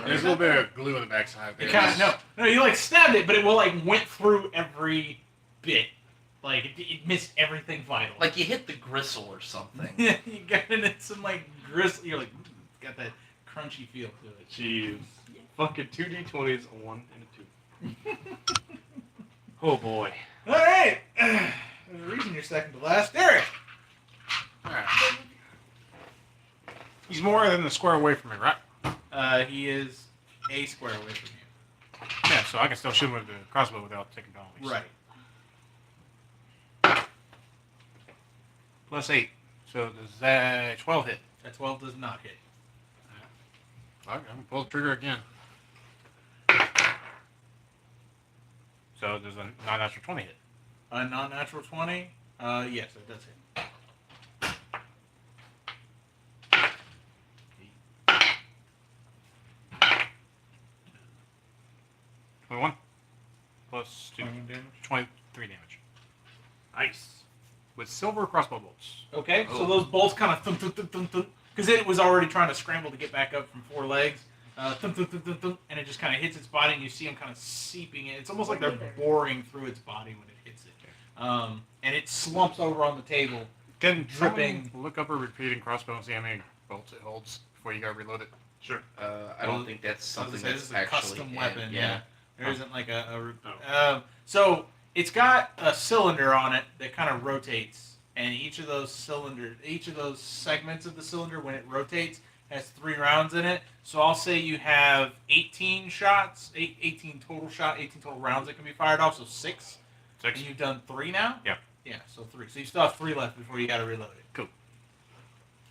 There's a little bit of glue on the backside. It kind of no. You like stabbed it, but it will like went through every bit. Like it missed everything vital. Like you hit the gristle or something. Yeah, you got it in some like gristle. You're like, it's got that crunchy feel to it. Jeez. Fucking 2 D20s, a 1 and a 2. Oh boy. All right. There's a reason you're second to last, Derek. Alright. He's more than a square away from me, right? He is a square away from you. Yeah, so I can still shoot him with the crossbow without taking penalties. Right. Plus 8. So does that 12 hit? That 12 does not hit. I'm gonna pull the trigger again. So there's a non-natural 20 hit. A non-natural 20. Yes, it does hit. 21 plus 2. 21 damage. 23 damage. Nice. With silver crossbow bolts. Okay, so Oh. those bolts kind of thump, thump, thump, thump, thump, because it was already trying to scramble to get back up from 4 legs. Thump, thump, thump, thump, thump, and it just kind of hits its body, and you see them kind of seeping in. It's almost like they're boring through its body when it hits it. And it slumps over on the table. Can Dripping. someone look up a repeating crossbow and see how many bolts it holds before you gotta reload it? Sure. I don't think that's something This that's is a actually custom in- weapon. Yeah. There isn't like a Oh. so it's got a cylinder on it that kind of rotates, and each of those segments of the cylinder, when it rotates, has 3 rounds in it. So I'll say you have 18 shots, 18 total rounds that can be fired off. So 6. 6. And you've done 3 now. Yeah. Yeah. So 3. So you still have 3 left before you got to reload it. Cool.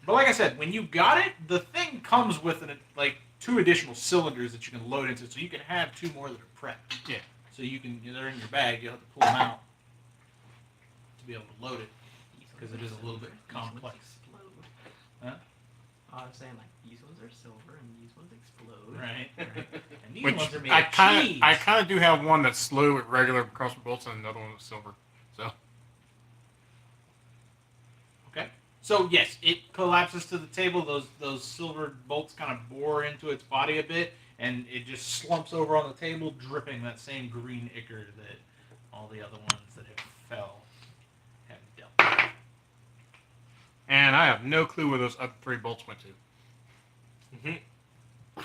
But like I said, when you got it, the thing comes with like 2 additional cylinders that you can load into, so you can have 2 more that are prepped. Yeah. So you can, they're in your bag. You'll have to pull them out to be able to load it, because it is a little bit complex. Huh? I was saying, like, these ones are silver and these ones explode. Right. And these Which ones are made I of cheese. kind of do have one that's slow with regular crossbow bolts and another one that's silver. So Okay. So yes, it collapses to the table. Those silver bolts kind of bore into its body a bit, and it just slumps over on the table, dripping that same green ichor that all the other ones that have fell have dealt. and I have no clue where those other 3 bolts went to. Mhm. I'm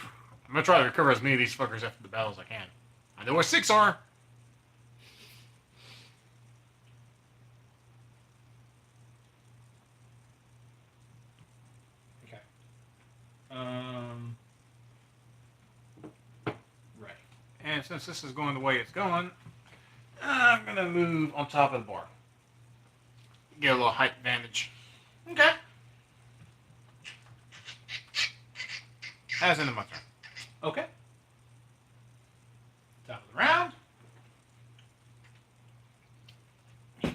gonna try to recover as many of these fuckers after the battle as I can. I know where 6 are. Okay. Right. And since this is going the way it's going, I'm gonna move on top of the bar. Get a little height advantage. Okay. As into my turn. Okay. Top of the round. This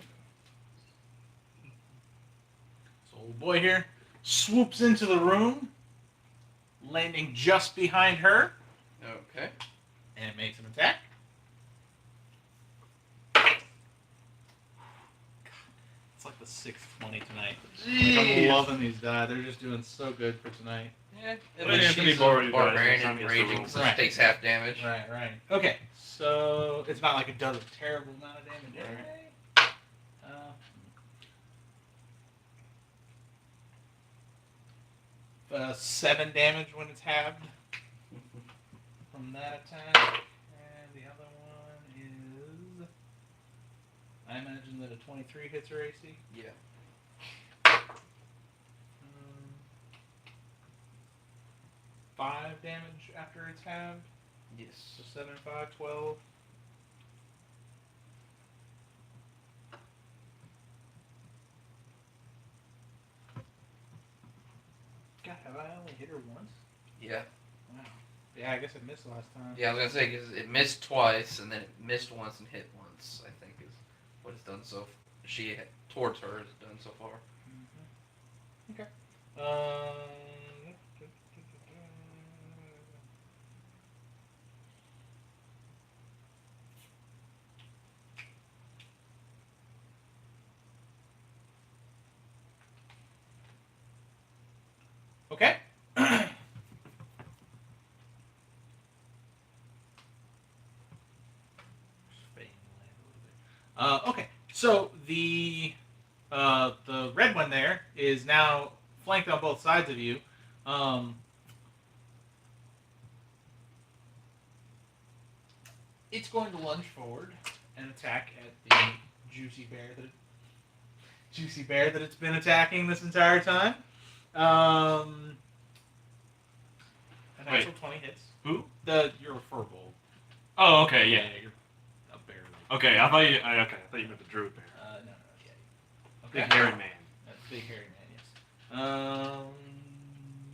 old boy here swoops into the room, landing just behind her, Okay. and it makes an attack. It's like the 620 tonight. Like, I'm Jeez. loving these die. They're just doing so good for tonight. Yeah. Well, Anthony already died, barbarian so and it's time he has to raging, roll. so Right. it takes half damage. Right. Okay, so it's not like it does a terrible amount of damage. Right? 7 damage when it's halved from that attack, and the other one is, I imagine that a 23 hits her AC. Yeah. 5 damage after it's halved, Yes. so 7 and 5, 12. God, have I only hit her once? Yeah. Wow. Yeah, I guess I missed last time. Yeah, I was gonna say because it missed twice and then it missed once and hit once. I think is what it's done so. She towards her has done so far. Okay. Okay. Okay, so the red one there is now flanked on both sides of you. It's going to lunge forward and attack at the juicy bear that it's been attacking this entire time. A natural 20 hits. Who? You're a furball. Oh, okay, yeah. You're a bear. Okay, I thought you meant the druid bear. No, yeah. Big Okay. hairy man. Big hairy man, yes.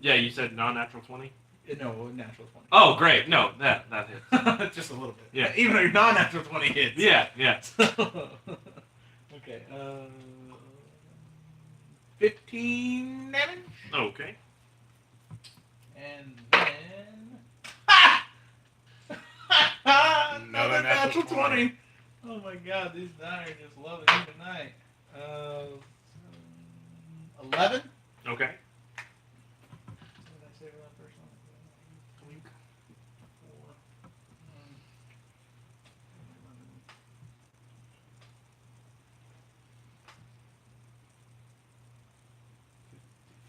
Yeah, you said non-natural 20. No, natural 20. Oh, great. No, that hits. Just a little bit. Yeah. Even though you're non-natural 20 hits. Yeah. Okay. 15 damage. Okay. And then... Another natural 20. Oh my god, these die are just loving me tonight. 11? Okay. What did I say for that first one? 4,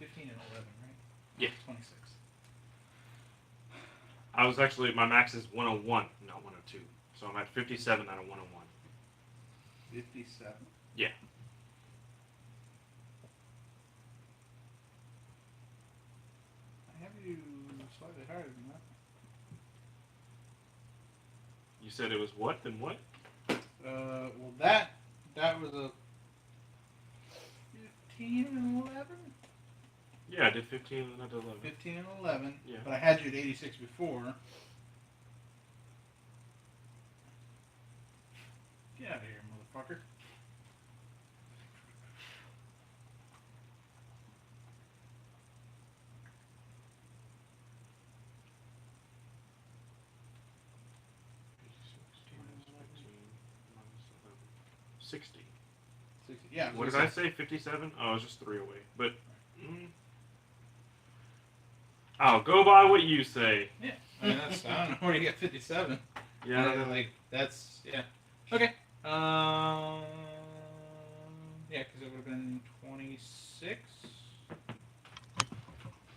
15 and 11, right? Yeah. 26. I was actually, my max is 101, not 102. So I'm at 57 out of 101. 57? Yeah. I have you slightly higher than that. You said it was what? Then what? Well, that was a 15 and 11? Yeah, I did 15 and I did 11. 15 and 11. Yeah. But I had you at 86 before. Get out of here, motherfucker. Sixty. 60. Yeah. What did I say? 57? Oh, I was just 3 away. But I'll go by what you say. Yeah. I mean, that's, I don't know where you get 57. Yeah. Like, that's, yeah. Okay. Yeah, because it would have been 26.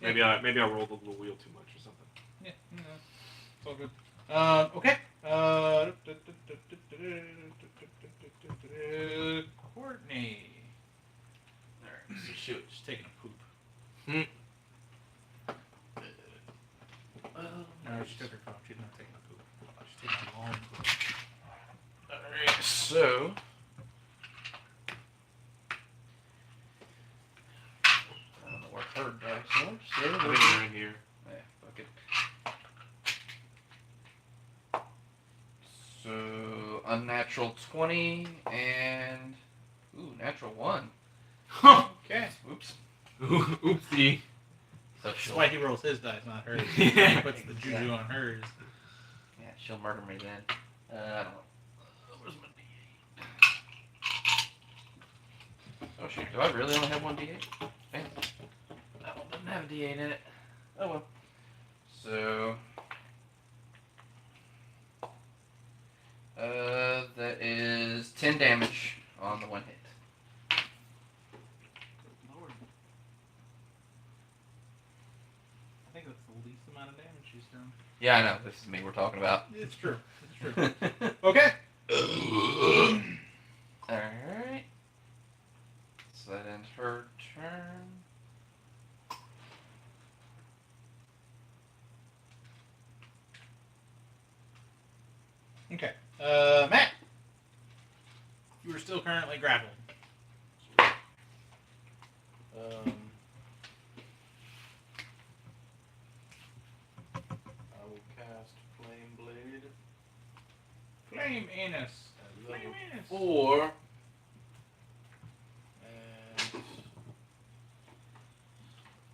Maybe I rolled the little wheel too much or something. Yeah, no, it's all good. Okay. Courtney. Alright, so she was just taking a poop. No, she took her phone. She's not taking a poop. She's taking a long poop. Alright, so. I don't know where her dice are. So, I think they're in here. fuck it. So, unnatural 20 and. Ooh, natural 1. Okay. Oops. Oopsie. So That's she'll, why he rolls his dice, not hers. Yeah. He puts the juju on hers. yeah, she'll murder me then. I don't know. Where's my D8? Oh shoot, do I really only have one D8? Man, that one doesn't have a D8 in it. Oh well. So, that is 10 damage on the one hit. Lord. I think that's the least amount of damage she's done. Yeah, I know. This is me we're talking about. It's true. It's true. Okay. Alright. So that ends her turn. Okay. Matt. You are still currently grappled. I will cast Flame Blade. Flame anus. At level Flame anus. 4. And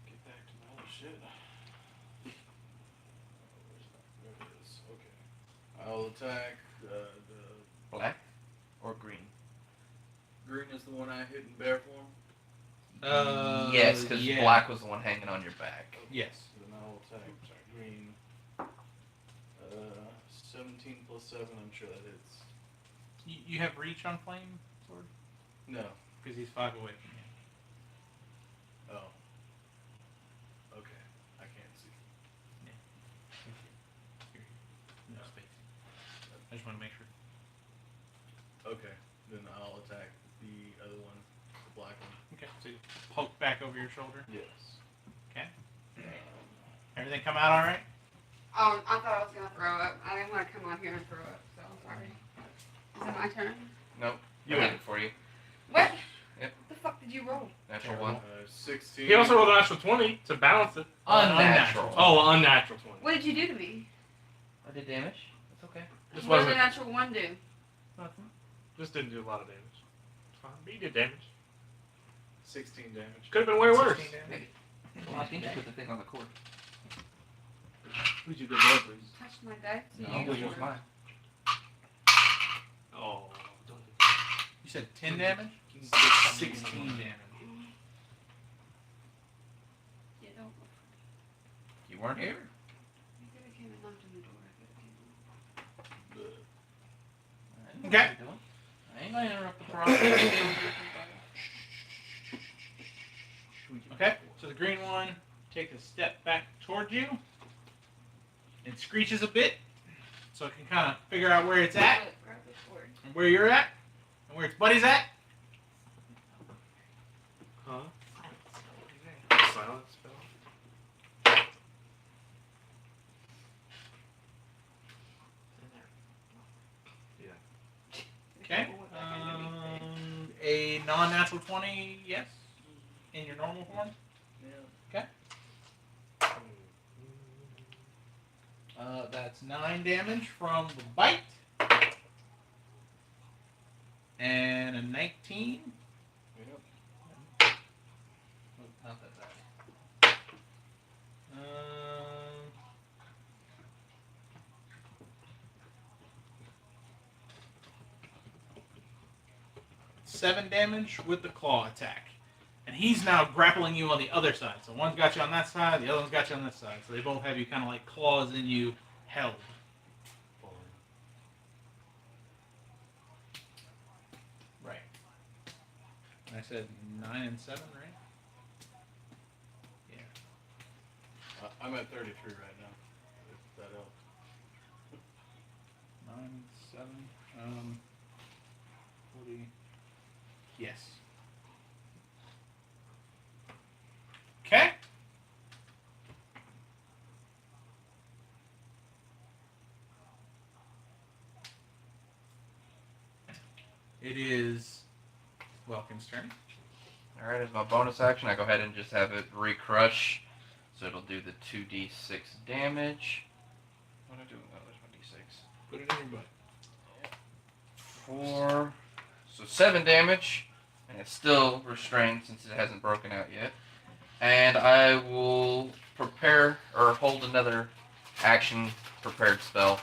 get back to my other shit. Where's that? There it is. Okay. I'll attack the Black or green? green is the one I hit in bear form. Yes, because yeah. black was the one hanging on your back. Yes. Then I'll attack green. 17 plus 7, I'm sure that hits. You have reach on flame sword No. because he's 5 away from you. Oh. Okay. I can't see. No space. I just want to make sure. Okay. Then I'll attack the other one, the black one. Okay, so you poke back over your shoulder. Yes. Everything come out all right? I thought I was gonna throw up. I didn't want to come on here and throw up, so I'm sorry. Is it my turn? Nope. You I win. did it for you. What? Yep. What the fuck did you roll? Natural one. 16. He also rolled a natural 20 to balance it. Unnatural. Oh, unnatural 20. What did you do to me? I did damage. That's okay. This What did wasn't the natural 1 do? nothing. Just didn't do a lot of damage. It's fine. But you did damage. 16 damage. Could have been way worse. 16 damage. Maybe. Well, I think you put the thing on the cord. Who'd you go blood, please? Touched my dice? No, You it was were- mine. Oh, You said 10 damage? 16 damage. Yeah, don't look for me. You weren't here. You could have came and knocked on the door. I could have came. I know Okay. what you're doing. I ain't gonna interrupt the process. Okay, so the green one takes a step back towards you. It screeches a bit, so it can kind of figure out where it's at, Grab the sword. and where you're at, and where its buddy's at. huh? Silence spell. Okay. A non-natural 20, yes, in your normal form. That's 9 damage from the bite, and a 19. Yep. Oh, not that bad. 7 damage with the claw attack. And he's now grappling you on the other side. So one's got you on that side, the other one's got you on this side. So they both have you kind of like claws in you, held. Right. And I said 9 and 7, right? Yeah. I'm at 33 right now. If that helps. 9, 7, 40. Yes. Okay. It is Welkin's turn. Alright, as my bonus action, I go ahead and just have it recrush. So it'll do the 2d6 damage. What am I doing? Oh, there's my d6. Put it in your butt. 4. So 7 damage. And it's still restrained since it hasn't broken out yet. And I will prepare or hold another action prepared spell.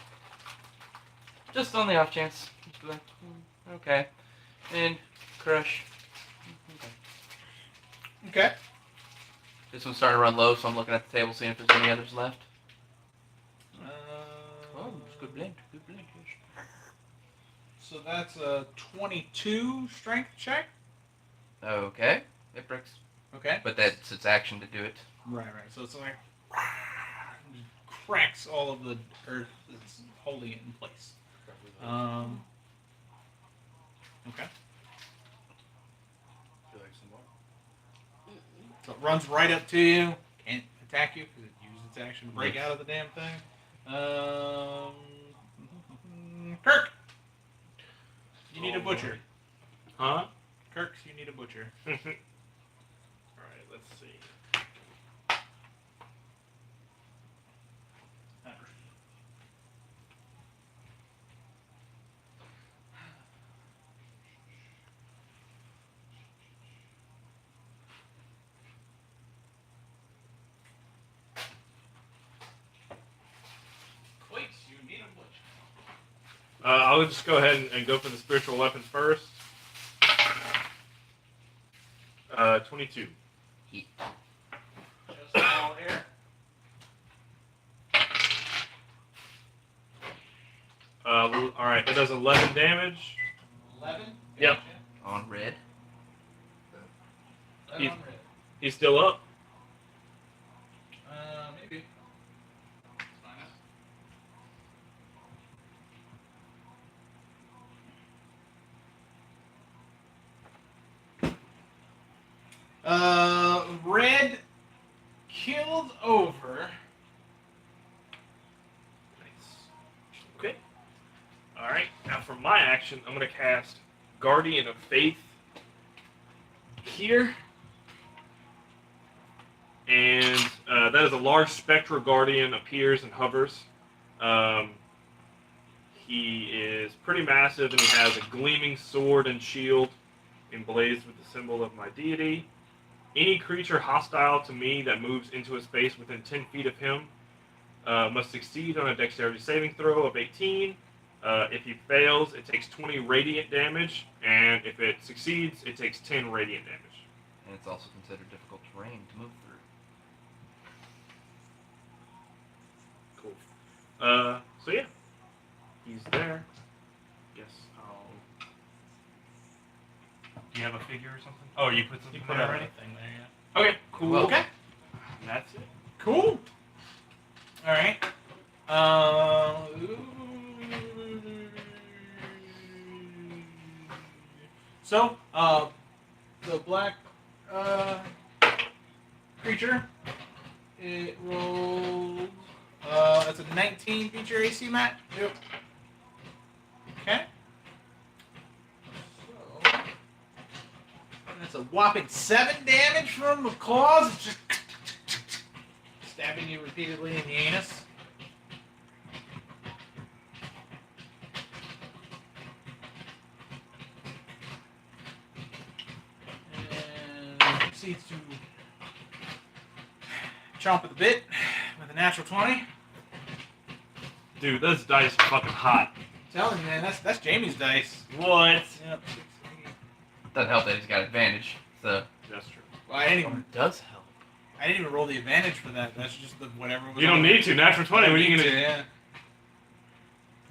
Just on the off chance. Just be like, okay. And crush. Okay. This one's starting to run low, so I'm looking at the table seeing if there's any others left. Oh, it's good blend. Good blend. So that's a 22 strength check. Okay. It breaks. Okay. But that's its action to do it. Right. So it's like cracks all of the earth that's holding it in place. Okay. Feel like some more? So it runs right up to you. Can't attack you because it used its action to break out of the damn thing. Kirk, you need a butcher. Huh? Kirk, you need a butcher. Alright, let's see. Quakes, you need a butcher. I'll just go ahead and go for the spiritual weapon first. 22. Heat. Just all air. Alright, that does 11 damage. 11? Yep. Gotcha. On red. 11 on red. He's still up. Maybe. Let's find out. Red killed over. Okay. All right. Now for my action, I'm gonna cast Guardian of Faith here, and that is a large spectral guardian. Appears and hovers. He is pretty massive, and he has a gleaming sword and shield emblazed with the symbol of my deity. Any creature hostile to me that moves into a space within 10 feet of him must succeed on a dexterity saving throw of 18. If he fails, it takes 20 radiant damage, and if it succeeds, it takes 10 radiant damage. And it's also considered difficult terrain to move through. Cool. So yeah, he's there. Guess I'll. Do you have a figure or something? Oh, you put something You put there already? everything there, yeah. Okay, cool. Well, Okay. That's it. Cool. All right. So, the black creature, it rolled. That's a 19 feature AC, Matt. Yep. Okay. So, that's a whopping 7 damage from the claws. It's just stabbing you repeatedly in the anus. And proceeds to chomp at the bit with a natural 20. Dude, those dice are fucking hot. Telling you, man, that's Jamie's dice. What? Yep. 6, 8. Doesn't help that he's got advantage. So That's true. Well, I didn't even Does help. roll the advantage for that. That's just the whatever. Was You don't on need to. Natural 20. What are you need gonna? to, yeah.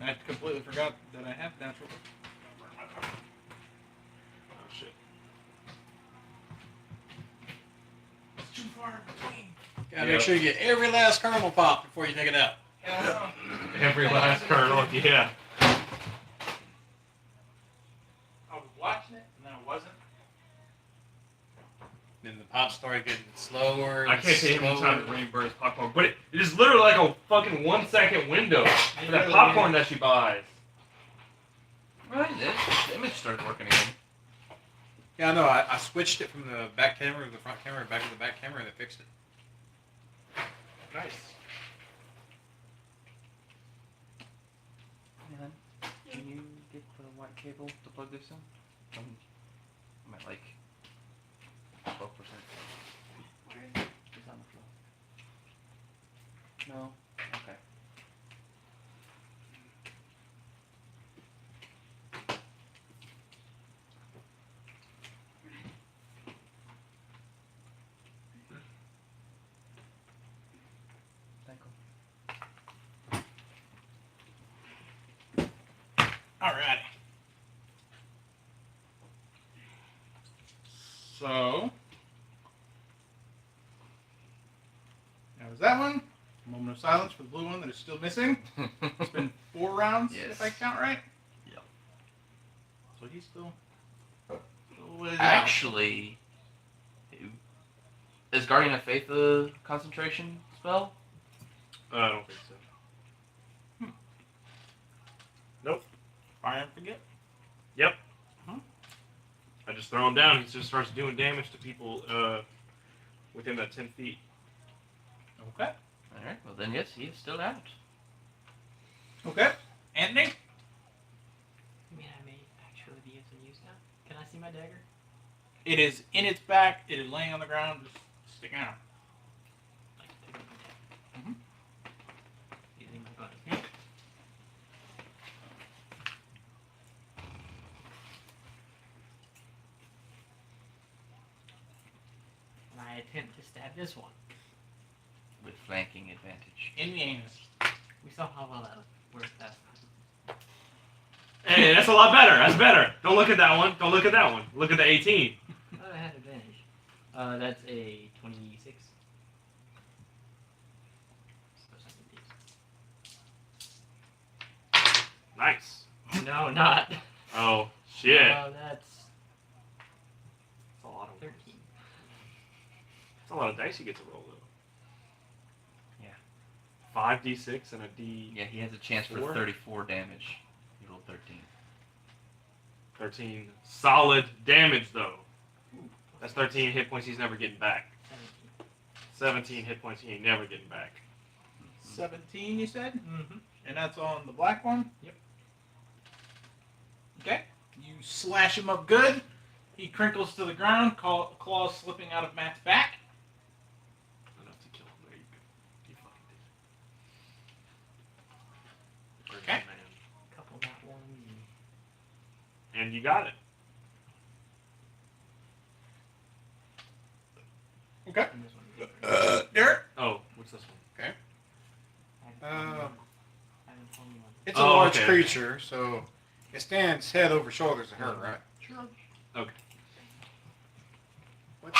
I completely forgot that I have natural. Oh shit. It's too far in between. Gotta make sure you get every last caramel pop before you take it out. Hell Every last kernel. Yeah. no. I was watching it and then I wasn't. Then the pop started getting slower. I and can't tell you how many slower. times Rain burns popcorn, but it is literally like a fucking 1 second window for that really popcorn that she buys. right, the image started working again. Yeah, no, I switched it from the back camera to the front camera back to the back camera and they fixed it. Nice. Can you get the white cable to plug this in? I'm at like 12%. It's on the floor. No? Okay. Thank you. Alrighty. So that was that one. A moment of silence for the blue one that is still missing. It's been 4 rounds, Yes. if I count right. Yep. So he's still out. Actually, is Guardian of Faith a concentration spell? I don't think so. Fire and forget. I just throw him down. He just starts doing damage to people within that 10 feet. Okay. Alright, well then yes, he is still out. Okay. Anthony. I mean, I may actually be of some use now. Can I see my dagger? It is in its back. It is laying on the ground, just sticking out. Like, take my dagger. Mhm. Using my bonus. And I attempt to stab this one. With flanking advantage. In the anus. We saw how well that worked last time. Hey, that's a lot better. That's better. Don't look at that one. Don't look at that one. Look at the 18. Oh, I had advantage. That's a 26. Nice. No, not. Oh, shit. That's That's a lot of 13. That's a lot of dice you get to roll, though. Yeah. 5d6 and a d. Yeah, he has a chance for Four? 34 damage. He rolled 13. 13 solid damage, though. That's 13 hit points he's never getting back. 17 hit points he ain't never getting back. 17, you said? Mm-hmm. And that's on the black one? Yep. Okay. You slash him up good. He crinkles to the ground, claws slipping out of Matt's back. Enough to kill him. There you go. You fucking did. Okay. Man. Couple of that ones. And you got it. Okay. And this one. Derek? Oh, what's this one? It's a Oh, large okay. creature, so it stands head over shoulders of her, right? Sure. Okay. What's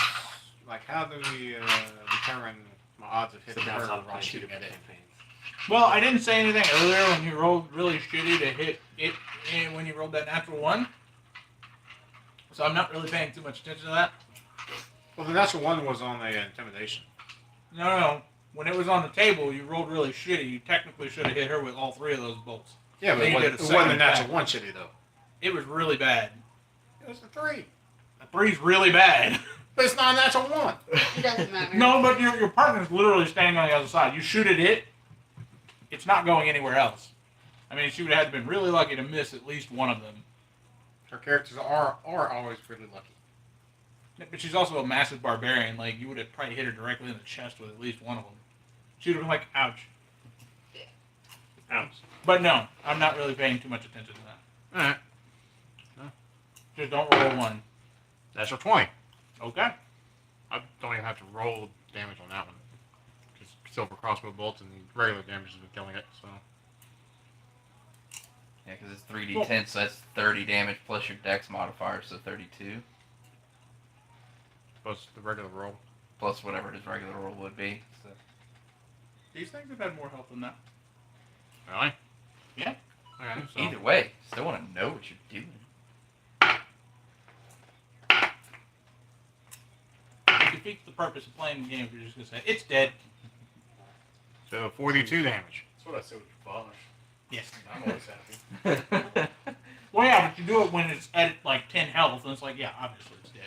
like? How do we determine my odds of hitting her while shooting at it? Well, I didn't say anything earlier when you rolled really shitty to hit it and when you rolled that natural 1. So I'm not really paying too much attention to that. Well, the natural one was on the intimidation. No. When it was on the table, you rolled really shitty. You technically should have hit her with all 3 of those bolts. Yeah, but Then it you wasn't, did a it wasn't a second natural attack. one shitty though. It was really bad. It was a 3, A 3's really bad. but it's not a natural one. It doesn't matter. No, but your partner's literally standing on the other side. You shoot at it, it's not going anywhere else. I mean, she would have had to been really lucky to miss at least one of them. Her characters are always really lucky. But she's also a massive barbarian. Like, you would have probably hit her directly in the chest with at least one of them. She would have been like, ouch. Ouch. But no, I'm not really paying too much attention to that. All right, Just don't roll 1. natural 20. Okay? I don't even have to roll damage on that one. Just silver crossbow bolts and regular damage is killing it. So Yeah, because it's 3d10, so that's 30 damage plus your dex modifier, so 32. plus the regular roll. Plus whatever his regular roll would be. So. These things have had more health than that. Really? Yeah. Okay. So Either way, still want to know what you're doing. It defeats the purpose of playing the game if you're just going to say, it's dead. so 42 damage. That's what I said with your father. Yes. I'm always happy. Well, yeah, but you do it when it's at, like, 10 health, and it's like, yeah, obviously it's dead.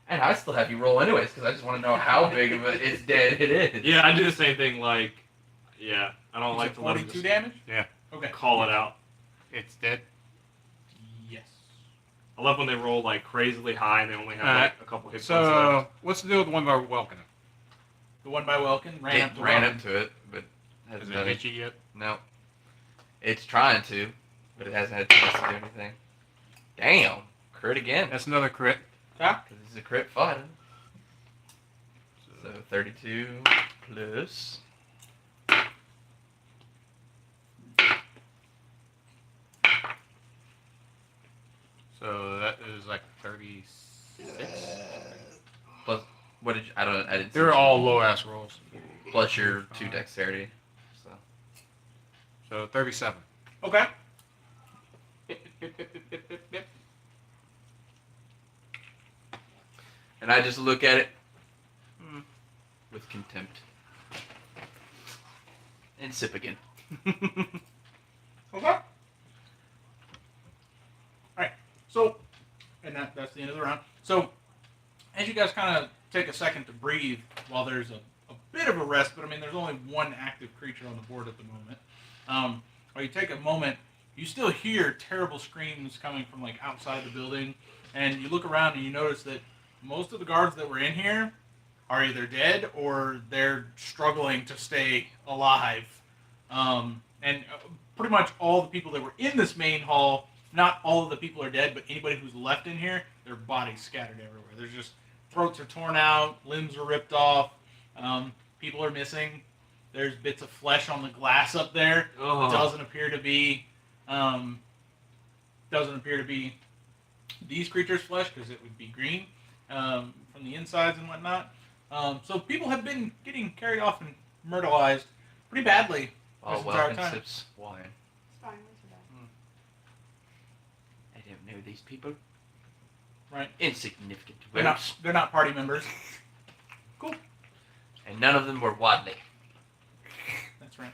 And I still have you roll anyways, because I just want to know how big of a it's dead it is. Yeah, I do the same thing. Like, yeah, I don't like to let him 42 just damage? Yeah. Okay. call it out. It's dead. Yes. I love when they roll like crazily high and they only have Alright. like a couple hit points So left. what's the deal with the one by Welkin? The one by Welkin ran up It to ran Welkin. up to it, but Has hasn't it done hit it. you yet? No. It's trying to, but it hasn't had a chance to do anything. Damn. Crit again. That's another crit. Yeah. Because it's a crit fighter. So 32 plus. So that is like 36. Plus, what did you, I didn't see They're what you- all low ass rolls. plus your 2 dexterity. So So 37. Okay. and I just look at it with contempt. And sip again. Okay. Alright. So, and that's the end of the round. So, as you guys kind of take a second to breathe while there's a bit of a rest, but I mean, there's only one active creature on the board at the moment. While you take a moment, you still hear terrible screams coming from like outside the building, and you look around and you notice that most of the guards that were in here are either dead or they're struggling to stay alive. And pretty much all the people that were in this main hall, not all of the people are dead, but anybody who's left in here, their bodies scattered everywhere. There's just throats are torn out, limbs are ripped off, people are missing. There's bits of flesh on the glass up there. Oh. Doesn't appear to be Doesn't appear to be these creatures' flesh because it would be green from the insides and whatnot. So people have been getting carried off and myrtleized pretty badly While this entire Welkin time. sips wine. It's fine. It's bad. I don't know these people. Right. Insignificant. They're not party members. And none of them were Wadley. That's right.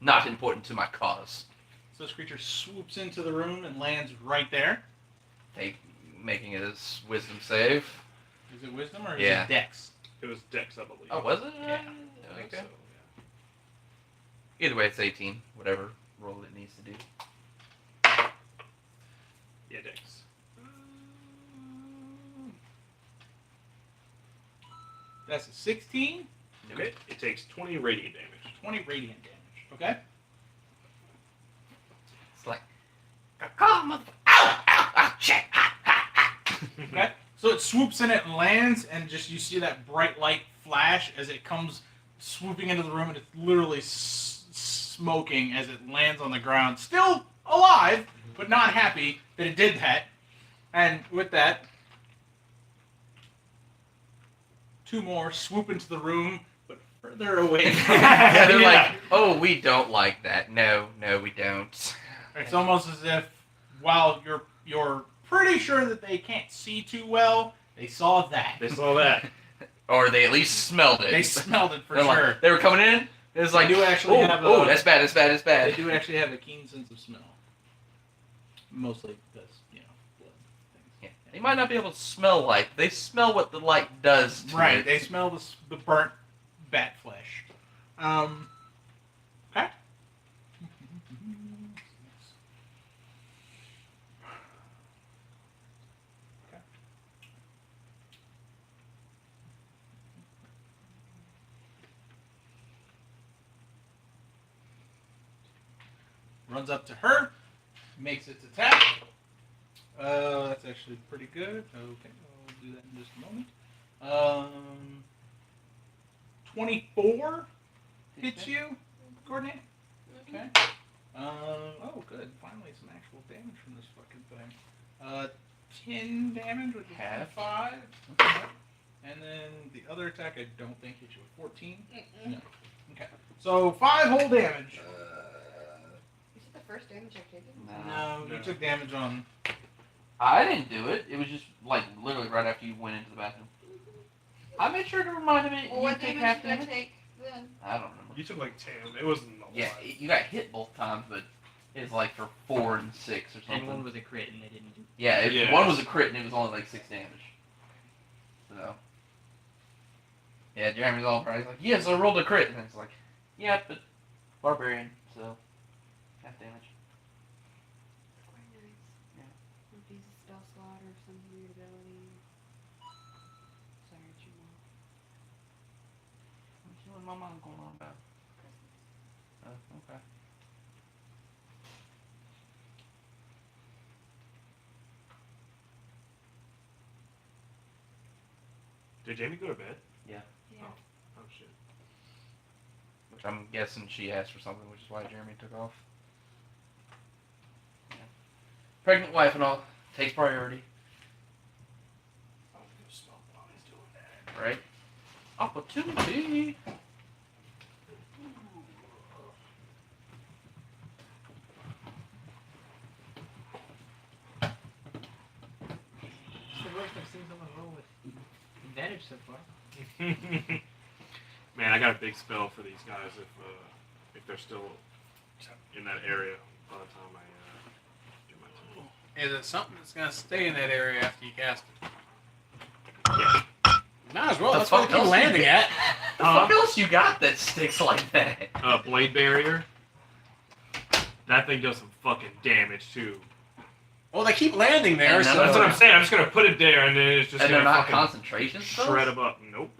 Not important to my cause. So this creature swoops into the room and lands right there. Making his wisdom save. Is it wisdom or is Yeah. it dex? It was Dex, I believe. Oh, was it? Yeah. I think Okay. so, Either way, it's 18. Whatever roll it needs to do. yeah, Dex. That's a 16. Okay, it takes 20 radiant damage. 20 radiant damage. Okay. It's like, come on, ow, ow, ow, shit, ah, ah, ah. Okay. So it swoops in it and lands, and just you see that bright light flash as it comes swooping into the room, and it's literally smoking as it lands on the ground. Still alive, but not happy that it did that. And with that, two more swoop into the room, but further away. Yeah, they're like, oh, we don't like that. No, we don't. It's almost as if while you're pretty sure that they can't see too well, they saw that. They saw that. Or they at least smelled it. They smelled it for They're sure. like, they were coming in. It was like, They do actually have oh, a- that's bad, that's bad, that's They bad. do actually have a keen sense of smell. Mostly because, blood Yeah. things. They might not be able to smell light. They smell what the light does to Right, it. they smell the burnt bat flesh. Okay. Runs up to her, makes its attack. That's actually pretty good. Okay, I'll do that in just a moment. 24 hits you, Courtney. Okay. Oh, good. Finally, some actual damage from this fucking thing. 10 damage with Half. 5. And then the other attack, I don't think hit you with 14. No. Okay. So 5 whole damage. Is it the first damage I've taken? No, you took damage on. I didn't do it. It was just like literally right after you went into the bathroom. I made sure to remind him Well, you what take damage half did I damage. take then? I don't remember. You took like 10. It wasn't a lot. Yeah, you got hit both times, but it's like for 4 and 6 or something. And one was a crit, and they didn't do. Yeah, Yeah. one was a crit and it was only like 6 damage. So. Yeah, Jeremy's all proud. He's like, yes, I rolled a crit. And it's like, yeah, but barbarian, so half damage. Quite nice. Yeah. If he's a spell slot or some weird ability. Sorry, it's your mom. What's you and my mom going on about? Oh, okay. Did Jamie go to bed? Yeah. Oh shit. Which I'm guessing she asked for something, which is why Jeremy took off. Yeah. Pregnant wife and all takes priority, I'm gonna go smoke while he's doing that. right? Opportunity. It's the worst I've seen someone roll with advantage so far. Man, I got a big spell for these guys if they're still in that area by the time I do my turn. Is it something that's gonna stay in that area after you cast it? Yeah. Might as well. The That's what fuck I keep else landing you at. The fuck else you got that sticks like that? Blade barrier. That thing does some fucking damage too. Well, they keep landing there, And so none That's of what I'm saying. I'm just gonna put it there, and then it's just And gonna they're not fucking concentration spells? shred them up. Nope.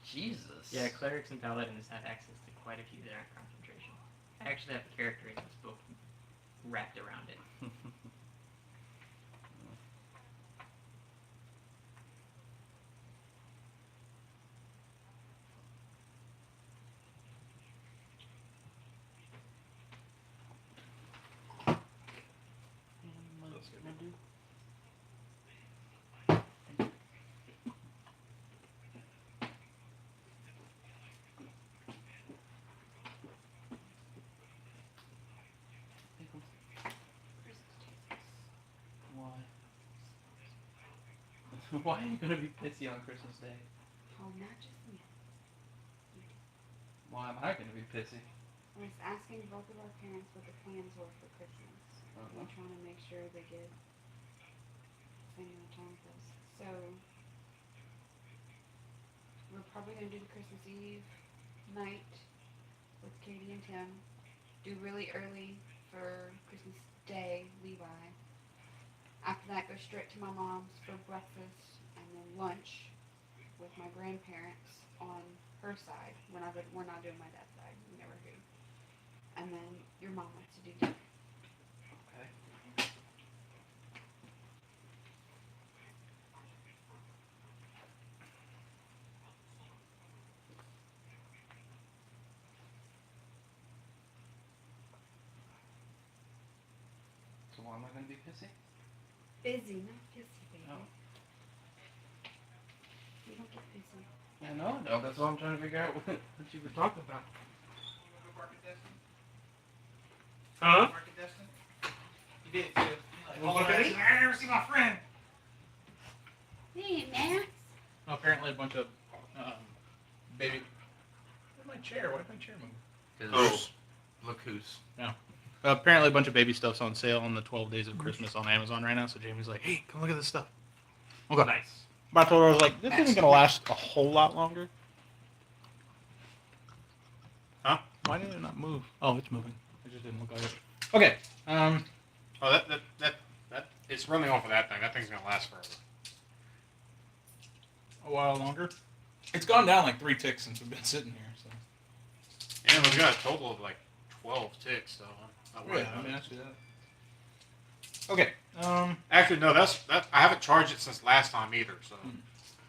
Jesus. Yeah, clerics and paladins have access to quite a few that aren't concentration. I actually have a character in this book wrapped around it. Why are you gonna be pissy on Christmas Day? Oh, not just me. Why am I gonna be pissy? I was asking both of our parents what the plans were for Christmas. We're trying to make sure they get same amount of time with us. So we're probably gonna do the Christmas Eve night with Katie and Tim. Do really early for Christmas Day, Levi. After that, go straight to my mom's for breakfast and then lunch with my grandparents on her side. We're not doing my dad's side. We never do. And then your mom wants to do dinner. Okay. So why am I gonna be pissy? Busy, not pissy, baby. Oh. You don't get busy. Yeah, no, no. That's what I'm trying to figure out what you were talking about. Huh? Market Destin? You did too. Well, Like, okay. I never see my friend. Hey, Max. Apparently, a bunch of baby. Where's my chair? Why did my chair move? Because look who's. Apparently, a bunch of baby stuff's on sale on the 12 Days of Christmas on Amazon right now. So Jamie's like, "Hey, come look at this stuff." Okay. Nice. But I told her, I was like, "This isn't gonna last a whole lot longer." Huh? Why did it not move? Oh, it's moving. It just didn't look like it. Okay. Oh, that it's running off of that thing. That thing's gonna last forever. A while longer. It's gone down like 3 ticks since we've been sitting here. So. And we've got a total of like 12 ticks, so I'm not worried about it. I see that. Okay. Actually, no, that I haven't charged it since last time either. So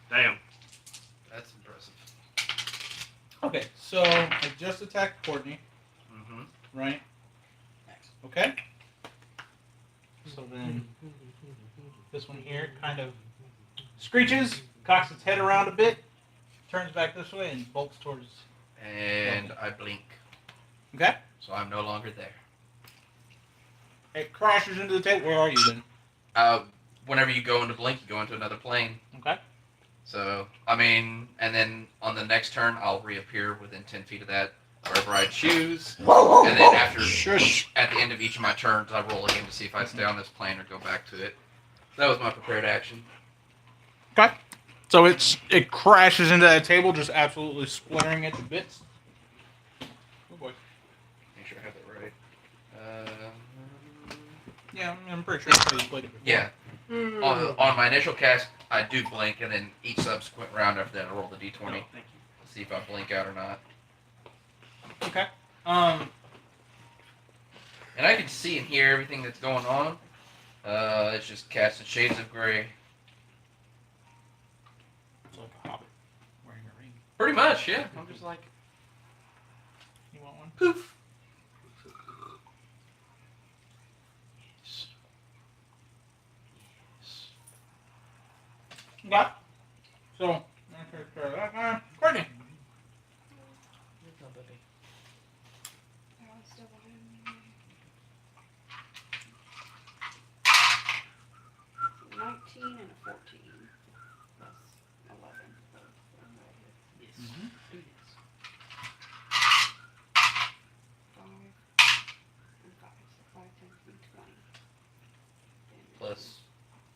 Damn. That's impressive. Okay. So I just attacked Courtney, Mm-hmm. right? Okay. So then this one here kind of screeches, cocks its head around a bit, turns back this way, and bolts towards. And I blink, Okay. so I'm no longer there. It crashes into the table. Where are you then? Whenever you go into blink, you go into another plane. Okay. So, I mean, and then on the next turn, I'll reappear within 10 feet of that, wherever I choose. And then after, at the end of each of my turns, I roll again to see if I stay on this plane or go back to it. That was my prepared action. Okay. So it crashes into that table, just absolutely splintering it to bits. Oh boy. Make sure I have it right. Yeah, I'm pretty sure that's how you played it before. Yeah. On my initial cast, I do blink, and then each subsequent round after that, I roll the d20. No, thank you. See if I blink out or not. Okay. And I can see and hear everything that's going on. It's just casting shades of gray. It's like a hobbit wearing a ring. Pretty much, yeah. I'm just like, You want one? poof. Okay. So, I'm gonna take care of that guy. Courtney. They're all still behind me. 19 and a 14. Plus 11. Yes. Mm-hmm. Do this. 5 and 5. So 5, 10, 15, 20. Damage. Plus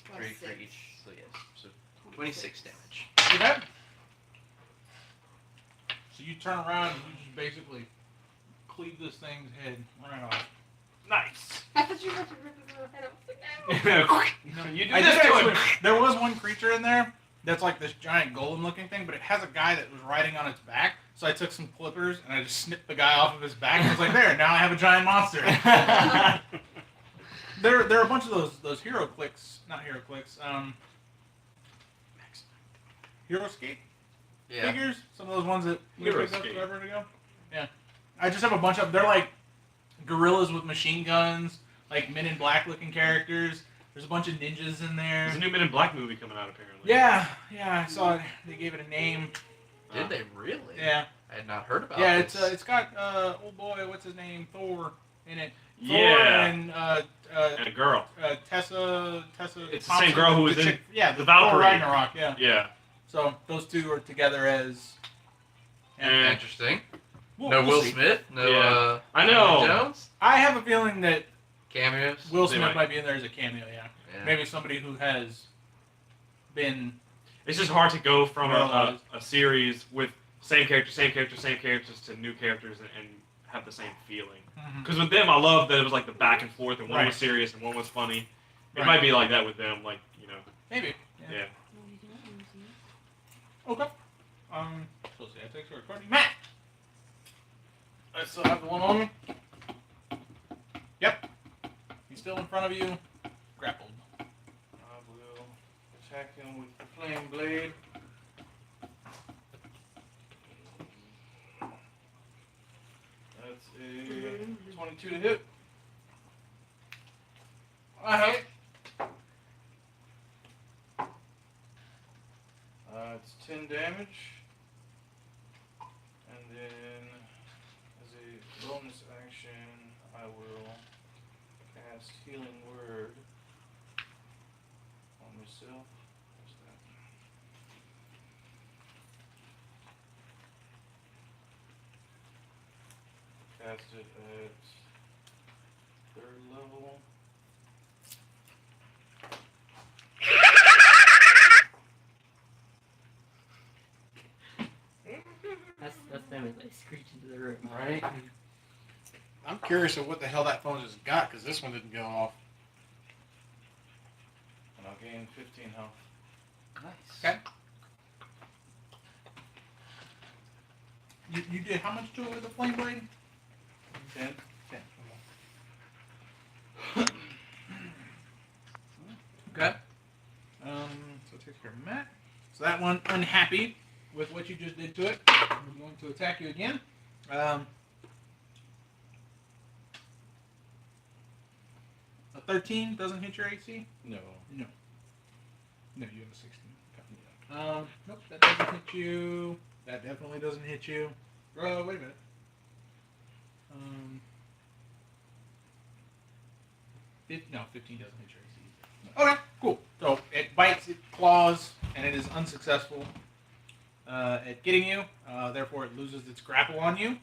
Plus 3 for 6. each. So yes. So 26 damage. Okay. So you turn around and you just basically cleave this thing's head right off. Nice. I thought you were about to rip his little head off. Like, no. You do I this did to actually. him. There was one creature in there that's like this giant golem-looking thing, but it has a guy that was riding on its back. So I took some clippers and I just snipped the guy off of his back. And I was like, there, now I have a giant monster. There are a bunch of those hero clicks, not hero clicks. HeroScape Yeah. figures. Some of those ones that we picked up HeroScape. forever ago. Yeah, I just have a bunch of. They're like gorillas with machine guns, like Men in Black looking characters. There's a bunch of ninjas in there. There's a new Men in Black movie coming out apparently. Yeah, I saw it. They gave it a name. Did they really? Yeah, I had not heard about yeah. this. It's got old boy. What's his name? Thor. in it. Yeah. Thor And a girl. Tessa. It's the same girl who was in chick, the the Valkyrie. Thor Ragnarok. Yeah. Yeah. So those two are together as. And Interesting. We'll- No we'll Will see. Smith. No. Yeah. I know. Indiana Jones. I have a feeling that Cameos. Will They Smith might. might be in there as a cameo. Yeah. Yeah. Maybe somebody who has been. It's just hard to go from Realize. a series with same characters to new characters and have the same feeling. Because with them, I love that it was like the back and forth, and one Right. was serious and one was funny. It Right. might be like that with them, like, you know. Maybe. Yeah. Okay. So say I take a recording. Matt. I still have the one on me. Yep. He's still in front of you, grappled. I will attack him with the flame blade. That's a 22 to hit. I hit. It's 10 damage. And then, as a bonus action, I will cast Healing Word on myself. What's that? Cast it at 3rd level. That's them as they screech into the room. Right. I'm curious of what the hell that phone just got because this one didn't go off. And I'll gain 15 health. Nice. Okay. You did how much to it with the flame blade? 10. 10. Okay. So it takes care of Matt. So that one, unhappy with what you just did to it, we're going to attack you again. A 13 doesn't hit your AC? No. No. No, you have a 16. Nope, that doesn't hit you. That definitely doesn't hit you. Wait a minute. No, 15 doesn't hit your AC. Okay, cool. So it bites, it claws, and it is unsuccessful at getting you. Therefore, it loses its grapple on you.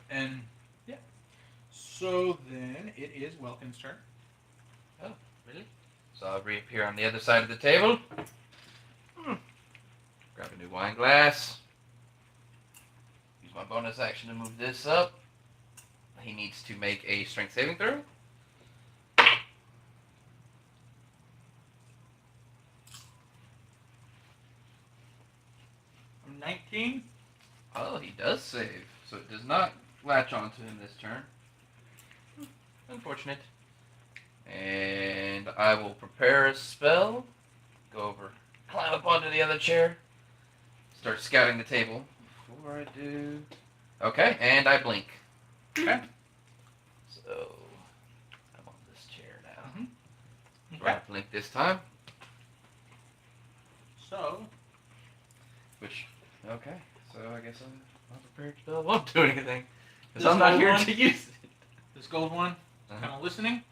And yeah. So then it is Welkin's turn. Oh, really? So I'll reappear on the other side of the table. Grab a new wine glass. Use my bonus action to move this up. He needs to make a strength saving throw. 19. Oh, he does save. So it does not latch onto him this turn. Unfortunate. And I will prepare a spell. Go over, climb up onto the other chair. Start scouting the table. Before I do... Okay, and I blink. Okay. So, I'm on this chair now. Okay. Do I blink this time? So, Which, okay. So I guess I'm not prepared to spell. Won't do anything. Because This I'm not gold here one? to use it. this gold one, kind Uh-huh. of listening.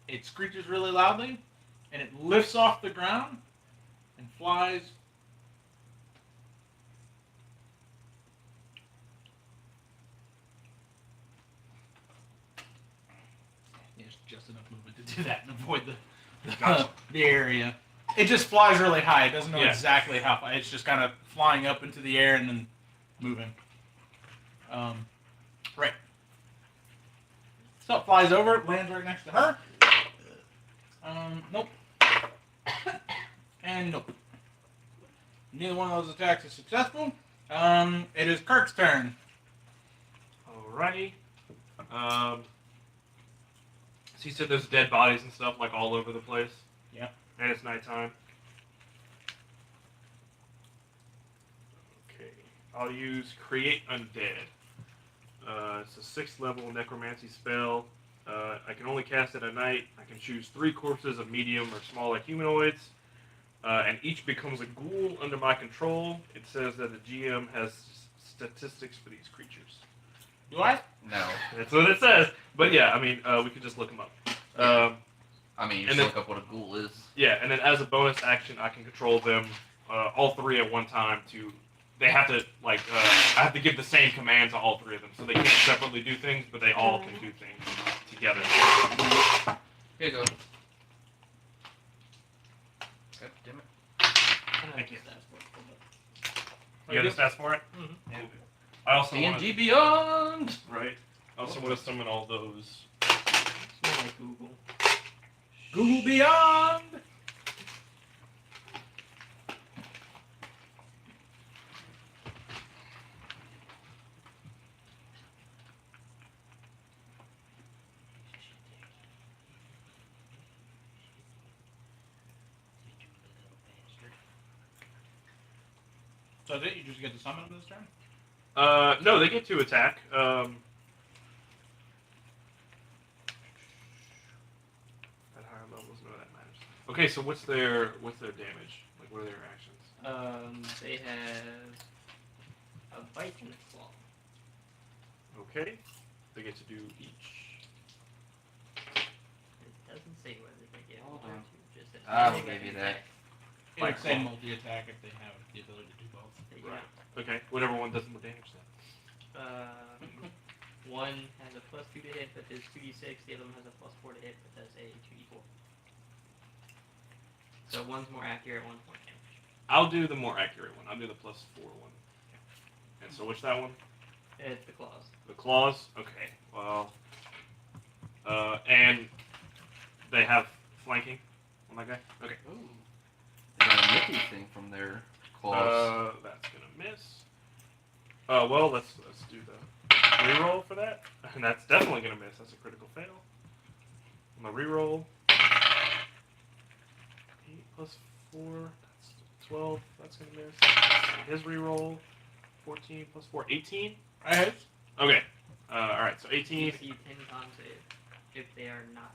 It screeches really loudly, and it lifts off the ground and flies. There's just enough movement to do that and avoid the area. It just flies really high. It doesn't know Yeah. exactly how high. It's just kind of flying up into the air and then moving. Right. So it flies over, it lands right next to her. Nope. And nope. Neither one of those attacks is successful. It is Kirk's turn. Alrighty. So you said there's dead bodies and stuff like all over the place? Yeah. And it's nighttime. Okay. I'll use Create Undead. It's a 6th level necromancy spell. I can only cast it at night. I can choose 3 corpses of medium or smaller humanoids. And each becomes a ghoul under my control. It says that the GM has statistics for these creatures. Do I? No. That's what it says. But yeah, I mean, we could just look them up. I mean, you And just then- look up what a ghoul is. Yeah, and then as a bonus action, I can control them, all three at one time. They have to I have to give the same command to all three of them, so they can't separately do things, but they all can do things together. Here you go. God damn it. Thank you. But You got the stats for it? Mhm. Cool. I also want D&D Beyond! right. I also want to summon all those. It's more like Google. Google Beyond! So did you just get to summon them this turn? No, they get to attack. At higher levels, no, that matters. Okay, so what's their damage? Like, what are their actions? They have a bite and a claw. Okay, they get to do each. It doesn't say whether they get Hold one or on. two. Just says I will they give you get that. It would say multi-attack if they have the ability to do both. attack. Yeah. Right. Okay, whatever one does more damage then. One has a +2 to hit, but does 2d6. The other one has a +4 to hit, but does a 2d4. So one's more accurate, one's more damage. I'll do the more accurate one. I'll do the +4 one. And so which that one? It's the claws. The claws? Okay, well... and they have flanking on that guy? Okay. Ooh. They got a Mickey thing from their claws. That's gonna miss. Well, let's do the reroll for that. And that's definitely gonna miss. That's a critical fail. On the reroll, 8 plus 4, that's 12. That's gonna miss. His reroll, 14 plus 4, 18. I hit. Okay. All right. So 18. DC 10 con save if they are not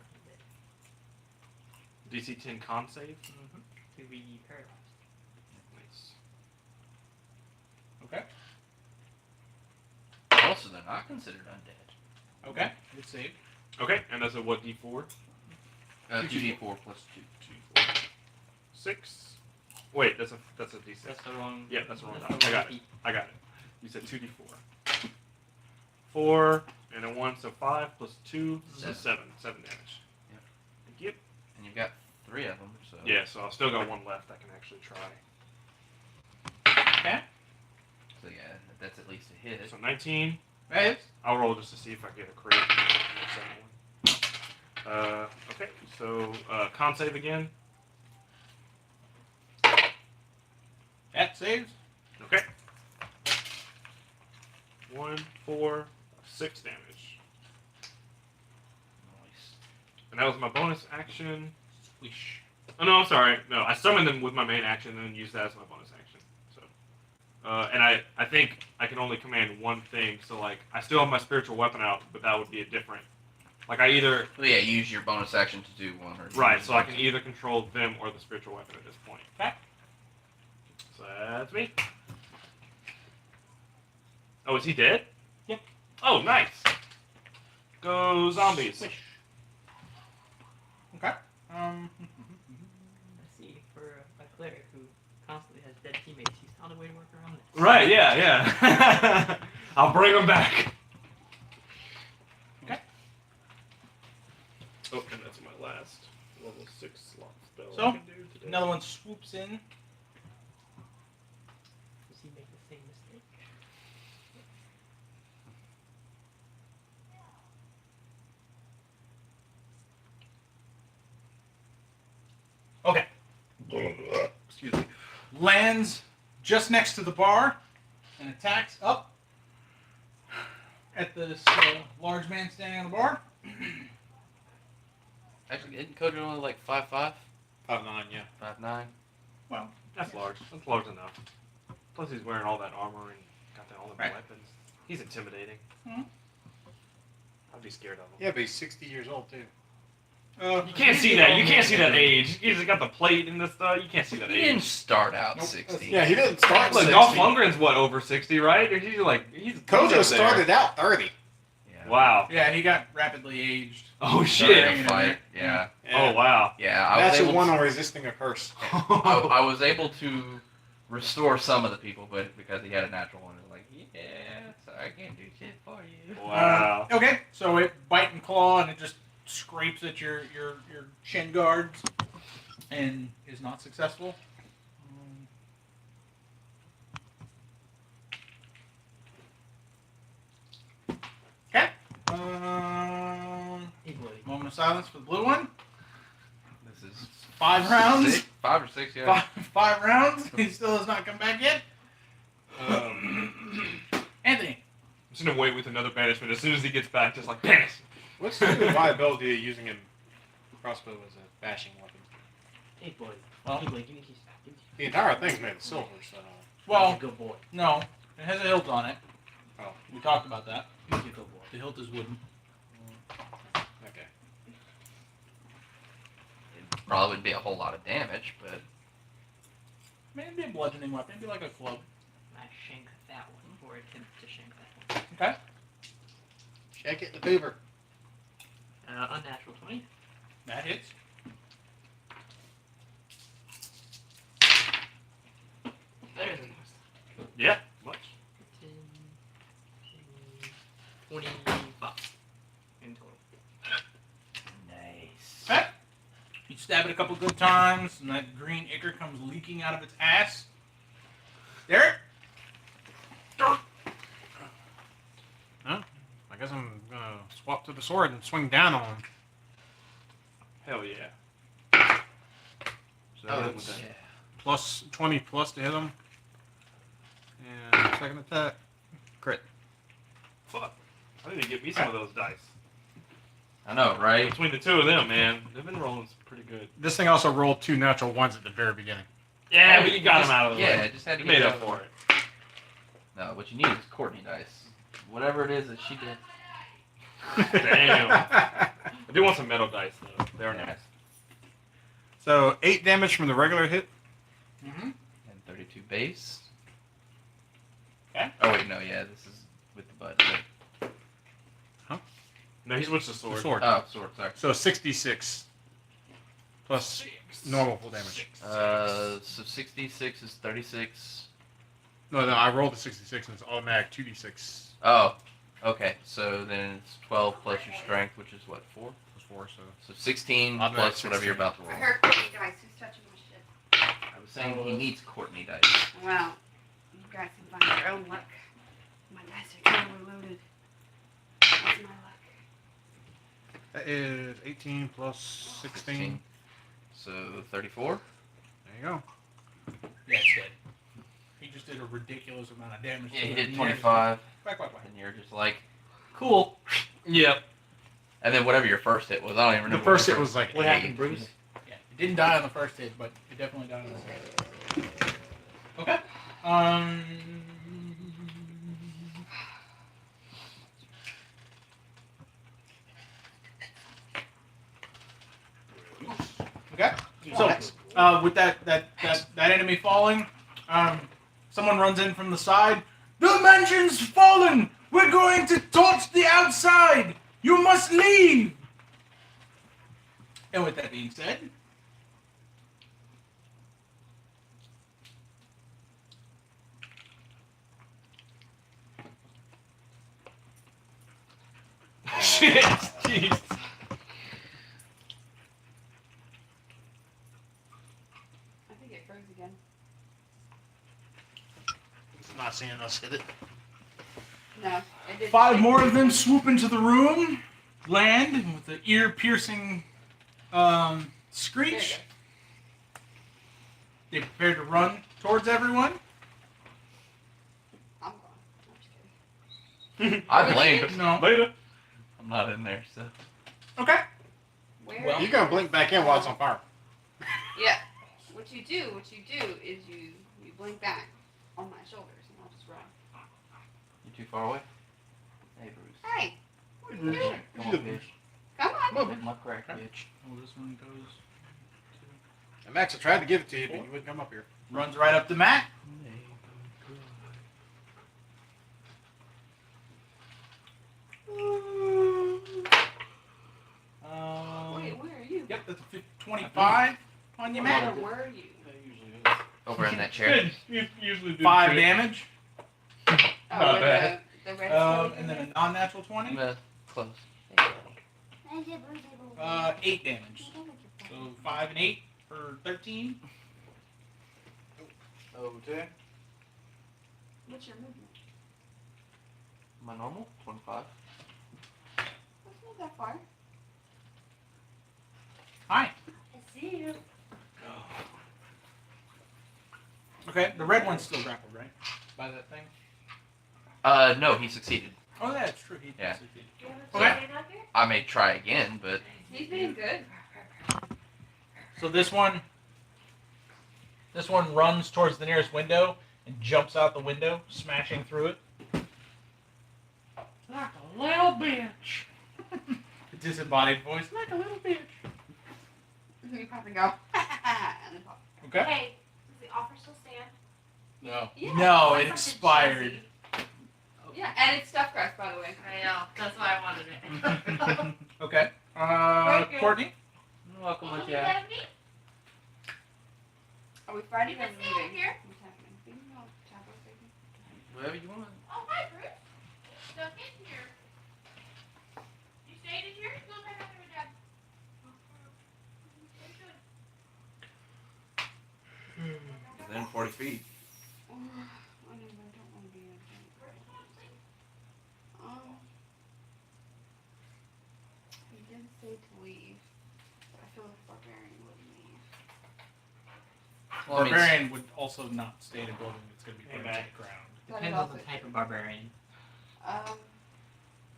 hit. DC 10 con save. To be paralyzed. Nice. Okay. Also, they're not considered undead. Okay. Good save. Okay, and that's a what D4? 2d4 plus 2. 6. Wait, that's a D6. That's the wrong. Yeah, that's the wrong that's die. I got it. feat. I got it. You said 2d4. 4 and a 1, so 5 plus 2, so 7. 7 damage. Yep. Thank you. And you've got 3 of them, so. Yeah, so I've still got 1 left I can actually try. Okay. So yeah, that's at least a hit. So 19. That hits. I'll roll just to see if I get a crit. Okay, so con save again. That saves. Okay. 1, 4, 6 damage. Nice. And that was my bonus action. Swish. Oh no, I'm sorry. No, I summoned them with my main action and then used that as my bonus action. So, and I think I can only command one thing. So like, I still have my spiritual weapon out, but that would be a different. Like I either Well, yeah, use your bonus action to do one or right. So I can either control them or the spiritual weapon at this point. Okay. So that's me. Oh, is he dead? Yep. Oh, nice. Go zombies. Swish. Okay. Let's see, for a cleric who constantly has dead teammates, he's found a way to work around this. Right, yeah. I'll bring them back. Okay. Oh, and that's my last level 6 slot spell So, I can do today. Another one swoops in. Does he make the same mistake? Okay. Excuse me. Lands just next to the bar and attacks up at this large man standing on the bar. Actually, isn't Cody only like 5'5"? 5'9", yeah. 5'9"? Well, That's large. That's large enough. Plus he's wearing all that armor and got all the Right. weapons. He's intimidating. Mhm. I'd be scared of him. Yeah, but he's 60 years old, too. You can't see that. You can't see that age. He's got the plate and the stuff. You can't see that He didn't age. start out Nope. 60. Yeah, he didn't start Look, 60. Dolph Lundgren's what, over 60, right? Or he's like, he's Kojo up there. started out 30. Wow. Yeah, he got rapidly aged. Oh During shit. a fight. Yeah. Oh wow. Yeah. I was That's a able one to, on resisting a curse. I was able to restore some of the people, but because he had a natural one, it was like, yeah, so I can't do shit for you. Wow. Okay, so it bite and claw, and it just scrapes at your shin guards, and is not successful. Okay. Moment of silence for the blue one. This is 5 rounds. 5 or 6, yeah. Five rounds. He still has not come back yet. Anthony. I'm just gonna wait with another banishment. As soon as he gets back, just like banish. What's the viability of using a crossbow as a bashing weapon? Hey boy. Well, Hey boy, give me keys. Give me keys. The entire thing's made of silver, so. Well, He's a good boy. no. It has a hilt on it. Oh. We talked about that. He's a good boy. The hilt is wooden. Okay. It probably wouldn't be a whole lot of damage, but Maybe a bludgeoning weapon. Maybe like a club. I shank that one, or attempt to shank that one. Okay. Shake it in the beaver. Unnatural 20. That hits. Better than most. Yeah. Much. 10, 25 in total. nice. Okay. You stab it a couple good times, and that green ichor comes leaking out of its ass. Derek? I guess I'm gonna swap to the sword and swing down on him. Hell yeah. So Oh, that's yeah. plus 20 plus to hit him. And second attack, crit. Fuck. I need to get me some of those dice. I know, right? Between the two of them, man, they've been rolling pretty good. This thing also rolled 2 natural ones at the very beginning. Yeah, but you got them out of the Yeah, way. just had to You get made it up out of for it. the way. No, what you need is Courtney dice. Whatever it is that she did. Damn. I do want some metal dice though. They're nice. So 8 damage from the regular hit. Mm-hmm. And 32 base. Okay. Oh wait, no, yeah, this is with the butt. No, he's with the The sword. sword. Oh, sword, sorry. So 66 plus normal full damage. So 66 is 36. No, I rolled a 66 and it's automatic 2d6 Oh, okay. So then it's 12 plus your strength, which is what, 4? plus 4. So So 16 Automatic plus whatever you're 16. about to I roll. heard Courtney dice. Who's touching my shit? I was saying he needs Courtney dice. Well, you guys can find your own luck. My dice are totally loaded. What's my luck? that is 18 plus 16. So 34. There you go. Yeah, it's dead. He just did a ridiculous amount of damage. Yeah, to he it. did And 25. Quack, quack, quack. And you're just like, cool. Yep. And then whatever your first hit was, I don't even The remember. what first your hit was like What 8. happened, Bruce? Yeah, it didn't die on the first hit, but it definitely died on the second. Okay. Okay. So, with that enemy falling, someone runs in from the side. The mansion's fallen. We're going to torch the outside. You must leave. And with that being said, Shit. Jeez. I think it froze again. It's not seeing us hit it. No, it did. 5 more of them swoop into the room, land with the ear-piercing screech. They prepare to run towards everyone. I'm gone. I'm just kidding. I blamed. No. Later. I'm not in there, so. Okay. Where? Well, You gonna blink back in while it's on fire. Yeah. What you do is you blink back on my shoulders, and I'll just run. You too far away? Hey, Bruce. Hey, what are you doing? Come on, bitch. Come on. Hit my crack, bitch. Oh, this one goes. And Max, I tried to give it to you, but you wouldn't come up here. Runs right up to Matt. Yep, that's a 25 on you, Where Matt. were you? That usually is. Over in that chair. You usually do 5 pretty- damage. Oh, Not with bad. the red And then a non-natural 20. Close. 8 damage. So 5 and 8 for 13. Okay. What's your movement? My normal 25. That's not that far. Hi. I see you. Okay, the red one's still grappled, right? By that thing. No, he succeeded. Oh, yeah, it's true. He Yeah. succeeded. Do you have a Okay. stand out here? I may try again, but He's being good. So this one runs towards the nearest window and jumps out the window, smashing through it. Like a little bitch. Disembodied voice, like a little bitch. You pop and go. And then pop. Okay. Hey, does the offer still stand? No. Yeah. No, That's it like a expired. Jesse. Yeah, and it's stuffed crust, by the way. I know. That's why I wanted it. Okay. Thank you. Courtney. welcome Oh, with you you. let me? Are we Friday You or can stay moving? here. What's happening? We can go Chapel Station. Whatever you want. Oh, hi, Bruce. Stuck in here. You stayed in here? Go back out there with Dad. Within 40 feet. I don't want to be in there. He did say to leave. I feel like Barbarian wouldn't leave. Well, I mean, Barbarian would also not stay in a building that's going to be Hey, burned to Matt. the ground. That is Depends on also the type true. of barbarian.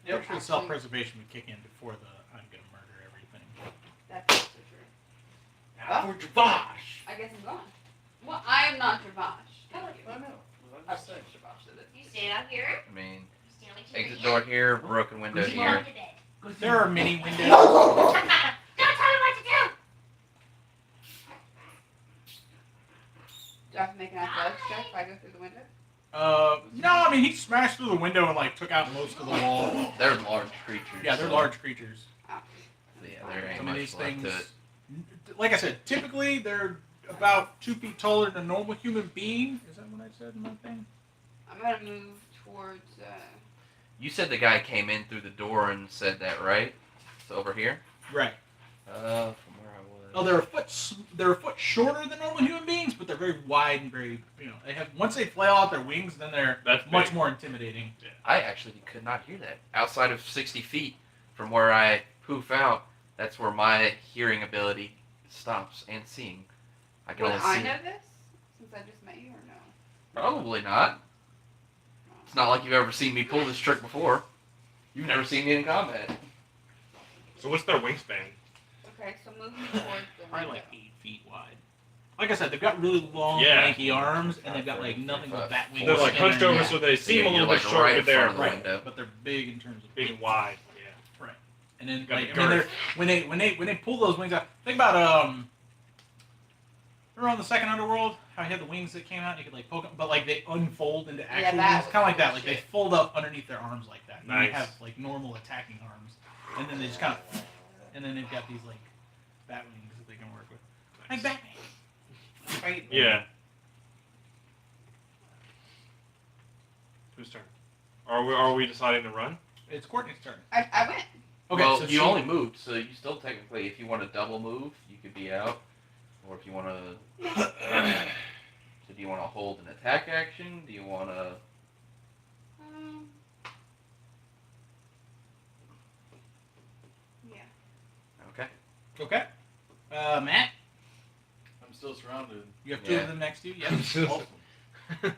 Yep, Actually- self-preservation would kick in before the I'm going to murder everything. That's also true. Now for Javash. I guess I'm gone. Well, I am not Javash. Thank you. I know. I'm I'm just saying. Javash did it. You stayed out here? I mean, You stayed like here? exit door here, broken window You belong here. to bed. There are many windows. Don't tell me what to do! Do I have to make an athletics check if I go through the window? No, I mean, he smashed through the window and, like, took out most of the wall. They're large creatures. Yeah, they're so- large creatures. Oh. Yeah, there ain't Some of much these left things, to it. like I said, typically they're about 2 feet taller than a normal human being. Is that what I said in my thing? I'm gonna move towards. You said the guy came in through the door and said that, right? It's over here? Right. From where I was. Oh, they're a foot shorter than normal human beings, but they're very wide and very, they have, once they flail out their wings, then they're That's much big. more intimidating. I actually could not hear that. Outside of 60 feet from where I poof out, that's where my hearing ability stops and seeing. I can Would only I see. know this since I just met you or no? Probably not. It's not like you've ever seen me pull this trick before. You've never seen me in combat. So what's their wingspan? Okay, so moving towards the Probably window. like 8 feet wide. Like I said, they've got really long, Yeah. lanky arms, and they've got like nothing but bat wings. They're like and hunched over, yeah. so they seem Yeah, a little you're bit like short, right in but they're front of the Right, window. but they're big in terms of big and wide. Yeah. And then, Got like, the I mean, girth. when they pull those wings out. Think about remember on the second Underworld how he had the wings that came out, and you could like poke them, but like they unfold into actual that wings, was kind of like that. cool Like they shit. fold up underneath their arms like that. And Nice. they have like normal attacking arms, and then they just kind of, and then they've got these like bat wings that they can work with, like Batman. Right? Yeah. Whose turn? Are we deciding to run? It's Courtney's turn. I went. Okay, well, so you she- only moved, so you still technically, if you want to double move, you could be out. Or if you want to, so do you want to hold an attack action? Do you want to? Yeah. Okay. Okay. Matt, I'm still surrounded. you have two Yeah. of them next to you. Yes. Awesome.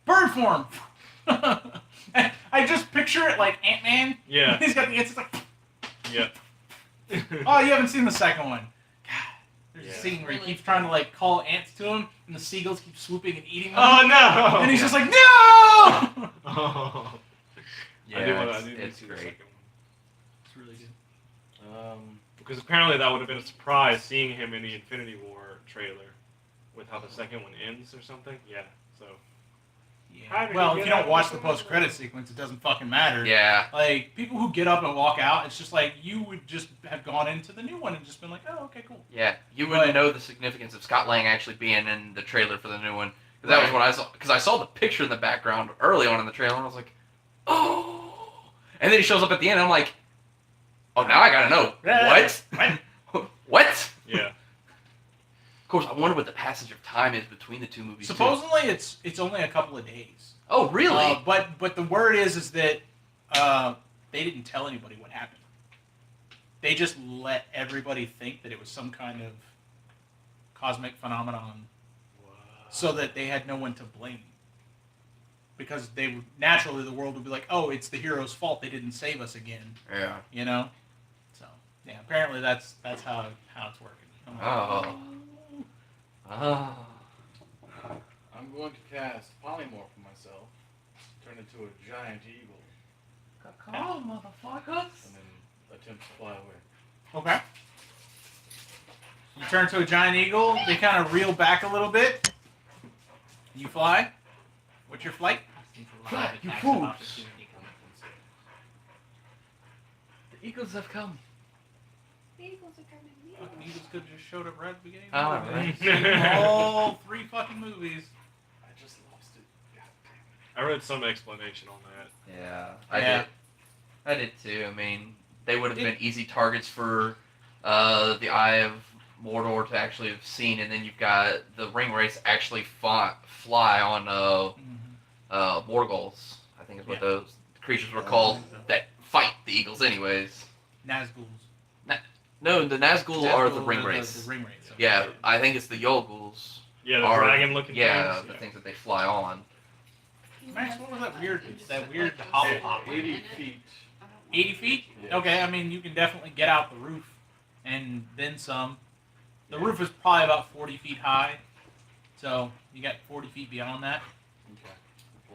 Bird form. I just picture it like Ant-Man. Yeah. He's got the it's like. Yep. Oh, you haven't seen the second one. God, there's a Yeah. scene where he Really keeps trying to like call ants to him, and the seagulls keep swooping and eating them. Oh no! And he's just like, no! Oh. Yeah, I do want it's, to it's see the great. second one. It's really good. Because apparently that would have been a surprise seeing him in the Infinity War trailer, with how the second one ends or something. Yeah. So. How Yeah. did Well, he if get you don't out watch of the the post-credit sequence, it doesn't fucking matter. Yeah. Like, people who get up and walk out, it's just like, you would just have gone into the new one and just been like, oh, okay, cool. Yeah. You wouldn't But- know the significance of Scott Lang actually being in the trailer for the new one. Because that was what I saw. Because I saw the picture in the background early on in the trailer, and I was like, oh. And then he shows up at the end, and I'm like, oh, now I gotta know. What? What? Yeah. Of course, I wonder what the passage of time is between the two movies. too. Supposedly, it's only a couple of days. Oh, really? But the word is that they didn't tell anybody what happened. They just let everybody think that it was some kind of cosmic phenomenon, so that they had no one to blame. Because they would, naturally the world would be like, oh, it's the hero's fault. They didn't save us again. Yeah. You know. So yeah, apparently that's how it's working. Oh. Oh. I'm going to cast polymorph for myself, turn into a giant eagle, Oh, motherfuckers! and then attempt to fly away. Okay. You turn to a giant eagle. They kind of reel back a little bit. You fly. What's your flight? Since a live You attacks fools. of opportunity come. The Eagles have come. The Eagles are coming. The Fucking Eagles. Eagles could have just showed up right at the beginning. Oh, of the movie. right. All 3 fucking movies. I just lost it. God damn it. I read some explanation on that. Yeah, Yeah. I did too. I mean, they would have It- been easy targets for the Eye of Mordor to actually have seen, and then you've got the ring race actually fly on Morgulls, I think is what Yeah. those creatures were called that fight the Eagles anyways. Nazguls. No, the Nazgul are the Nazgul ring are race. The ring race. Okay. Yeah, I think it's the Yolguls. Yeah, the are- dragon-looking Yeah, things. the things that they fly on. Max, what was that weird hollow hop? 80 feet. 80 feet? Yeah. Okay, I mean, you can definitely get out the roof and then some. The roof is probably about 40 feet high, so you got 40 feet beyond that. Okay.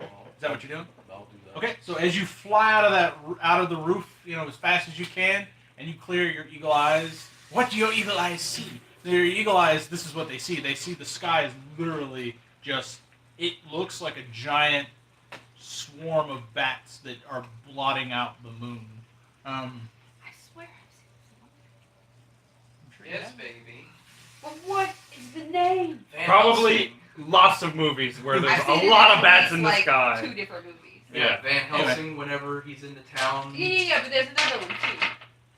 Well, Is that what you're doing? I'll do that. Okay, so as you fly out of the roof, as fast as you can, and you clear your eagle eyes, what do your eagle eyes see? Your eagle eyes, this is what they see. They see the sky is literally just, it looks like a giant swarm of bats that are blotting out the moon. I swear I've seen this one. I'm sure you have. baby. But what is the name? Probably lots of movies where there's I've seen a it lot in of bats at in least, the sky. 2 different movies. Yeah. Van Helsing, whenever he's in the town. Yeah, but there's another one too.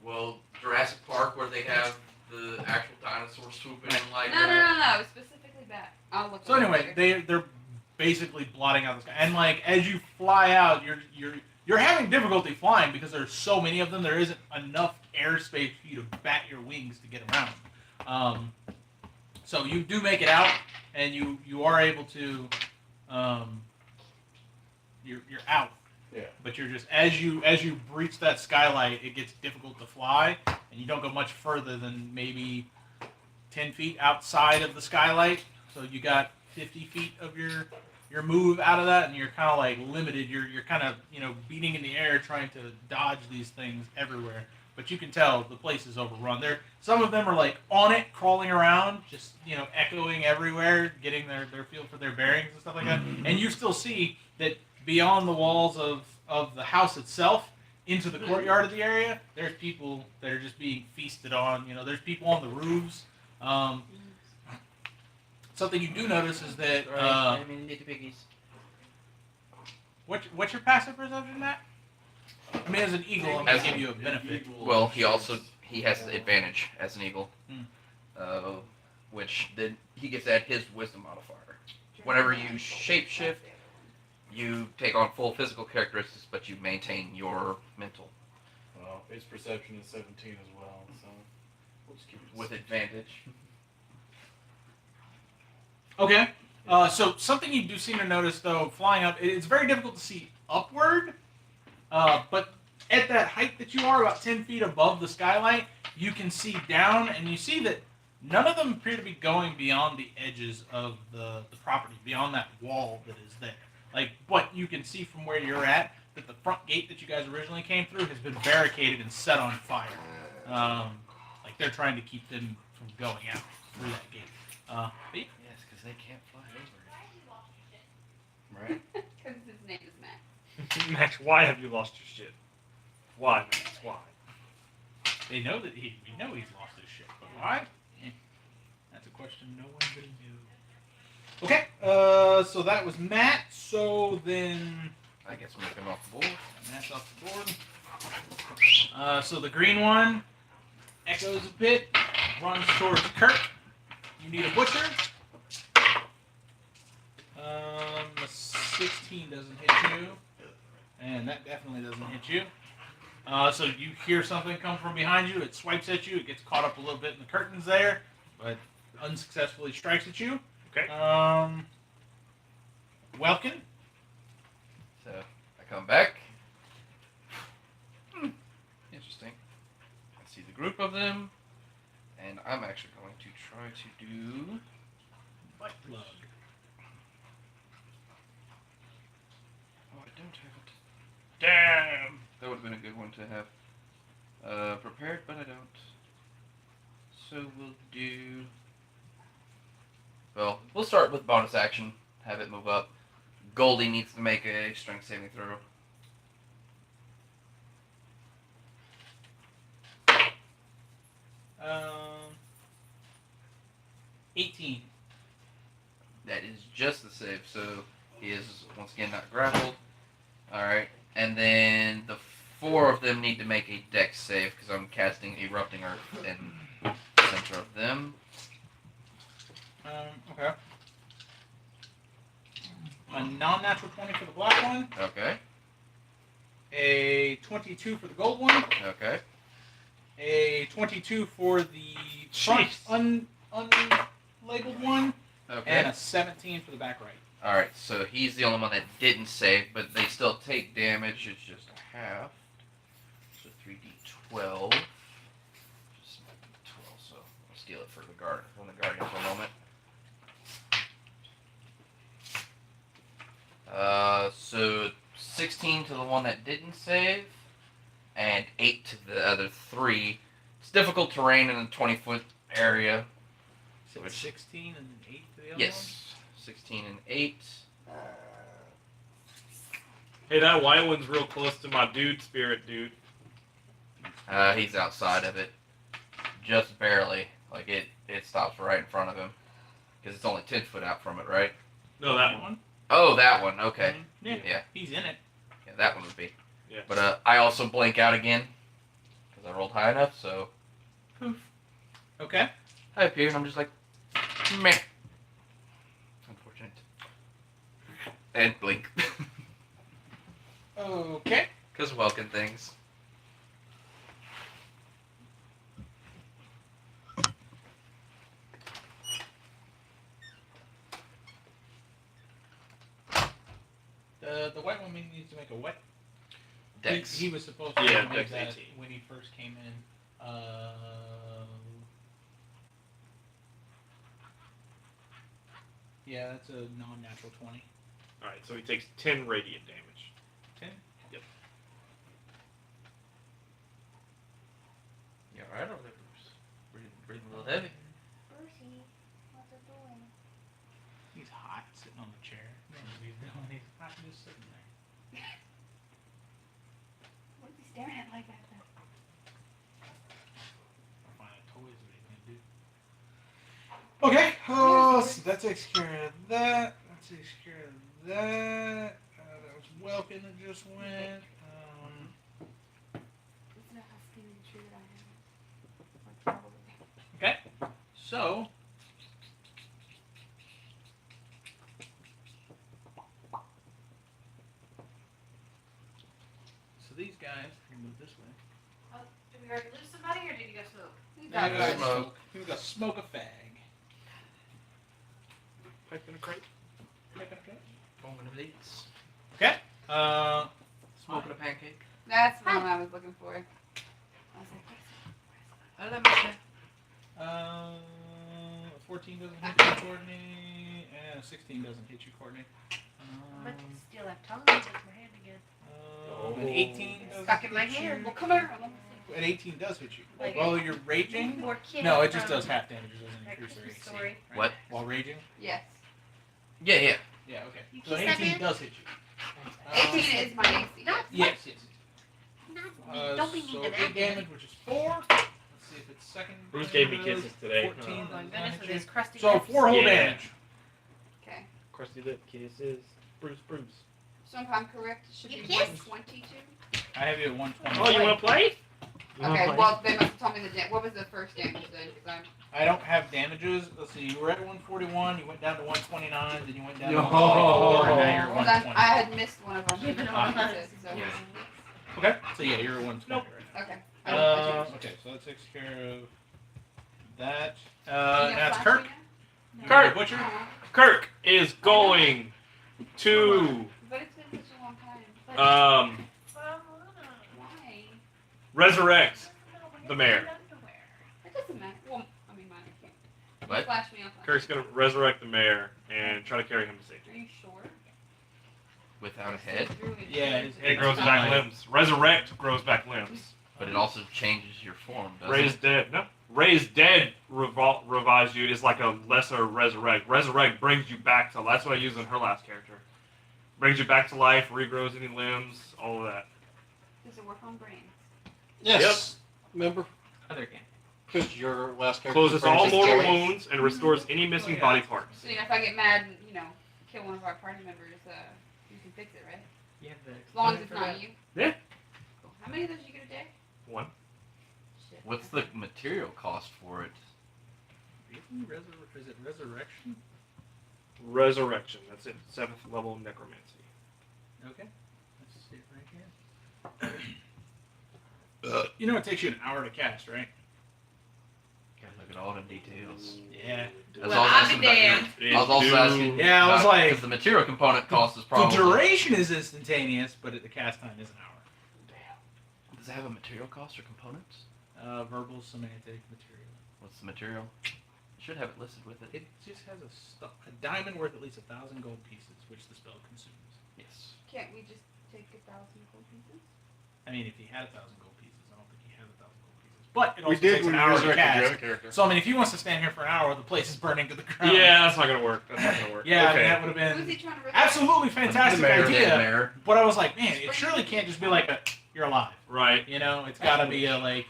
Well, Jurassic Park, where they have the actual dinosaurs swooping in like No, it was specifically that. I'll look. So it up anyway, later. they're basically blotting out the sky, and like as you fly out, you're having difficulty flying because there's so many of them. There isn't enough airspace for you to bat your wings to get around. So you do make it out, and you are able to. You're out. Yeah. But you're just as you breach that skylight, it gets difficult to fly, and you don't go much further than maybe 10 feet outside of the skylight. So you got 50 feet of your move out of that, and you're kind of like limited. You're kind of beating in the air trying to dodge these things everywhere. But you can tell the place is overrun. Some of them are like on it, crawling around, just echoing everywhere, getting their feel for their bearings and stuff like that. And you still see that beyond the walls of the house itself, into the courtyard of the area, there's people that are just being feasted on. There's people on the roofs. Something you do notice is that little piggies. what's your passive perception, Matt? I mean, as an eagle, I'm gonna As give you a benefit. Well, he has the advantage as an eagle, which then he gets at his wisdom modifier. Whenever you shapeshift, you take on full physical characteristics, but you maintain your mental Well, its perception is 17 as well, so we'll just keep it with advantage. Okay. So something you do seem to notice, though, flying up, it's very difficult to see upward. But at that height that you are, about 10 feet above the skylight, you can see down, and you see that none of them appear to be going beyond the edges of the property, beyond that wall that is there. But you can see from where you're at that the front gate that you guys originally came through has been barricaded and set on fire. They're trying to keep them from going out through that gate. Yes, because they can't fly over right? Because his name is Max. Max, why have you lost your shit? Why, Max? Why? They know that we know he's lost his shit, but why? That's a question no one really knew. Okay, so that was Matt. So then I guess move him off the board. Matt's off the board. So the green one echoes a bit, runs towards Kirk. You need a butcher. A 16 doesn't hit you, and that definitely doesn't hit you. So you hear something come from behind you. It swipes at you. It gets caught up a little bit in the curtains there, but unsuccessfully strikes at you. Okay. Welkin. So I come back. Interesting. I see the group of them, and I'm actually going to try to do. Butt plug. Oh, I don't have it. Damn. That would have been a good one to have prepared, but I don't. So we'll do. Well, we'll start with bonus action. Have it move up. Goldie needs to make a strength saving throw. Um, 18. That is just the save, so he is once again not grappled. Alright, and then the 4 of them need to make a dex save because I'm casting Erupting Earth in the center of them. Okay. A non-natural 20 for the black one. Okay, A 22 for the gold one. okay. A 22 for the front unlabeled one. Okay. And a 17 for the back right. Alright, so he's the only one that didn't save, but they still take damage. It's just a half. So 3d12. Just 12, so I'll steal it for the guard from the guardian for a moment. So 16 to the one that didn't save, and 8 to the other 3. It's difficult terrain in a 20-foot area. So it's 16 and 8 for the other Yes, 16 and 8. Hey, that white one's real close to my dude spirit, dude. He's outside of it, just barely. Like it stops right in front of him, because it's only 10 foot out from it, right? No, that one. Oh, that one. Okay, Yeah. Yeah. He's in it. yeah, that one would be. Yeah. But I also blink out again, because I rolled high enough. So Okay. I appear, and I'm just like, meh. Unfortunate. And blink, Okay. because Welkin things. The white one needs to make a what? Dex. He was supposed to Yeah, make Dex that 18. when he first came in. Yeah, that's a non-natural 20. Alright, so he takes 10 radiant damage. 10? Yep. You alright over there, Bruce? Breathing a little heavy. Brucey, what's it doing? He's hot sitting on the chair. He knows what he's doing. He's hot just sitting there. What is he staring at like that? Finding toys, what he's gonna do. Okay, so that takes care of that. That takes care of that. That was Welkin that just went. It's not how skinny the tree that I have. Or probably. Okay, so these guys can move this way. Oh, did we already lose somebody, or did you go smoke? We Now got we got this. smoke. We got smoke a fag. Pipe in a crate. Forming of these. Okay. Smoking a pancake. That's the one I was looking for. I was like, I love my 14 doesn't hit you, Courtney, and 16 doesn't hit you, Courtney. I'm about to steal that tongue out of my hand again. An 18 doesn't Stuck in my hit hand. you. well, come here. An 18 does hit you. Like While you're raging? More kids No, it just from does half damage. It doesn't that increase their Christmas AC. story. Right? What? While raging? Yes. Yeah, Yeah, okay. You So kiss that 18 man? does hit you. 18 is my AC. No. Yes, yes. Don't be mean so to 8 that man. damage, which is 4. Let's see if it's second. Bruce gave me damage. kisses today. 14. Oh my does not goodness, hit with you. his crusty So lips. 4 whole Yeah. damage. Okay. Crusty lip kisses. Bruce. So if I'm correct, it should You be kissed? 122. I have you at 120. Oh, you want to play? Okay, well, they must have told me what was the first damage then? Because I don't have damages. Let's see. You were at 141. You went down to 129. Then you went down to Yo. 124. And now you're at well, 120. I had missed one of them. Give it all Ah, us. So, Yeah. Okay. So yeah, you're at 120 Nope. right okay. now. Okay, so that takes care of that. You Now know it's Flash Kirk. right Kirk. Butcher. now? Kirk is going to But it's been such a long time. Why? resurrect the mayor. It doesn't matter. Well, I mean, mine can't. You What? Flash me off. Kirk's going to resurrect the mayor and try to carry him to Are safety. you sure? Without a head, Yeah, his It grows back limbs. Resurrect grows back limbs. but it also changes your form, doesn't Raise it? dead. No. Raise dead revives you is like a lesser resurrect. Resurrect brings you back to life. That's what I used in her last character. Brings you back to life, regrows any limbs, all of that. Does it work on brains? Yes. Remember? Other game. Because your last character. Closes all Francis mortal Garrett. wounds and restores any missing yeah. body parts. So, if I get mad and, kill one of our party members, you can fix it, right? You have the. As long as it's not you. Yeah. Cool. How many of those you get a day? One. Shit. What's the material cost for it? Is it resurrection? Resurrection. That's it. 7th level of necromancy. Okay. Let's see it right here. You know it takes you an hour to cast, right? Gotta look at all the details. Yeah. I was Well, also I'll asking be about damned. I was also asking. Yeah, I was like- because the material component cost is The probably. duration is instantaneous, but the cast time is an hour. Does it have a material cost or components? Verbal, semantic, material. What's the material? You should have it listed with it. It just has a diamond worth at least 1,000 gold pieces, which the spell consumes. Yes. Can't we just take 1,000 gold pieces? I mean, if he had 1,000 gold pieces, I don't think he has 1,000 gold pieces. But it We also did takes when an we hour to resurrected your other cast. character. So I mean, if he wants to stand here for an hour, the place is burning to the ground. Yeah, that's not gonna work. That's not gonna work. Yeah, I mean, Okay. that would have Who's he been trying to resurrect? absolutely fantastic The idea. mayor. But I was like, man, it surely can't just be like you're alive. Right. You know, it's got to be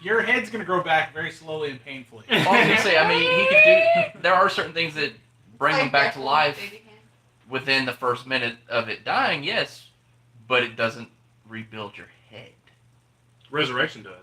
your head's gonna grow back very slowly and painfully. Well, I was gonna say, I mean, he could do. There are certain things that bring him Like back to that life baby hand? within the first minute of it dying. Yes, but it doesn't rebuild your head. Resurrection does.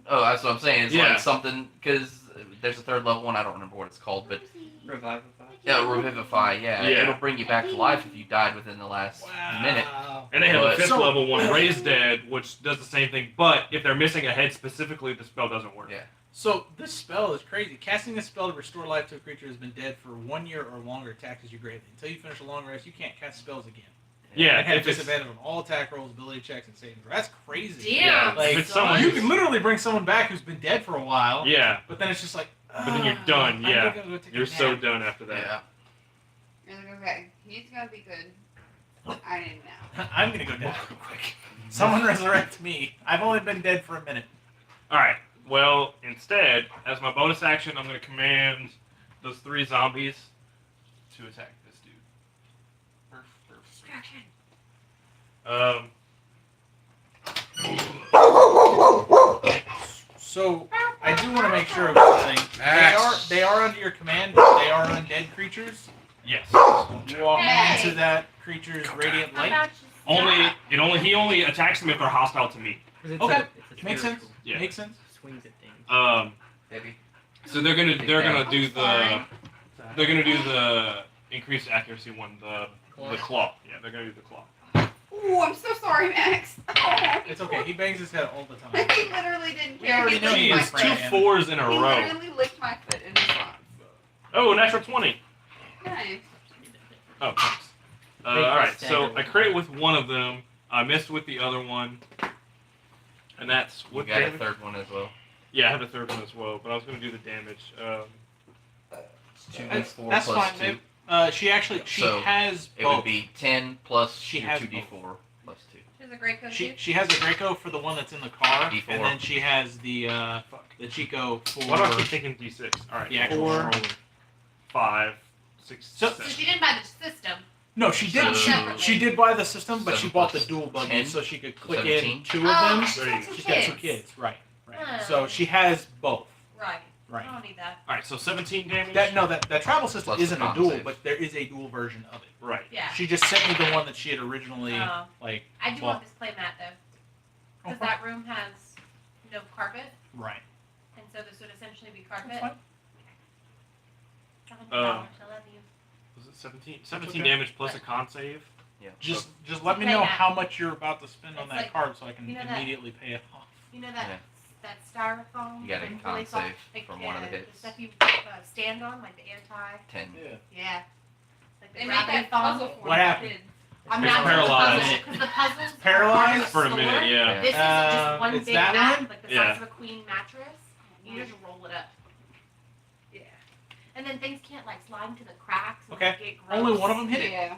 Oh, that's what I'm saying. It's Yeah. like something because there's a third level one. I don't remember what it's called, but Revivify. yeah, revivify. Yeah, Yeah. it'll bring you back to life if you died within the last minute. And they have But- a 5th So- level one, Raise Dead, which does the same thing. But if they're missing a head specifically, the spell doesn't work. Yeah. So this spell is crazy. Casting this spell to restore life to a creature who has been dead for 1 year or longer taxes you greatly. Until you finish a long rest, you can't cast spells again. Yeah. And have If it's, disadvantage on all attack rolls, ability checks, and savings. That's crazy. Damn. Like, if it's someone you who's- can literally bring someone back who's been dead for a while. yeah, But then it's just like. but then you're done. I'm Yeah, gonna go take a you're so nap. done after that. Yeah. You're like, okay, he's gonna be good. I didn't know. I'm gonna go down real quick. Someone resurrect me. I've only been dead for a minute. All right. Well, instead, as my bonus action, I'm going to command those 3 zombies to attack this dude. Distraction. So I do want to make sure of one thing. They are under your command, but they are undead creatures. Yes. You walk Hey. into that creature's radiant How light. about you stop? He only attacks them if they're hostile to me. 'Cause it's Okay. it's a Makes sense. spiritual. Yeah. Makes sense. Swings at things. Maybe. So they're gonna do Sorry. the increased accuracy one, the claw. Yeah, they're gonna do the claw. Ooh, I'm so sorry, Max. Oh, It's okay. He bangs his head all the time. he literally didn't We care. already He know licked he my is foot. Two Fran. 4s in a He row. literally licked my foot in response. Oh, natural 20. Nice. Oh, thanks. All right, so I crit with one of them. I missed with the other one, and that's You what got a damage? third one as well. Yeah, I have a third one as well, but I was going to do the damage. It's 2d4 That's plus fine, 2. man. She So, has It both. would be 10 plus She your has 2d4 plus 2. She's a great coach. She has a Draco for the one that's in the car, D4. and then she has the Chico for. Why do I keep thinking D6? All right, The actual roll. 5, 6, So- So 7. she didn't buy the system. No, she did. So- She did buy the system, but she 7 bought the plus dual buggy 10? so she could click 17? in 2 of them. she's got two She's got 2 kids. kids, right? Right. Oh. So she has both. Right. Right. I don't need that. All right, so 17 damage. That travel system Plus the isn't a con dual, save. but there is a dual version of it. Right. Yeah. She just sent me the one that she had originally Oh. like. I do Well- want this play mat though, Oh, because that room has no carpet, Right. and so this would essentially be carpet. That's fine. $100, I love you. Was it 17? 17 okay. damage plus a con save. Yeah. Just let me Play know mat. how much you're about to spend on It's that like- card so I can you know that- immediately pay it off. You know that Yeah. that styrofoam? You gotta and con really soft, save like, from one of the The hits. stuff you stand on, like the anti. 10. Yeah. Yeah. Like the They make gravity that foam. puzzle for What the happened? kids. I'm It's not doing the paralyzed. puzzle because the puzzles are Paralyzed? part of the For a store. minute, yeah. This is just one it's big that mat, one? like the Yeah. size of a queen mattress. You just roll it up. Yeah. And then things can't like slide into the cracks. And Okay. like, get gross. Only one of them hit it. Yeah.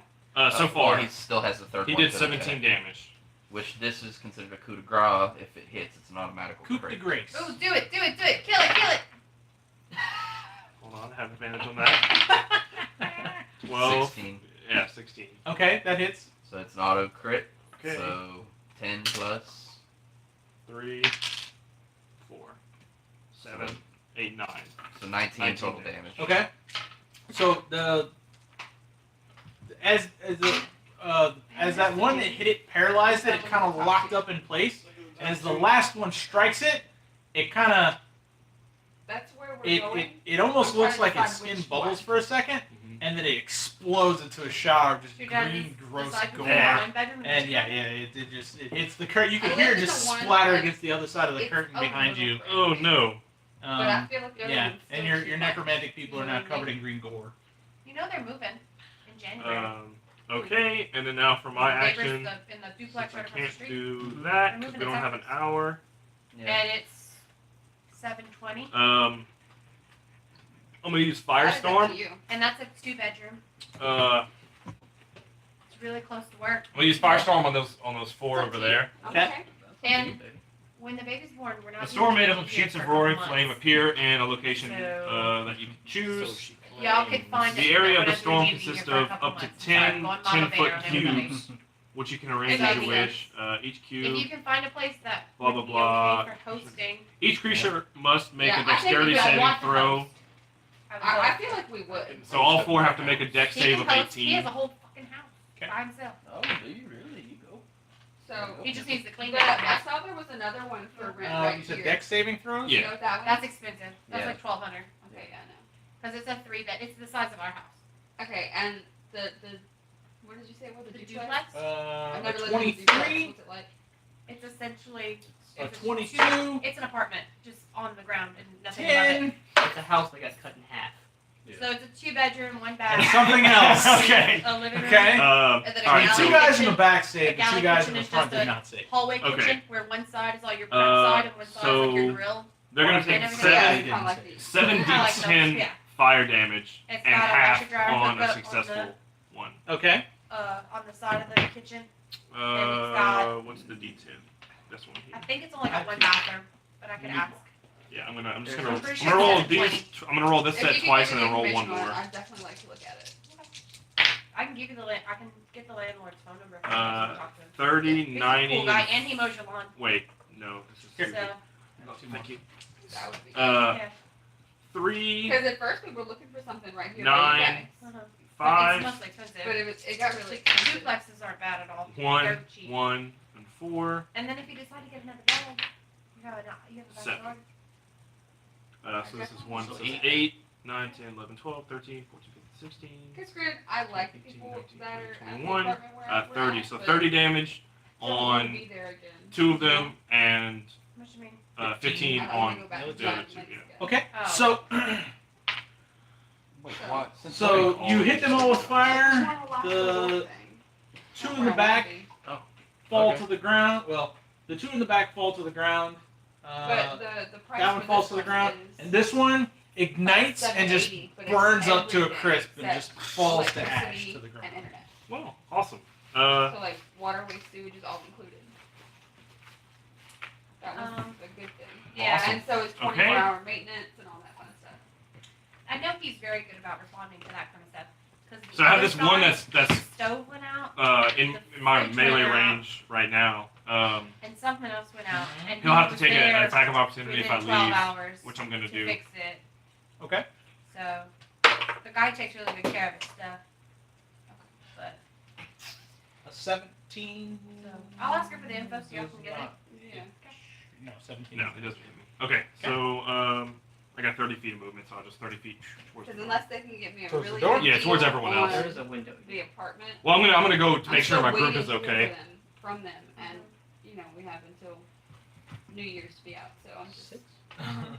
So Well, far, he still has the third he one. did to the 17 attack, damage. Which this is considered a coup de grace. If it hits, it's an automatic Coup de crit. grace. Oh, do it, kill it. Hold on, I have advantage on that. 12. 16. Yeah, 16. Okay, that hits. So it's an auto crit. Okay. So 10 plus 3, 4, 7, 8, 9. so 19 19 total damage. damage. Okay. So as that one that hit it paralyzed it, it kind of locked up in place. And as the last one strikes it, it kind of That's where we're going. it almost I'm looks trying like to its find skin which bubbles one. for a second, Mhm. and then it explodes into a shower of just You're done. green, gross Decide gore. between one bedroom And two yeah, bedroom. it hits the curtain. You can I hear it looked at just the one splatter that- against the other side of the It's curtain a behind little you. crazy. Oh no. But I Um, feel like the other yeah, one's and still your too much. necromantic people are now covered in green gore. You know they're moving in January. Okay, and then now for my The neighbors action, in the duplex since I right across the can't street. do that They're because we moving don't to have an Texas. hour. Yeah. And it's 7:20, I'm gonna use That is up Firestorm. to you. and that's a 2-bedroom. I'm It's really close to work. gonna use Firestorm on those 4 It's up over to you. there. Okay. And when the baby's born, we're not. A storm made up of using sheets it of for a couple roaring months. flame appear in a location So- that you can choose. Y'all could find The it. area of the whenever storm you need consists for a of couple up to months. Sorry, 10 going 10-foot motivator on everybody. cubes, which you can arrange It as makes you wish. Each If you cube, can find a place that Blah, would blah, be blah. okay for hosting, each creature must make Yeah, a I think dexterity we all saving want to throw. host. I would I love feel like we would. So all 4 have to make a dex He save can of host. He has 18. a whole fucking house Okay. by himself. Oh, do you really? You go. So He just needs to clean but that I up. saw there was another one for rent right You said here. dex saving throws? Yeah. You know what that one? That's expensive. That's Yeah. like 1,200 Okay, yeah, I know. because it's a 3-bed. It's the size of our house. Okay, and the what did you say? What The the duplex. I've A never lived in a duplex. 23, What's it like? It's essentially a it's 22, It's an apartment just on the ground and nothing above it. 10, It's a house that got cut in half. So it's a 2-bedroom, 1 and bath, something else. Okay. a living room, Okay. and then a All right, galley so 2 guys in kitchen, the back save, a the 2 galley guys in kitchen the is front just did a- not save. hallway Okay. kitchen where one side is all your prep Uh, side and one side is like your so- grill. they're gonna And take everything Yeah, seven, he Kinda didn't like save. these. 7d10 Yeah. fire damage It's and got a half washer dryer on a hookup successful one. Okay. On the side of the kitchen. What's the d10? This one I here. think it's only got 1 bathroom, but I could ask. Yeah, I'm just I'm gonna pretty I'm sure gonna roll it's these. I'm gonna roll this If set you could twice give and me then roll one information on more. it, I'd definitely like to look at it. I can give you I can get the landlord's phone number if you want to talk to him. 30, He's a 90. cool guy, and he mows your lawn. Wait, no. This is So, Thank you. That would be. yeah. 3, Because at first we were looking for something right here. 9, by you guys, But 5, it's mostly expensive. but it got really Like, expensive. duplexes aren't bad at all. 1, They're cheap. 1, and 4. And then if you decide to get another bed, you have a Seven. backyard. So this is 1. So So it's 8, 9, 10, 11, 12, 13, 14, 15, 16. Because granted, I like 18, people 19, that are at the 21, apartment where we're 30. at, So but 30 damage don't wanna on be there again. 2 of them and What you mean? 15 I don't wanna on go back the to other that 2. next Yeah. guy. Okay. Oh. So Wait, what? Since so when? you hit them all with I fire. just wanna lock The door thing. 2 That's in where the I wanna back be. fall Okay. to the ground. Well, the 2 in the back fall to the ground. But the price That one for falls this to the one ground, is and this one ignites and just $780, but it's burns up to a everything crisp and except just falls to ash electricity to the ground. and internet. Well, awesome. So like water, waste, sewage is all included. That was a good thing. Yeah, Awesome. And so it's 24 Okay. hour maintenance and all that fun stuff. I know he's very good about responding to that kind of stuff. So I have this one that's the stove went out in my fridge melee went out. range right now. and something else went out. And He'll he have to was take an there attack of opportunity if I within 12 leave, hours which I'm gonna to do. fix it. Okay. So the guy takes really good care of his stuff. But A 17. so I'll ask her for the info so y'all can get it. Yeah. No, 17. No, it doesn't hit me. Okay, so I got 30 feet of movement, so I'll just 30 feet towards the Because door. unless they can get me a Towards the really door? good Yeah, towards deal everyone on else. There is a window. the apartment. Well, I'm gonna go to I'm make sure still my group waiting is to hear okay. from them, and you know we have until New Year's to be out, so I'm just.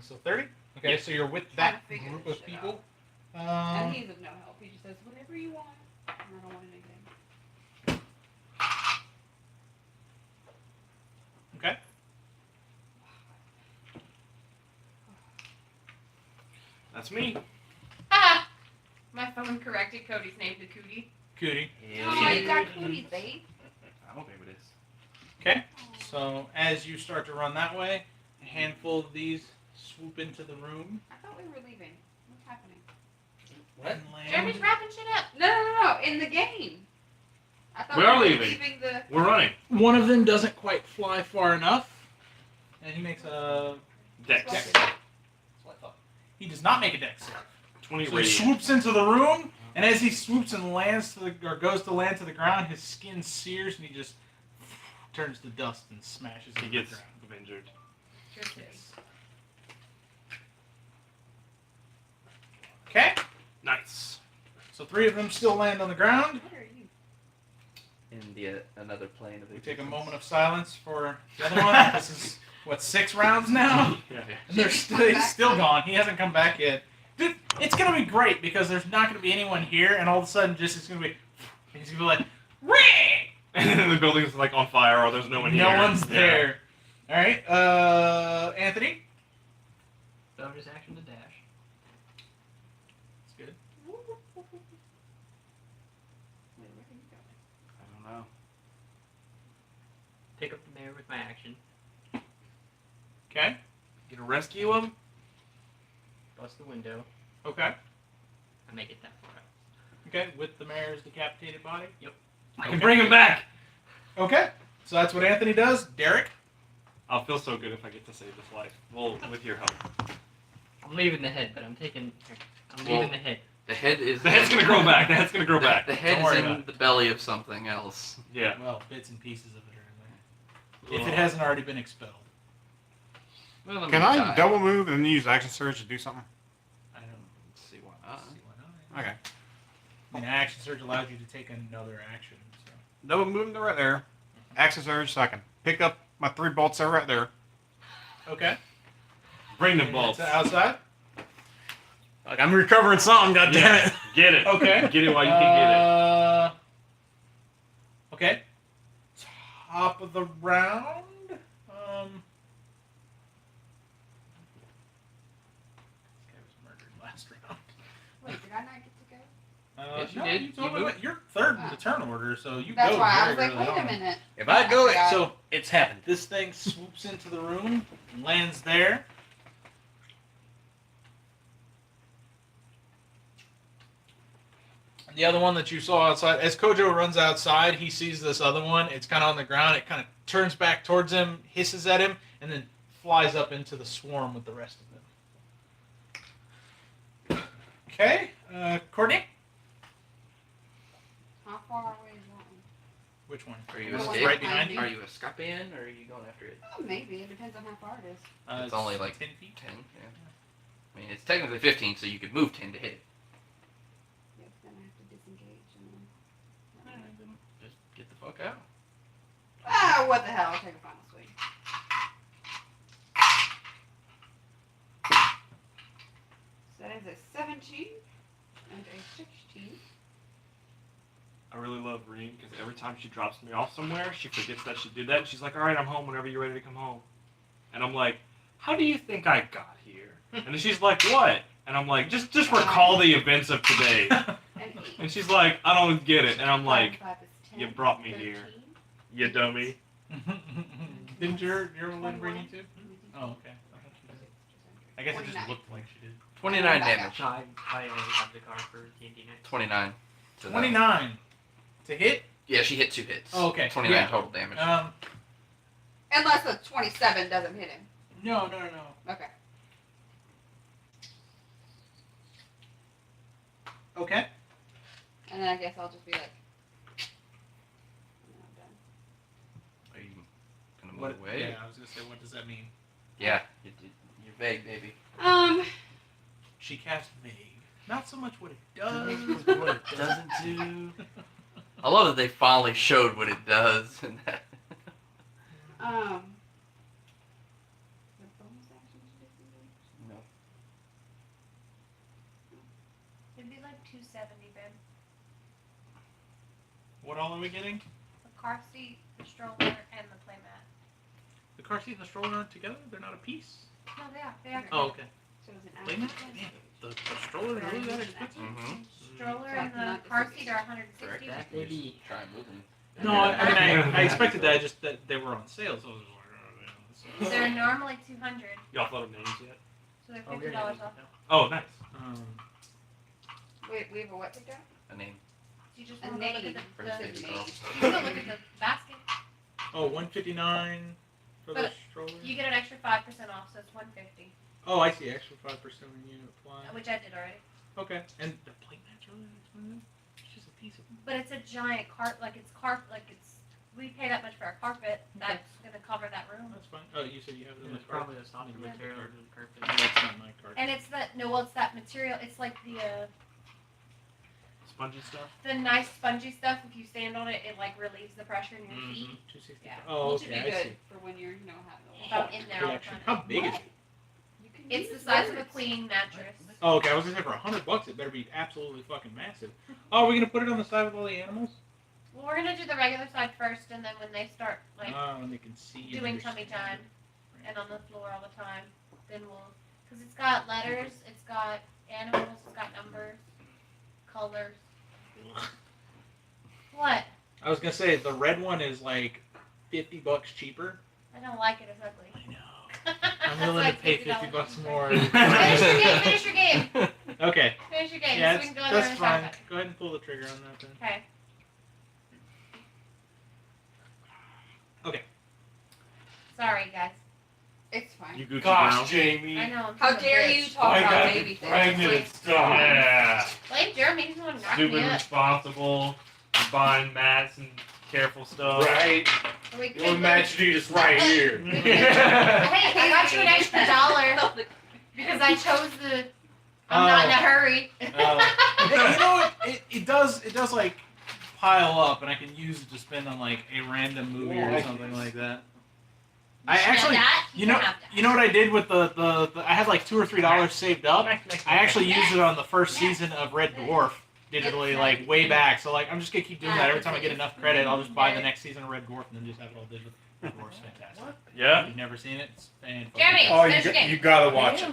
So 30? Okay, Yeah. so you're with Trying that to figure group this of shit people. And he's of no help. He just says whatever you want, and I don't want anything. Okay. That's me. Ah! My phone corrected Cody's name to Cootie. Cootie. Oh, you got cooties, babe. I don't think it is. Okay. So as you start to run that way, a handful of these swoop into the room. I thought we were leaving. What's happening? And land. Jeremy's wrapping shit up. No. In the game. I thought We we are were leaving. the. We're running. One of them doesn't quite fly far enough, and he makes a Dex. dex. That's what I thought. He does not make a dex save. 20 So he radiant. swoops into the room, and as he swoops and lands to the or goes to land to the ground, his skin sears and he just turns to dust and smashes He into gets the ground. injured. Sure too. Okay, Nice. so 3 of them still land on the ground. What are you? In the another plane of We existence. take a moment of silence for the other one. This is what 6 rounds now, Yeah. and he's still gone. He hasn't come back yet. Dude, it's gonna be great because there's not gonna be anyone here, and all of a sudden, just it's gonna be. He's gonna be like, "Ring!" And then the building's like on fire, or there's no one here. No one's Yeah. there. All right, Anthony. Bonus action to dash. That's good. Wait, where are you going? I don't know. Pick up the mayor with my action. Okay. You gonna rescue him? Bust the window. Okay. I make it that far out. Okay. With the mayor's decapitated body. I can bring him back. Okay. So that's what Anthony does. Derek. I'll feel so good if I get to save his life. Well, with your help. I'm leaving the head, but I'm taking. I'm Well, leaving the head. The head is. The head's gonna grow back. The head's gonna grow back. The head Don't worry is about in it. the belly of something else. Yeah. Well, bits and pieces of it are in there. If it hasn't already been expelled. Well, Can I double move and then use action surge to do something? I don't Let's see why not. see why not. Okay. I mean, action surge allows you to take another action. So. Double move to right there. Action surge so I can pick up my 3 bolts that are right there. Okay. Bring them And bolts. to outside. Like I'm recovering something, goddammit. Get it. Okay. Get it while you can Okay. Top of the round. This guy was murdered last round. Wait, did I not get to go? Yes, you no, did. You You totally moved. went. You're third in the turn order, so you That's go why I very was like, early wait a on. minute. If I go, I forgot. so it's happened. This thing swoops into the room, and lands there. And the other one that you saw outside, as Kojo runs outside, he sees this other one. It's kind of on the ground. It kind of turns back towards him, hisses at him, and then flies up into the swarm with the rest of them. Okay, Courtney? How far away is that one? Which one? Are you The one escaping? right behind you? Are you escaping or are you going after it? Oh, maybe. It depends on how far it is. It's only like 10 feet. 10. Yeah. I mean, it's technically 15, so you could move 10 to hit it. Yeah, it's gonna have to disengage and then. Just get the fuck out. Ah, what the hell? I'll take a final swing. So that is a 17 and a 16. I really love Reen because every time she drops me off somewhere, she forgets that she did that. And she's like, all right, I'm home whenever you're ready to come home. And I'm like, how do you think I got here? And then she's like, what? And I'm like, just recall the events of today. And 8. And she's like, I don't get it. And I'm like, 5 is 10, you brought me 13. here. You dummy. Didn't your one bring you too? Oh, okay. I guess it just 29. looked like she did. 29 Back damage. I only have the card for TNT Knight. 29. So that- 29 to hit. Yeah, she hit 2 hits. Oh, okay. 29 Yeah. total damage. Unless a 27 doesn't hit him. No. Okay. Okay. And then I guess I'll just be like. "No, I'm done." Are you gonna move What? away? Yeah, I was gonna say, what does that mean? Yeah, you're vague, baby. She cast vague. Not so much what it does, What it doesn't do. I love that they finally showed what it does. And that. The bonus action to disengage? No. It'd be like 270, babe. What all are we getting? The car seat, the stroller, and the playmat. The car seat and the stroller aren't together? They're not a piece? No, they are. Oh, okay. So it's an Playmat? action. Man, the stroller is really that expensive? Mm-hmm. Stroller So I and the cannot car disengage. seat are 160. That baby. Try moving. No, I expected that, just that they were on sale, so I was like, oh, They're normally 200, Y'all thought of names yet? so they're Oh, $50 off. Oh, nice. Wait, we have a what picked up? A name. You just A want to look name. at For the the Name. girl. you can look at the basket. Oh, 159 for the But stroller? You get an extra 5% off, so it's 150, Oh, I see. Extra 5% when you apply. which I did already. Okay. And the plate mat's really expensive? It's just a piece of... But it's a giant we pay that much for our carpet. That's gonna cover that room. That's fine. Oh, you said you have it in the It's cart? probably a softer Yeah. material than carpet. No, that's not my cart. And it's that material. It's like the Spongy stuff. nice spongy stuff. If you stand on it, it like relieves the pressure in your feet. 260. Yeah. Oh, Which would okay. be I see. good for when you're, having If a I'm in there all the Collection. time. How big is it? You can It's use the size of a words. queen mattress. Oh, okay. I was gonna say for $100, it better be absolutely fucking massive. Oh, are we gonna put it on the side with all the animals? Well, we're gonna do the regular side first, and then when they start like And they can see. and doing tummy understand. time and on the floor all the time, then because it's got letters, it's got animals, it's got numbers, colors. What? I was gonna say the red one is like $50 cheaper. I don't like it. It's ugly. I know. That's I'm why willing to it's pay $50 $50 more. Finish your game. Okay. Finish your game. Yeah, so we can go in there that's and fine. talk about Go ahead and pull the trigger on that then. it. Okay. Okay. Sorry, guys. It's fine. You Gucci Gosh, Brown. Jamie. I know. I'm How such a dare bitch. you talk I about got baby things? pregnant and stuff. Yeah. Blame Jeremy. He's the one who knocked Stupid me up. responsible. Buying mats and careful stuff. Right? We Your couldn't- match need is right here. Hey, I got you an extra $1 because I chose the. I'm not in a hurry. You know, it does like pile up, and I can use it to spend on like a random movie or something like that. I actually, you know what I did with the I had like $2 or $3 saved up. I actually used it on the first season of Red Dwarf digitally, like way back. So like I'm just gonna keep doing that. Every time I get enough credit, I'll just buy the next season of Red Dwarf and then just have it all digital. Red Dwarf's fantastic. Yeah. You've never seen it? It's fantastic. Jeremy, Oh, finish your game. you gotta watch it.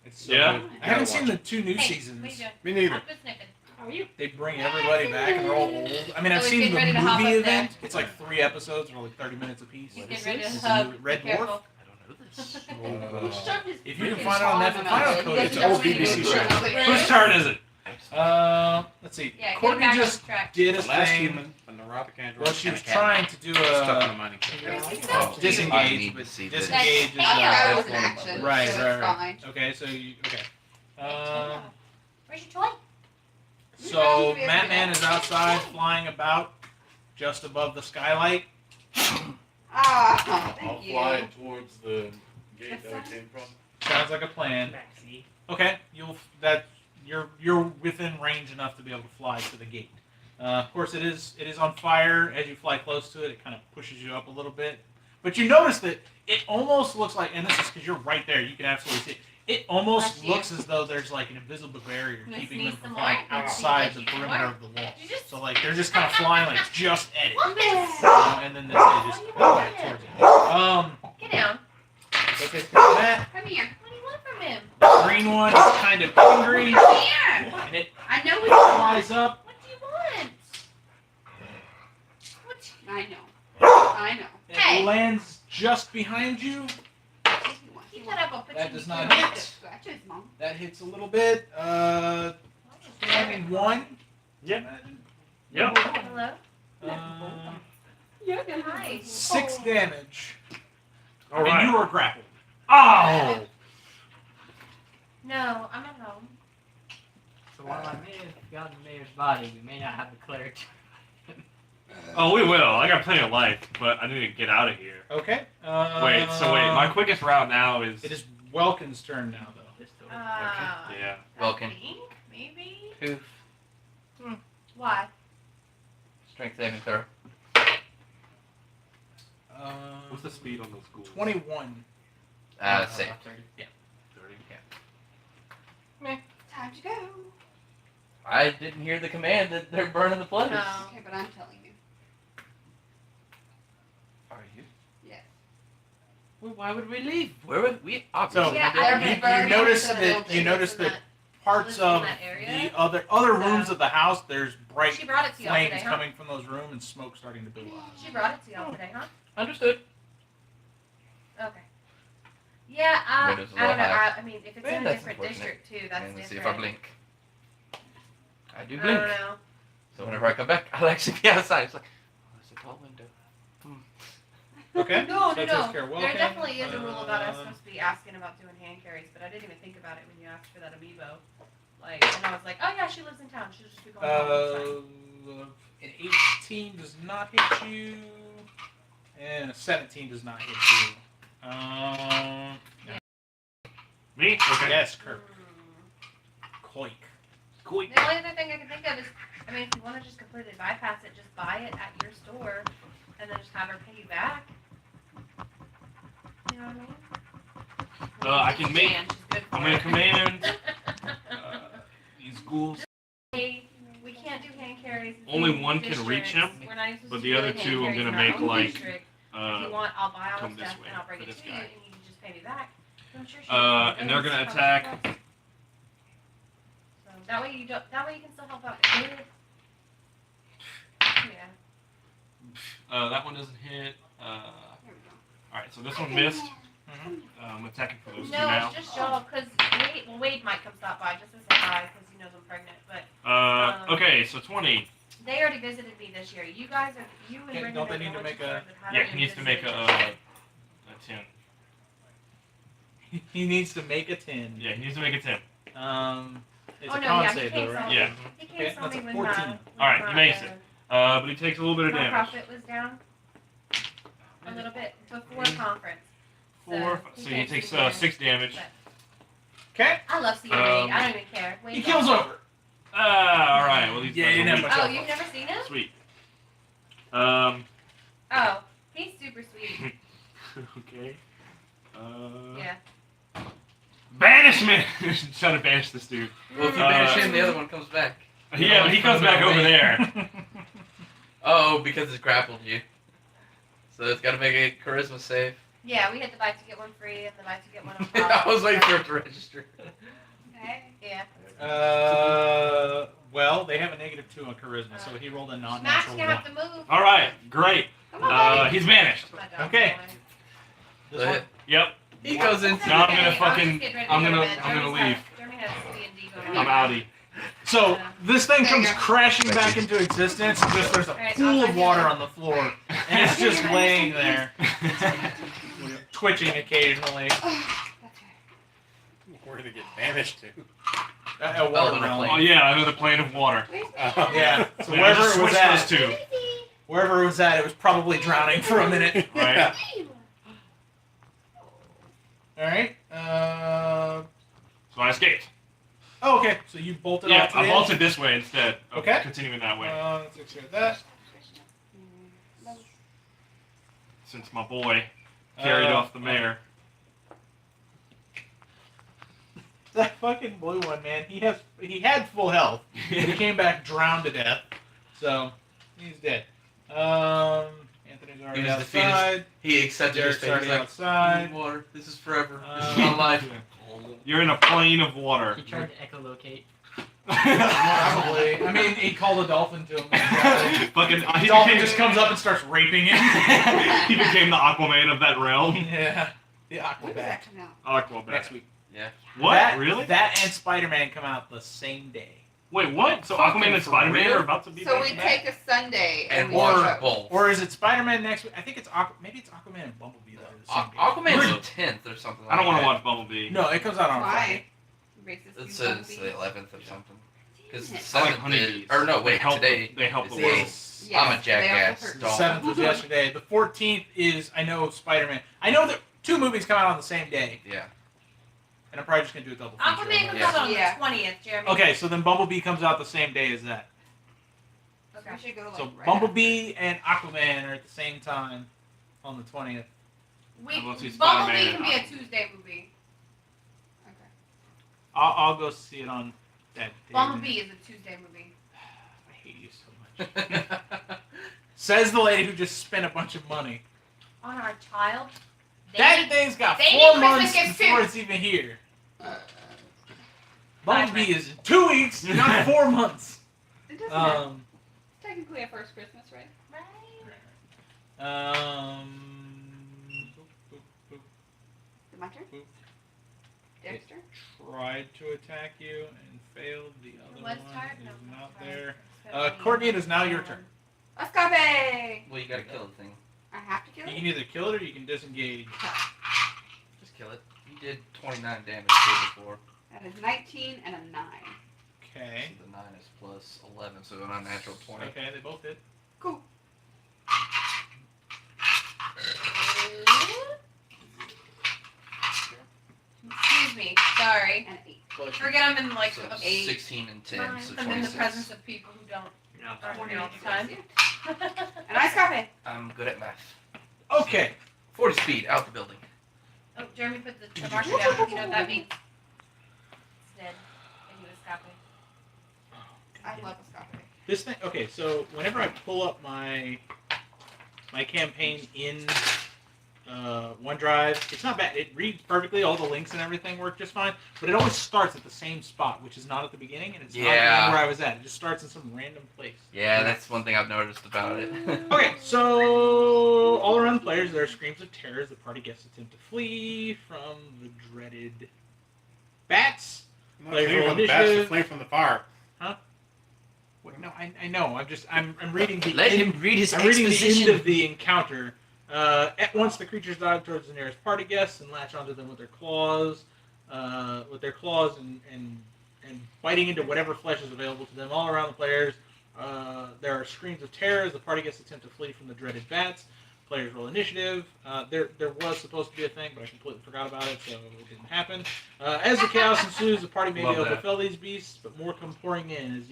It's so Yeah? good. I haven't seen the 2 new Hey, seasons. what are you doing? Me neither. I'm just sniffing. How are you? They bring everybody back and they're all old. I mean, I've So he's seen getting the ready to hop movie up there. event. It's like 3 episodes, they're like 30 minutes apiece. He's What getting is ready this? to It's a hug. new Red Be Dwarf. careful. I don't know this. If you can find it on Netflix, find it on Code. It's an old BBC show. Whose turn is it? Let's see. Yeah, get Courtney back on just track. did a The last thing. human, a neurotic android. Well, she was and a cat trying to do stuck in a a mining shaft. Oh, I disengage, need but to see this. disengage is That was That's an one of my action. lists. Right, so right, it's right. fine. Okay, so you okay. Where's your toy? So Matman is outside flying about just above the skylight. Ah, I'll thank you. fly towards the gate that we came from. Sounds like a plan. Okay, you're within range enough to be able to fly to the gate. Of course, it is on fire. As you fly close to it, it kind of pushes you up a little bit. But you notice that it almost looks like, and this is because you're right there, you can absolutely see it. It almost Bless you. looks as though there's like an invisible barrier Let's keeping sneeze them from some flying more. outside the Let's see if perimeter you of the wall. You just So like they're just kind of flying like just at it, Get and then they just go back towards it. down. Okay, so that Come here. What do you want from him? the green one is kind of angry, Come here. and it I know what you want. flies up. What do you want? What? I know. I know. It Hey. lands just behind you. Keep that up. I'll put That you does in the not corner. hit. Scratches, Mom. That hits a little bit. Only 1. Yeah. Imagine. Yep. Hello? Uh, Hi. 6 damage. All right. And you are grappled. Oh. No, I'm at home. So while I may have gotten the mayor's body, we may not have the cleric. Oh, we will. I got plenty of life, but I need to get out of here. Okay. Wait. My quickest route now is. It is Welkin's turn now, though. This door. Yeah. Welcome. I think, maybe? Poof. Why? Strength saving throw. What's the speed on those ghouls? 21. Save. 30. Time to go. I didn't hear the command that they're burning the place. No. Okay, but I'm telling you. Are you? Yes. Well, why would we leave? Where would we? Obviously. So Yeah, did. I you, don't you burn notice the that building. you notice It's in that parts in of that area. the other rooms of the house, there's bright She brought it to y'all flames today, huh? coming from those rooms and smoke starting to build up. She brought it to y'all today, huh? Understood. Okay. Yeah, Window's a I don't know. little high. I mean, if it's Man, in a that's different unfortunate. district too, that's And let's see different. if I blink. I do I blink. don't know. So whenever I come back, I'll actually be outside. It's like, oh, there's a tall window. Okay. No, so that takes care of There Welkin. definitely is a rule about us supposed to be asking about doing hand carries, but I didn't even think about it when you asked for that amiibo. Like, and I was like, oh yeah, she lives in town. She'll just be going home. An 18 does not hit you, and a 17 does not hit you. Me? Okay. Yes, Kirk. Koik. Quick. The only other thing I can think of is, I mean, if you want to just completely bypass it, just buy it at your store, and then just have her pay you back. You know what I mean? I can make- Jan, she's good for I'm gonna it. command these ghouls. Hey, we can't do hand carries. in Only one can districts. reach him, We're not even supposed but to the do other hand two I'm carries gonna in our make, own like, district. If you want, I'll buy all come the this stuff way and I'll bring for it this to you, guy. and you can just pay me back. I'm sure she And they're gonna attack. So that way you don't. That way you can still help out. Yeah. That one doesn't hit. There we go. Alright, so this one missed. I'm attacking for those two No, now. it's just y'all, because Wade might come stop by just as a surprise because he knows I'm pregnant. But Okay, so 20. they already visited me this year. You guys are, you and Okay, Brendan don't are they need the to only make two a- that haven't Yeah, been he needs to make visited a this year. 10. He needs to make a 10. Yeah, he needs to make a 10. It's Oh, a no, con yeah, he save, can't though, solve right? Yeah. He Okay, can't that's me a when 14. Alright, he makes it. But he takes a little bit of My damage. profit was down a little bit before conference. 4. he So he can't takes see damage. 6 damage. Okay. I love seeing Wade. I don't even care. Wade's He kills awesome. over. Alright, well, he's Yeah, you that's a didn't weak- have Oh, you've never seen him? Sweet. Oh, he's super sweet. Okay. Yeah. Banishment! Trying to banish this dude. Well, if you banish him, the other one comes back. Yeah, but he comes back over there. Oh, because it's grappled you. So it's got to make a charisma save. Yeah, we had the buy two get one free and the buy two get one on I top. was waiting for it to register. Okay. Yeah. Well, they have a -2 on charisma, so he rolled a Max, non-natural you 1. have to move. Alright, great. Come on, buddy. He's banished. My dog Okay. boy. This one? Yep. He goes into. Now I'm Okay, gonna I'll fucking- just get ready to I'm go to gonna- bed. I'm gonna Jeremy's leave. got- Jeremy has D&D going I'm on. outie. So this thing There you comes go. crashing back into existence. And just there's a Alright, pool I'll of do water that. on the floor, and it's just laying there, twitching occasionally. Oh, that's right. Where did it get banished to? A water in a realm. plane. Oh yeah, another plane of water. Yeah. So Wait, I wherever just it was switched at, those two. wherever it was at, it was probably drowning for a minute. Right. All right. So I escaped. Oh, okay. So you bolted Yeah, off to I the bolted this way instead of Okay. continuing that way. Let's extract that. Since my boy carried off the mayor. That fucking blue one, man. He had full health. But he came back drowned to death. So he's dead. Anthony's already He was defeated. outside. He accepted his Derek's fate. already He's like, outside. water. This is forever. This is Um, my life. You're in a plane of water. He tried to echolocate. Probably. I mean, he called a dolphin to him. Fucking, The he dolphin became, just comes up and starts raping him. he became the Aquaman of that realm. Yeah. The When does Aquabat. that come out? Aquaman. Next week. Yeah. What? That, Really? That and Spider-Man come out the same day. Wait, what? So Fucking Aquaman and for Spider-Man real? are about to be So back we to back? take a Sunday And we watch go. both. Or is it Spider-Man next week? I think it's maybe it's Aquaman and Bumblebee that are the same day. Aquaman's Really? the 10th or something like I don't want that. to watch Bumblebee. No, it comes out on Friday. Why? Racist It use says Bumblebee? the 11th or something. Because the Damn it. I like 7th honeybees. is, or no, They wait, help. today They help is the the world. Yes. Yes, I'm a they also jackass. hurt The Don't. 7th was yesterday. The 14th is, I know, Spider-Man. I know that 2 movies come out on the same day, Yeah. and I'm probably just going to do a double feature. Aquaman comes Yeah. out on Yeah. the 20th, Jeremy. Okay, so then Bumblebee comes out the same day as that. Okay. We should go like So right Bumblebee and Aquaman are at the same time on the 20th. We, I will see Bumblebee Spider-Man can be a and Tuesday movie. after. Okay. I'll go see it on that day. Bumblebee is a Tuesday movie. I hate you so much. Says the lady who just spent a bunch of money. On our child. They That need- thing's got they 4 need months Christmas gifts before too. it's even here. Five Bumblebee is in 2 weeks, not 4 months. It doesn't matter. Um, Technically a first Christmas, right? boop. Is it my turn? Boop. Dexter? Tried to attack you and failed. The other Was one tired? No, is not not tired. there. Courtney, it is now your turn. Escape! Well, you gotta kill the thing. I have to kill You it? can either kill it or you can disengage. Just kill it. You did 29 damage to it before. That is 19 and a 9. Okay. So the 9 is plus 11, so an unnatural 20. Okay, they both hit. Cool. Excuse me. Sorry. And 8. Forget I'm in like So a 16 and 10, so I'm in the 26. presence of people who don't You're not aren't here all the Yes, time. yeah. And I escape! I'm good at math. Okay. 40 speed, out the building. Oh, Jeremy put the marker down. You know what that means? It's dead. And you escape. I love escape. This thing. Okay, so whenever I pull up my campaign in OneDrive, it's not bad. It reads perfectly. All the links and everything work just fine. But it always starts at the same spot, which is not at the beginning, and it's not Yeah. where I was at. It just starts in some random place. Yeah, that's one thing I've noticed about it. Okay, so all around the players, there are screams of terror as the party guests attempt to flee from the dreaded bats. Not Players flee roll from the bats, initiative. to flee from the fire. Wait, no, I know. I'm reading the Let end, him read his I'm reading the exposition. end of the encounter. At once, the creatures dive towards the nearest party guests and latch onto them with their claws, and biting into whatever flesh is available to them. All around the players, there are screams of terror as the party guests attempt to flee from the dreaded bats. Players roll initiative. There was supposed to be a thing, but I completely forgot about it, so it didn't happen. As the chaos ensues, the party may be Love able to that. fell these beasts, but more come pouring in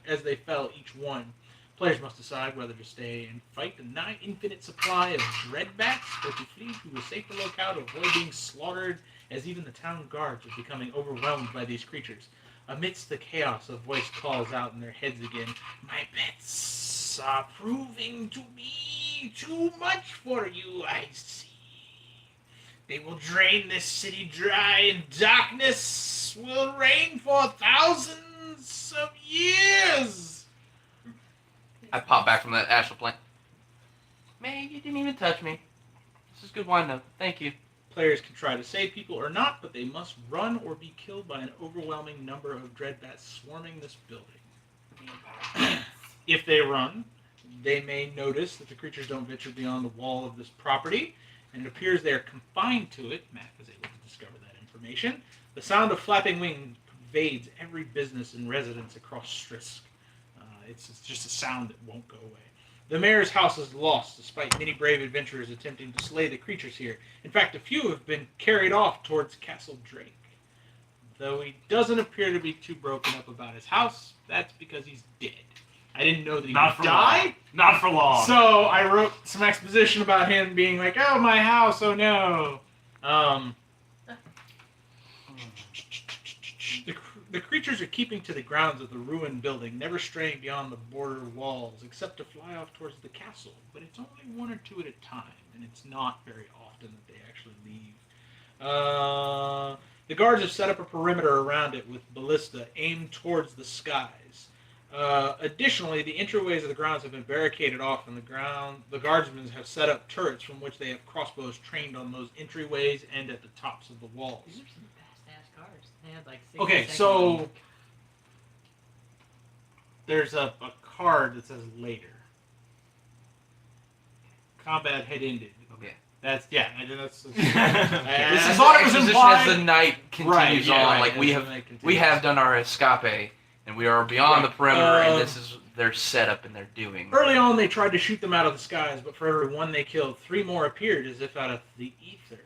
as they fell each one. Players must decide whether to stay and fight the nigh infinite supply of dread bats, or to flee to a safer locale to avoid being slaughtered, as even the town guards are becoming overwhelmed by these creatures. Amidst the chaos, a voice calls out in their heads again, "My pets are proving to be too much for you, I see. They will drain this city dry, and darkness will reign for thousands of years." I pop back from that astral plane. Man, you didn't even touch me. This is good wine, though. Thank you. Players can try to save people or not, but they must run or be killed by an overwhelming number of dreadbats swarming this building. If they run, they may notice that the creatures don't venture beyond the wall of this property, and it appears they are confined to it. Matt is able to discover that information. The sound of flapping wings pervades every business and residence across Strisk. It's just a sound that won't go away. The mayor's house is lost, despite many brave adventurers attempting to slay the creatures here. In fact, a few have been carried off towards Castle Drake. Though he doesn't appear to be too broken up about his house, that's because he's dead. I didn't know that he Not would for die. long. Not for long. So I wrote some exposition about him being like, "Oh, my house, oh no." The creatures are keeping to the grounds of the ruined building, never straying beyond the border walls, except to fly off towards the castle. But it's only 1 or 2 at a time, and it's not very often that they actually leave. The guards have set up a perimeter around it with ballista aimed towards the skies. Additionally, the entryways of the grounds have been barricaded off, and the guardsmen have set up turrets from which they have crossbows trained on those entryways and at the tops of the walls. These are some fast-ass cars. They had like 60 Okay, seconds. so there's a card that says later. Combat had ended. Yeah. That's This I is thought the it was exposition implied. as the night continues Right, yeah, on. right, Like as we the have night we continues. have done our escape, and we are beyond Right. the perimeter, and this is their setup and their doing. Early on, they tried to shoot them out of the skies, but for every one they killed, 3 more appeared as if out of the ether.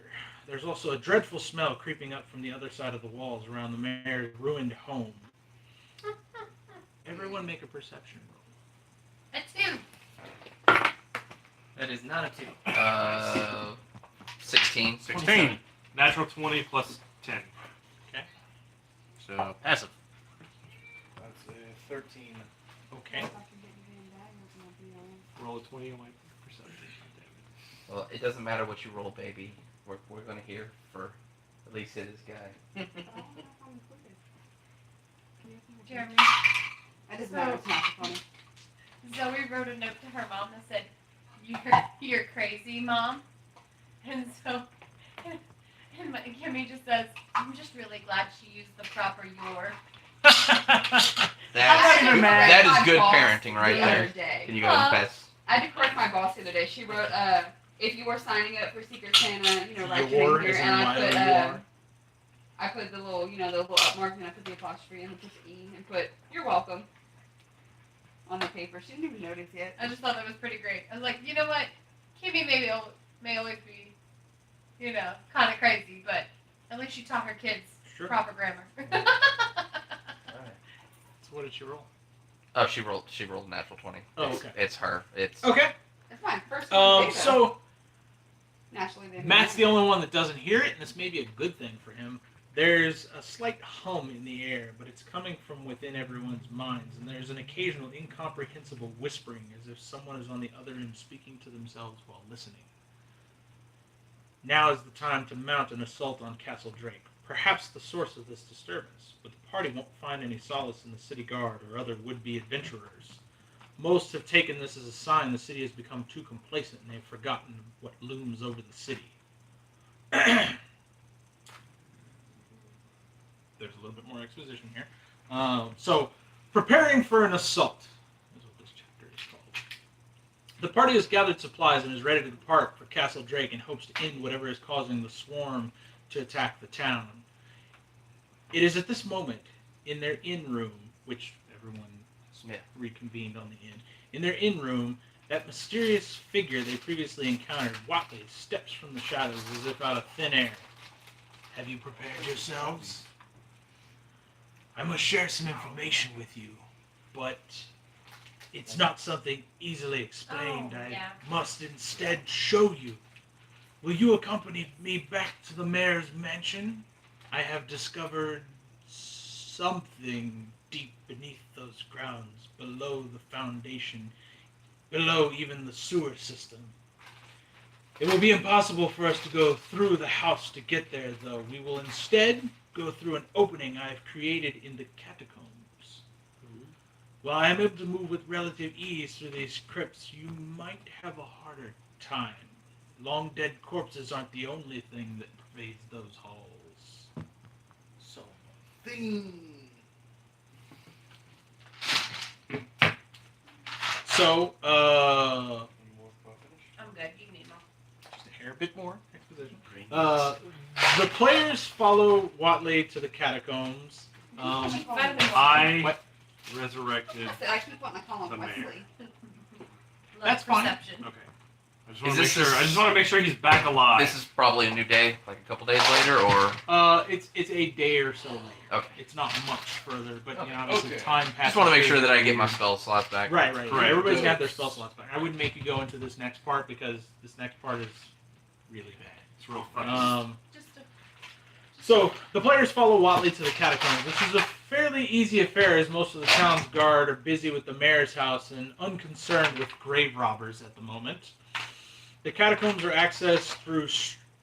There's also a dreadful smell creeping up from the other side of the walls around the mayor's ruined home. Everyone make a perception roll. A 2. That is not a 2. 16. 16. Natural 20 plus 10. So passive. That's a 13. Okay. Roll a 20 on my perception. Well, it doesn't matter what you roll, baby. We're gonna hear for at least this guy. Jeremy. That doesn't matter. It's not funny. Zoe wrote a note to her mom that said, "You're crazy, Mom." And so, and Kimmy just says, "I'm just really glad she used the proper your." That's I good, correct that my is good boss parenting right the there. other day. Can you go and pass? I had to correct my boss the other day. She wrote, if you were signing up for Secret Santa, write your Your name here, is and I put, Y-O-U-R. I put the little, the little up mark, and I put the apostrophe, and I put the E, and put, "You're welcome," on the paper. She didn't even notice yet. I just thought that was pretty great. I was like, you know what? Kimmy may always be, kind of crazy, but at least she taught her kids Sure. proper grammar. So what did she roll? Oh, she rolled a natural 20. Oh, It's- okay. It's her. It's Okay. That's fine. First one. So naturally, they Matt's the only one that doesn't hear it, and this may be a good thing for him. There's a slight hum in the air, but it's coming from within everyone's minds, and there's an occasional incomprehensible whispering as if someone is on the other end speaking to themselves while listening. Now is the time to mount an assault on Castle Drake, perhaps the source of this disturbance, but the party won't find any solace in the city guard or other would-be adventurers. Most have taken this as a sign the city has become too complacent and they've forgotten what looms over the city. There's a little bit more exposition here. So, preparing for an assault is what this chapter is called. The party has gathered supplies and is ready to depart for Castle Drake in hopes to end whatever is causing the swarm to attack the town. It is at this moment, in their inn room, which everyone reconvened on the inn, in their inn room, that mysterious figure they previously encountered, Watley, steps from the shadows as if out of thin air. Have you prepared yourselves? I must share some information with you, but it's not something easily explained. Oh, yeah. I must instead show you. Will you accompany me back to the mayor's mansion? I have discovered something deep beneath those grounds, below the foundation, below even the sewer system. It will be impossible for us to go through the house to get there, though. We will instead go through an opening I have created in the catacombs. While I am able to move with relative ease through these crypts, you might have a harder time. Long dead corpses aren't the only thing that pervades those halls. So, Any more before I finish? I'm good. You can eat them just a hair bit more exposition. The players follow Watley to the catacombs. I What? resurrected. I keep wanting to call him The mayor. Wesley. That's fine. Perception. Okay. I just Is want to make this sure. this- I just want to make sure he's back alive. This is probably a new day, like a couple days later, or It's a day or so later. okay. It's not much further, but Okay. obviously Okay. time passes. Just want to make sure very that I get my quickly. spell slots back. Right. Correct. Everybody's got their spell slots back. I wouldn't make you go into this next part because this next part is really bad. It's real fucking. Just a So, the players follow Watley to the catacombs. This is a fairly easy affair as most of the town's guard are busy with the mayor's house and unconcerned with grave robbers at the moment. The catacombs are accessed through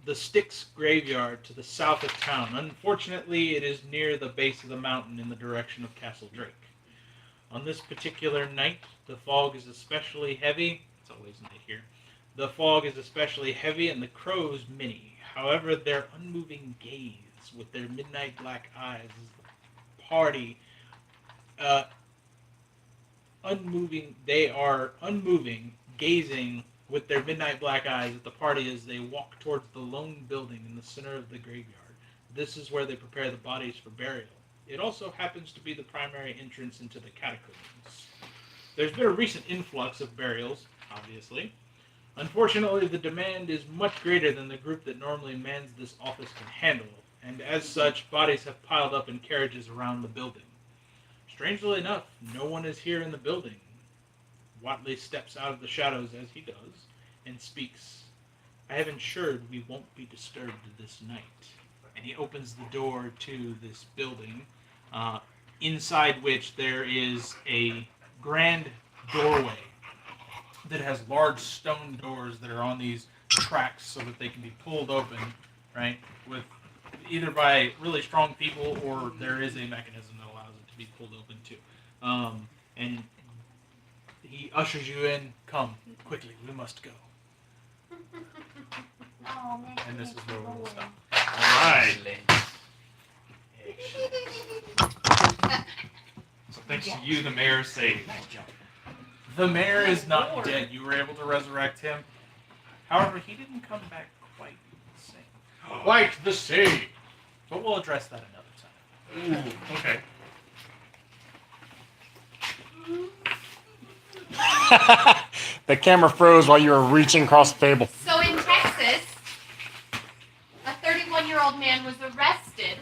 the Styx graveyard to the south of town. Unfortunately, it is near the base of the mountain in the direction of Castle Drake. On this particular night, the fog is especially heavy. It's always night here. The fog is especially heavy and the crows many. However, their unmoving gaze with their midnight black eyes as the party unmoving. They are unmoving, gazing with their midnight black eyes at the party as they walk towards the lone building in the center of the graveyard. This is where they prepare the bodies for burial. It also happens to be the primary entrance into the catacombs. There's been a recent influx of burials, obviously. Unfortunately, the demand is much greater than the group that normally mans this office can handle, and as such, bodies have piled up in carriages around the building. Strangely enough, no one is here in the building. Watley steps out of the shadows as he does, and speaks. I have ensured we won't be disturbed this night. And he opens the door to this building, inside which there is a grand doorway that has large stone doors that are on these tracks so that they can be pulled open, right, with either by really strong people or there is a mechanism that allows it to be pulled open too. And he ushers you in. Come, quickly, we must go. Oh, man. And this is where we will stop. Alright. So thanks to you, the mayor saved. The mayor is not dead. You were able to resurrect him. However, he didn't come back quite the same. Quite the same. But we'll address that another time. Ooh, okay. The camera froze while you were reaching across the table. So in Texas, a 31-year-old man was arrested